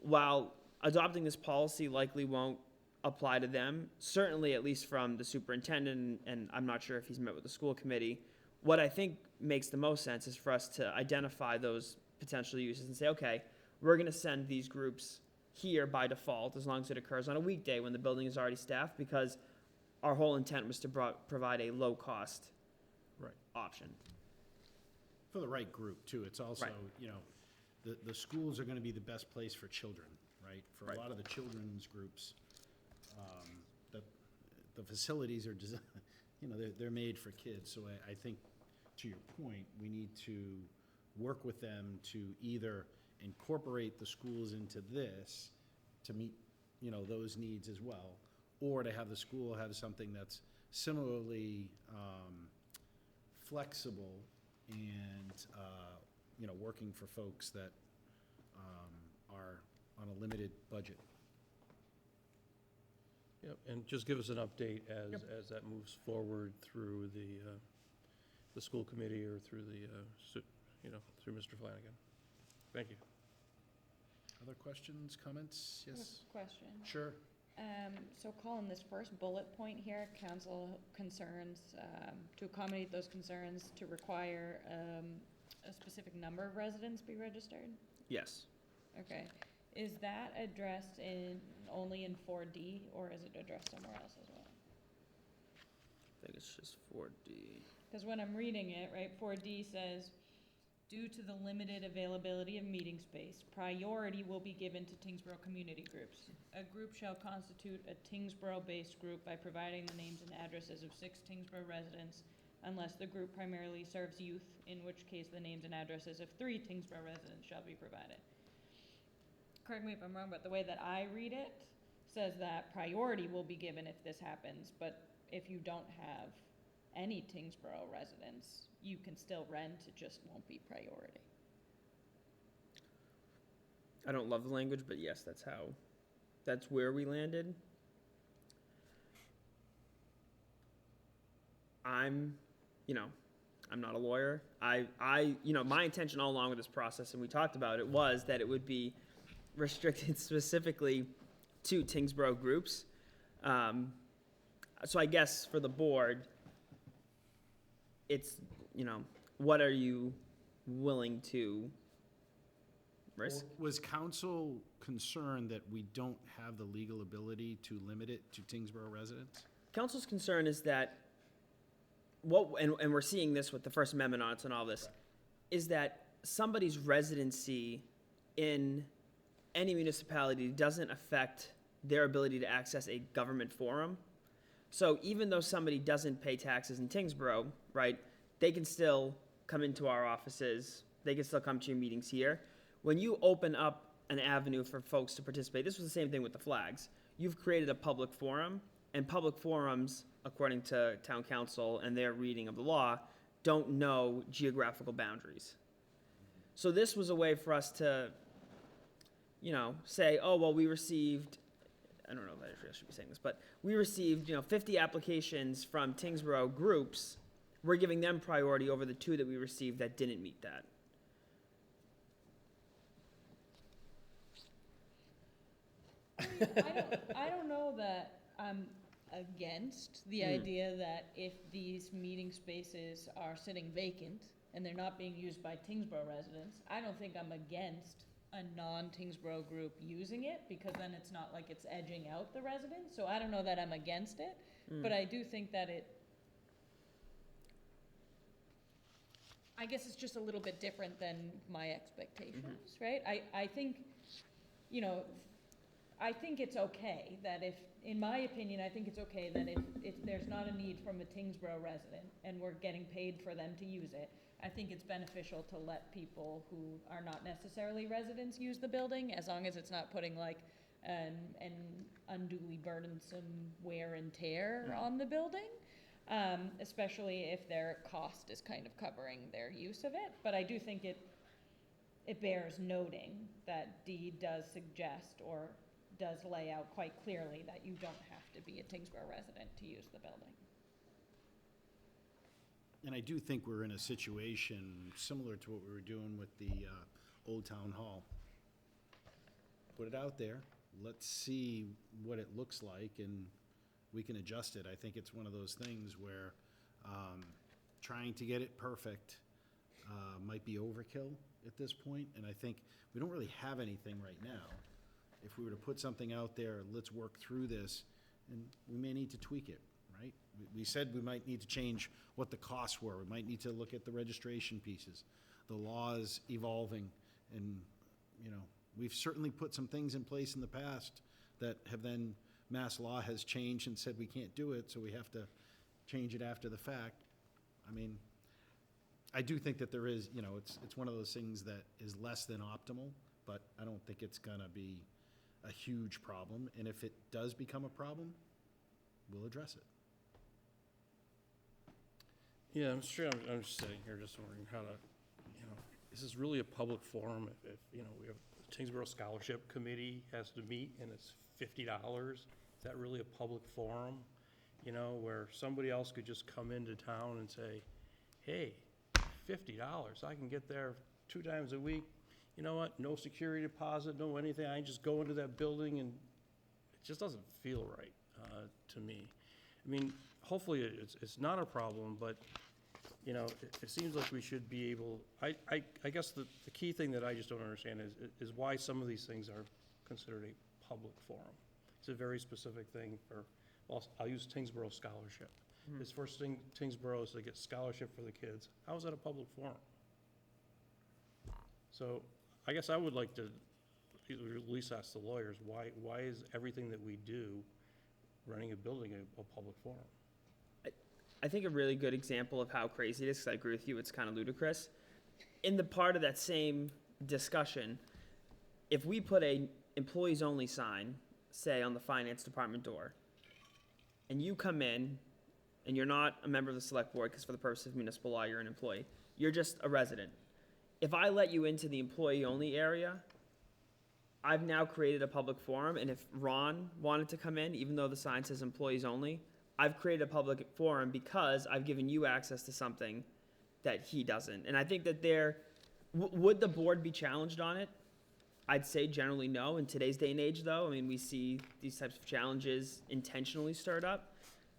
while adopting this policy likely won't apply to them, certainly at least from the superintendent, and I'm not sure if he's met with the school committee, what I think makes the most sense is for us to identify those potential uses and say, okay, we're going to send these groups here by default as long as it occurs on a weekday when the building is already staffed, because our whole intent was to provide a low-cost option. For the right group, too. It's also, Right. The schools are going to be the best place for children, right? For a lot of the children's groups, the facilities are, they're made for kids. So I think, to your point, we need to work with them to either incorporate the schools into this to meet, those needs as well, or to have the school have something that's similarly flexible and, working for folks that are on a limited budget. Yep, and just give us an update as that moves forward through the school committee or through through Mr. Flanagan. Thank you. Other questions, comments? Yes? Question. Sure. So Colin, this first bullet point here, council concerns, to accommodate those concerns, to require, a specific number of residents be registered? Yes. Okay. Is that addressed only in 4D, or is it addressed somewhere else as well? I think it's just 4D. Because when I'm reading it, right, 4D says, due to the limited availability of meeting space, priority will be given to Tyngsborough community groups. A group shall constitute a Tyngsborough-based group by providing the names and addresses of 6 Tyngsborough residents, unless the group primarily serves youth, in which case the names and addresses of 3 Tyngsborough residents shall be provided. Correct me if I'm wrong, but the way that I read it says that priority will be given if this happens, but if you don't have any Tyngsborough residents, you can still rent, it just won't be priority. I don't love the language, but yes, that's where we landed. I'm not a lawyer. My intention all along with this process, and we talked about it, was that it would be restricted specifically to Tyngsborough groups. So I guess for the board, it's, what are you willing to risk? Was council concerned that we don't have the legal ability to limit it to Tyngsborough residents? Council's concern is that and we're seeing this with the First Amendment on it and all this, is that somebody's residency in any municipality doesn't affect their ability to access a government forum. So even though somebody doesn't pay taxes in Tyngsborough, right, they can still come into our offices, they can still come to your meetings here. When you open up an avenue for folks to participate, this was the same thing with the flags. You've created a public forum, and public forums, according to town council and their reading of the law, don't know geographical boundaries. So this was a way for us to, say, oh, well, we received, I don't know if I should be saying this, but we received, 50 applications from Tyngsborough groups. We're giving them priority over the 2 that we received that didn't meet that. I don't know that I'm against the idea that if these meeting spaces are sitting vacant and they're not being used by Tyngsborough residents, I don't think I'm against a non-Tyngsborough group using it, because then it's not like it's edging out the residents. So I don't know that I'm against it, but I do think that I guess it's just a little bit different than my expectations, right? I think, I think it's okay that in my opinion, I think it's okay that if there's not a need from a Tyngsborough resident and we're getting paid for them to use it, I think it's beneficial to let people who are not necessarily residents use the building, as long as it's not putting like an unduly burdensome wear and tear on the building, especially if their cost is kind of covering their use of it. But I do think it bears noting that D does suggest or does lay out quite clearly that you don't have to be a Tyngsborough resident to use the building. And I do think we're in a situation similar to what we were doing with the Old Town Hall. Put it out there, let's see what it looks like, and we can adjust it. I think it's one of those things where trying to get it perfect might be overkill at this point, and I think we don't really have anything right now. If we were to put something out there, let's work through this, and we may need to tweak it, right? We said we might need to change what the costs were. We might need to look at the registration pieces, the laws evolving, and, we've certainly put some things in place in the past that have then, mass law has changed and said we can't do it, so we have to change it after the fact. I mean, I do think that there is, it's one of those things that is less than optimal, but I don't think it's gonna be a huge problem, and if it does become a problem, we'll address it. Yeah, I'm sure, I'm just sitting here just wondering how to, is this really a public forum? If we have Tyngsborough Scholarship Committee has to meet and it's $50, is that really a public forum? Where somebody else could just come into town and say, hey, $50, I can get there 2 times a week. You know what, no security deposit, no anything, I just go into that building, and just doesn't feel right to me. I mean, hopefully it's not a problem, but, you know, it seems like we should be able, I guess the key thing that I just don't understand is why some of these things are considered a public forum. It's a very specific thing for, well, I'll use Tyngsborough scholarship. His first thing, Tyngsborough, is to get scholarship for the kids. How is that a public forum? So I guess I would like to at least ask the lawyers, why is everything that we do, running a building, a public forum? I think a really good example of how crazy it is, 'cause I agree with you, it's kind of ludicrous. In the part of that same discussion, if we put a employees only sign, say on the finance department door, and you come in, and you're not a member of the select board, because for the purpose of municipal law, you're an employee, you're just a resident. If I let you into the employee only area, I've now created a public forum, and if Ron wanted to come in, even though the sign says employees only, I've created a public forum because I've given you access to something that he doesn't. And I think that would the board be challenged on it? I'd say generally no. In today's day and age, though, I mean, we see these types of challenges intentionally stirred up.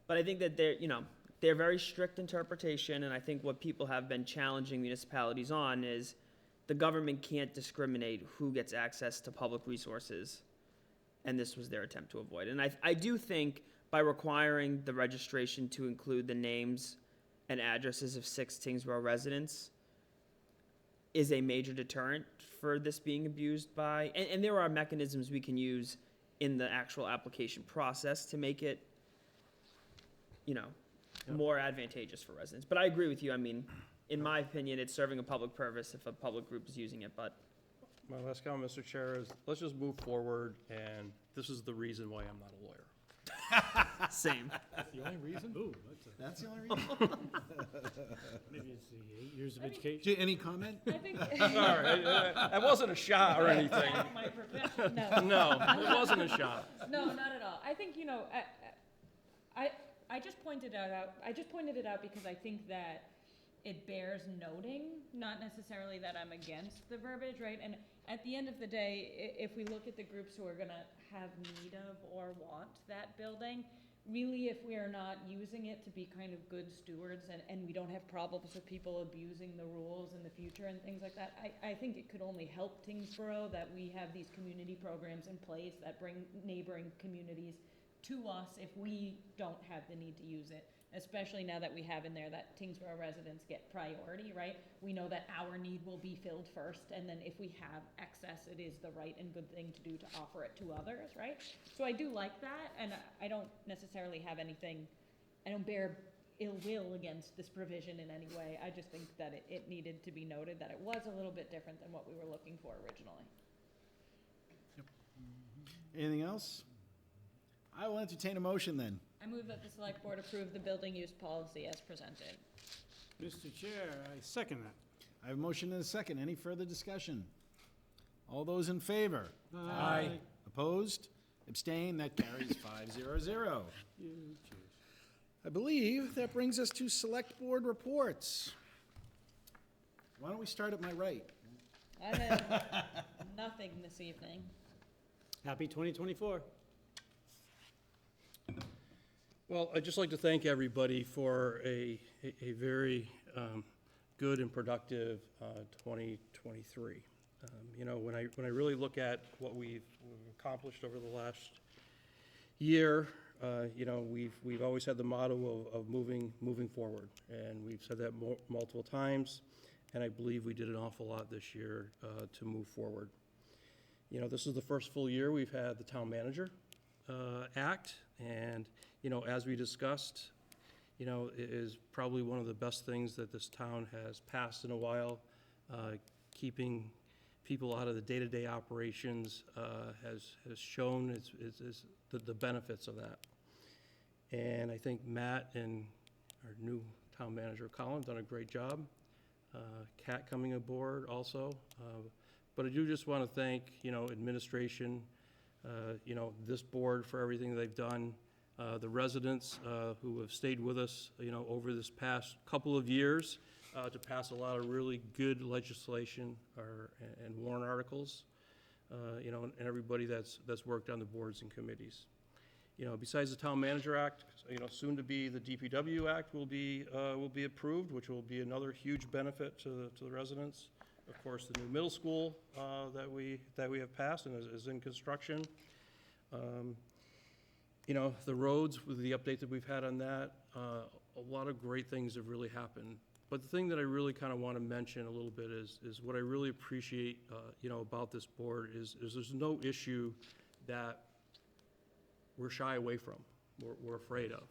But I think that they're very strict interpretation, and I think what people have been challenging municipalities on is the government can't discriminate who gets access to public resources, and this was their attempt to avoid. And I do think by requiring the registration to include the names and addresses of 6 Tyngsborough residents is a major deterrent for this being abused by, and there are mechanisms we can use in the actual application process to make it, more advantageous for residents. But I agree with you. I mean, in my opinion, it's serving a public purpose if a public group is using it, but. My last comment, Mr. Chair, is let's just move forward, and this is the reason why I'm not a lawyer. Same. That's the only reason? Ooh, That's the only reason? maybe it's the 8 years of education. Any comment? I think. Sorry, that wasn't a shot or anything. My profession, no. No, it wasn't a shot. No, not at all. I think, I just pointed it out because I think that it bears noting, not necessarily that I'm against the verbiage, right? And at the end of the day, if we look at the groups who are gonna have need of or want that building, really, if we are not using it to be kind of good stewards and we don't have problems with people abusing the rules in the future and things like that, I think it could only help Tyngsborough that we have these community programs in place that bring neighboring communities to us if we don't have the need to use it, especially now that we have in there that Tyngsborough residents get priority, right? We know that our need will be filled first, and then if we have excess, it is the right and good thing to do to offer it to others, right? So I do like that, and I don't necessarily have anything, I don't bear ill will against this provision in any way. I just think that it needed to be noted that it was a little bit different than what we were looking for originally. Anything else? I will entertain a motion then. I move that the select board approve the building use policy as presented. Mr. Chair, I second that. I have a motion and a second. Any further discussion? All those in favor? Aye. Opposed? Abstained? That carries 5-0-0. You choose. I believe that brings us to select board reports. Why don't we start at my right? I have nothing this evening. Happy 2024. Well, I'd just like to thank everybody for a very good and productive 2023. When I really look at what we've accomplished over the last year, we've always had the motto of moving forward, and we've said that multiple times, and I believe we did an awful lot this year to move forward. This is the first full year we've had the town manager act, and as we discussed, it is probably one of the best things that this town has passed in a while. Keeping people out of the day-to-day operations has shown the benefits of that. And I think Matt and our new town manager, Colin, done a great job. Kat coming aboard also. But I do just want to thank, administration, this board for everything they've done. The residents who have stayed with us, over this past couple of years to pass a lot of really good legislation and warrant articles, and everybody that's worked on the boards and committees. Besides the Town Manager Act, soon to be the DPW Act will be approved, which will be another huge benefit to the residents. Of course, the new middle school that we have passed and is in construction. The roads, with the update that we've had on that, a lot of great things have really happened. But the thing that I really kind of want to mention a little bit is what I really appreciate, about this board is there's no issue that we're shy away from, we're afraid of.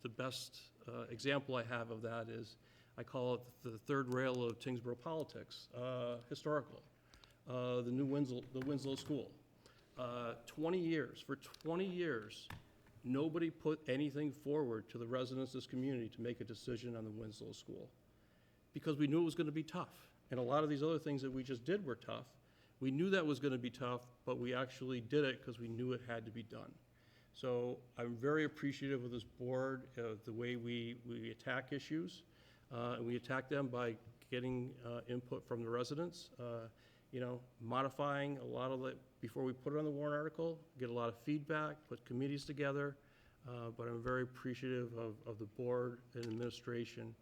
The best example I have of that is, I call it the third rail of Tyngsborough politics, historical, the new Winslow School. 20 years, for 20 years, nobody put anything forward to the residents of this community to make a decision on the Winslow School, because we knew it was going to be tough. And a lot of these other things that we just did were tough. We knew that was going to be tough, but we actually did it because we knew it had to be done. So I'm very appreciative of this board, the way we attack issues. And we attack them by getting input from the residents, modifying a lot of it before we put it on the warrant article, get a lot of feedback, put committees together. But I'm very appreciative of the board and administration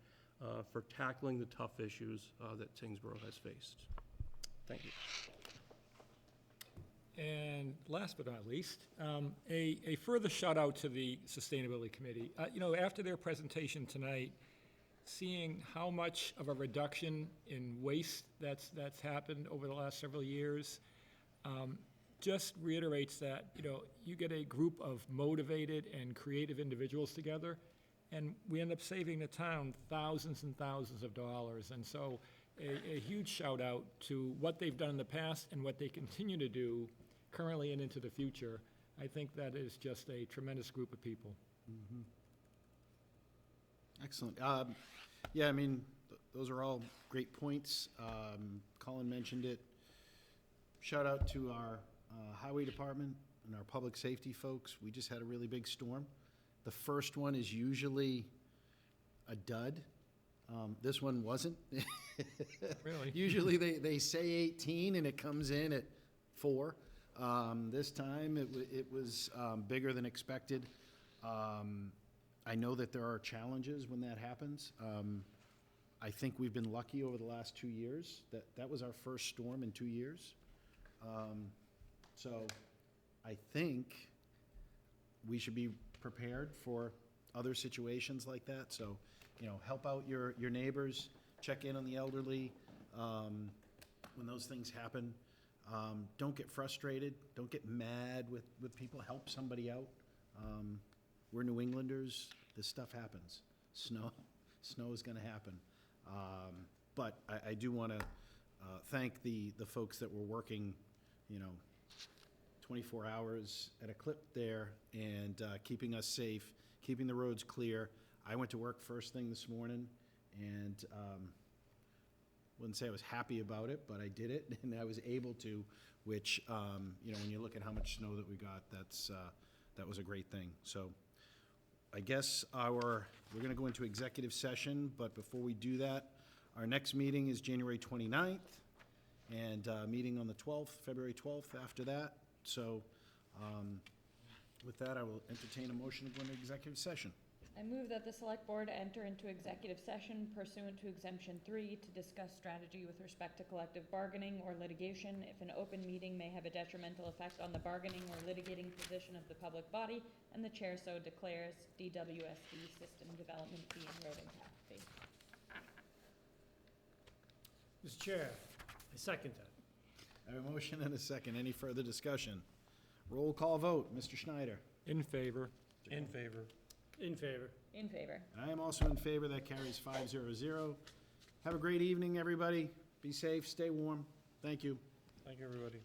for tackling the tough issues that Tyngsborough has faced. Thank you. And last but not least, a further shout out to the Sustainability Committee. After their presentation tonight, seeing how much of a reduction in waste that's happened over the last several years, just reiterates that, you get a group of motivated and creative individuals together, and we end up saving the town thousands and thousands of dollars. And so a huge shout out to what they've done in the past and what they continue to do currently and into the future. I think that is just a tremendous group of people. Excellent. Those are all great points. Colin mentioned it. Shout out to our highway department and our public safety folks. We just had a really big storm. The first one is usually a dud. This one wasn't. Really? Usually they say 18 and it comes in at 4. This time it was bigger than expected. I know that there are challenges when that happens. I think we've been lucky over the last 2 years. That was our first storm in 2 years. So I think we should be prepared for other situations like that. So, help out your neighbors, check in on the elderly when those things happen. Don't get frustrated. Don't get mad with people. Help somebody out. We're New Englanders. This stuff happens. Snow is going to happen. But I do want to thank the folks that were working, 24 hours at a clip there and keeping us safe, keeping the roads clear. I went to work first thing this morning and wouldn't say I was happy about it, but I did it and I was able to, which, when you look at how much snow that we got, that was a great thing. So I guess we're going to go into executive session, but before we do that, our next meeting is January 29th and meeting on the 12th, February 12th after that. So with that, I will entertain a motion to go into executive session. I move that the select board enter into executive session pursuant to exemption 3 to discuss strategy with respect to collective bargaining or litigation if an open meeting may have a detrimental effect on the bargaining or litigating position of the public body, and the chair so declares. DWSD system development fee and road impact fee. Mr. Chair, I second that. I have a motion and a second. Any further discussion? Roll call vote. Mr. Schneider. In favor. In favor. In favor. In favor. I am also in favor. That carries 5-0. Have a great evening, everybody. Be safe, stay warm. Thank you. Thank you, everybody.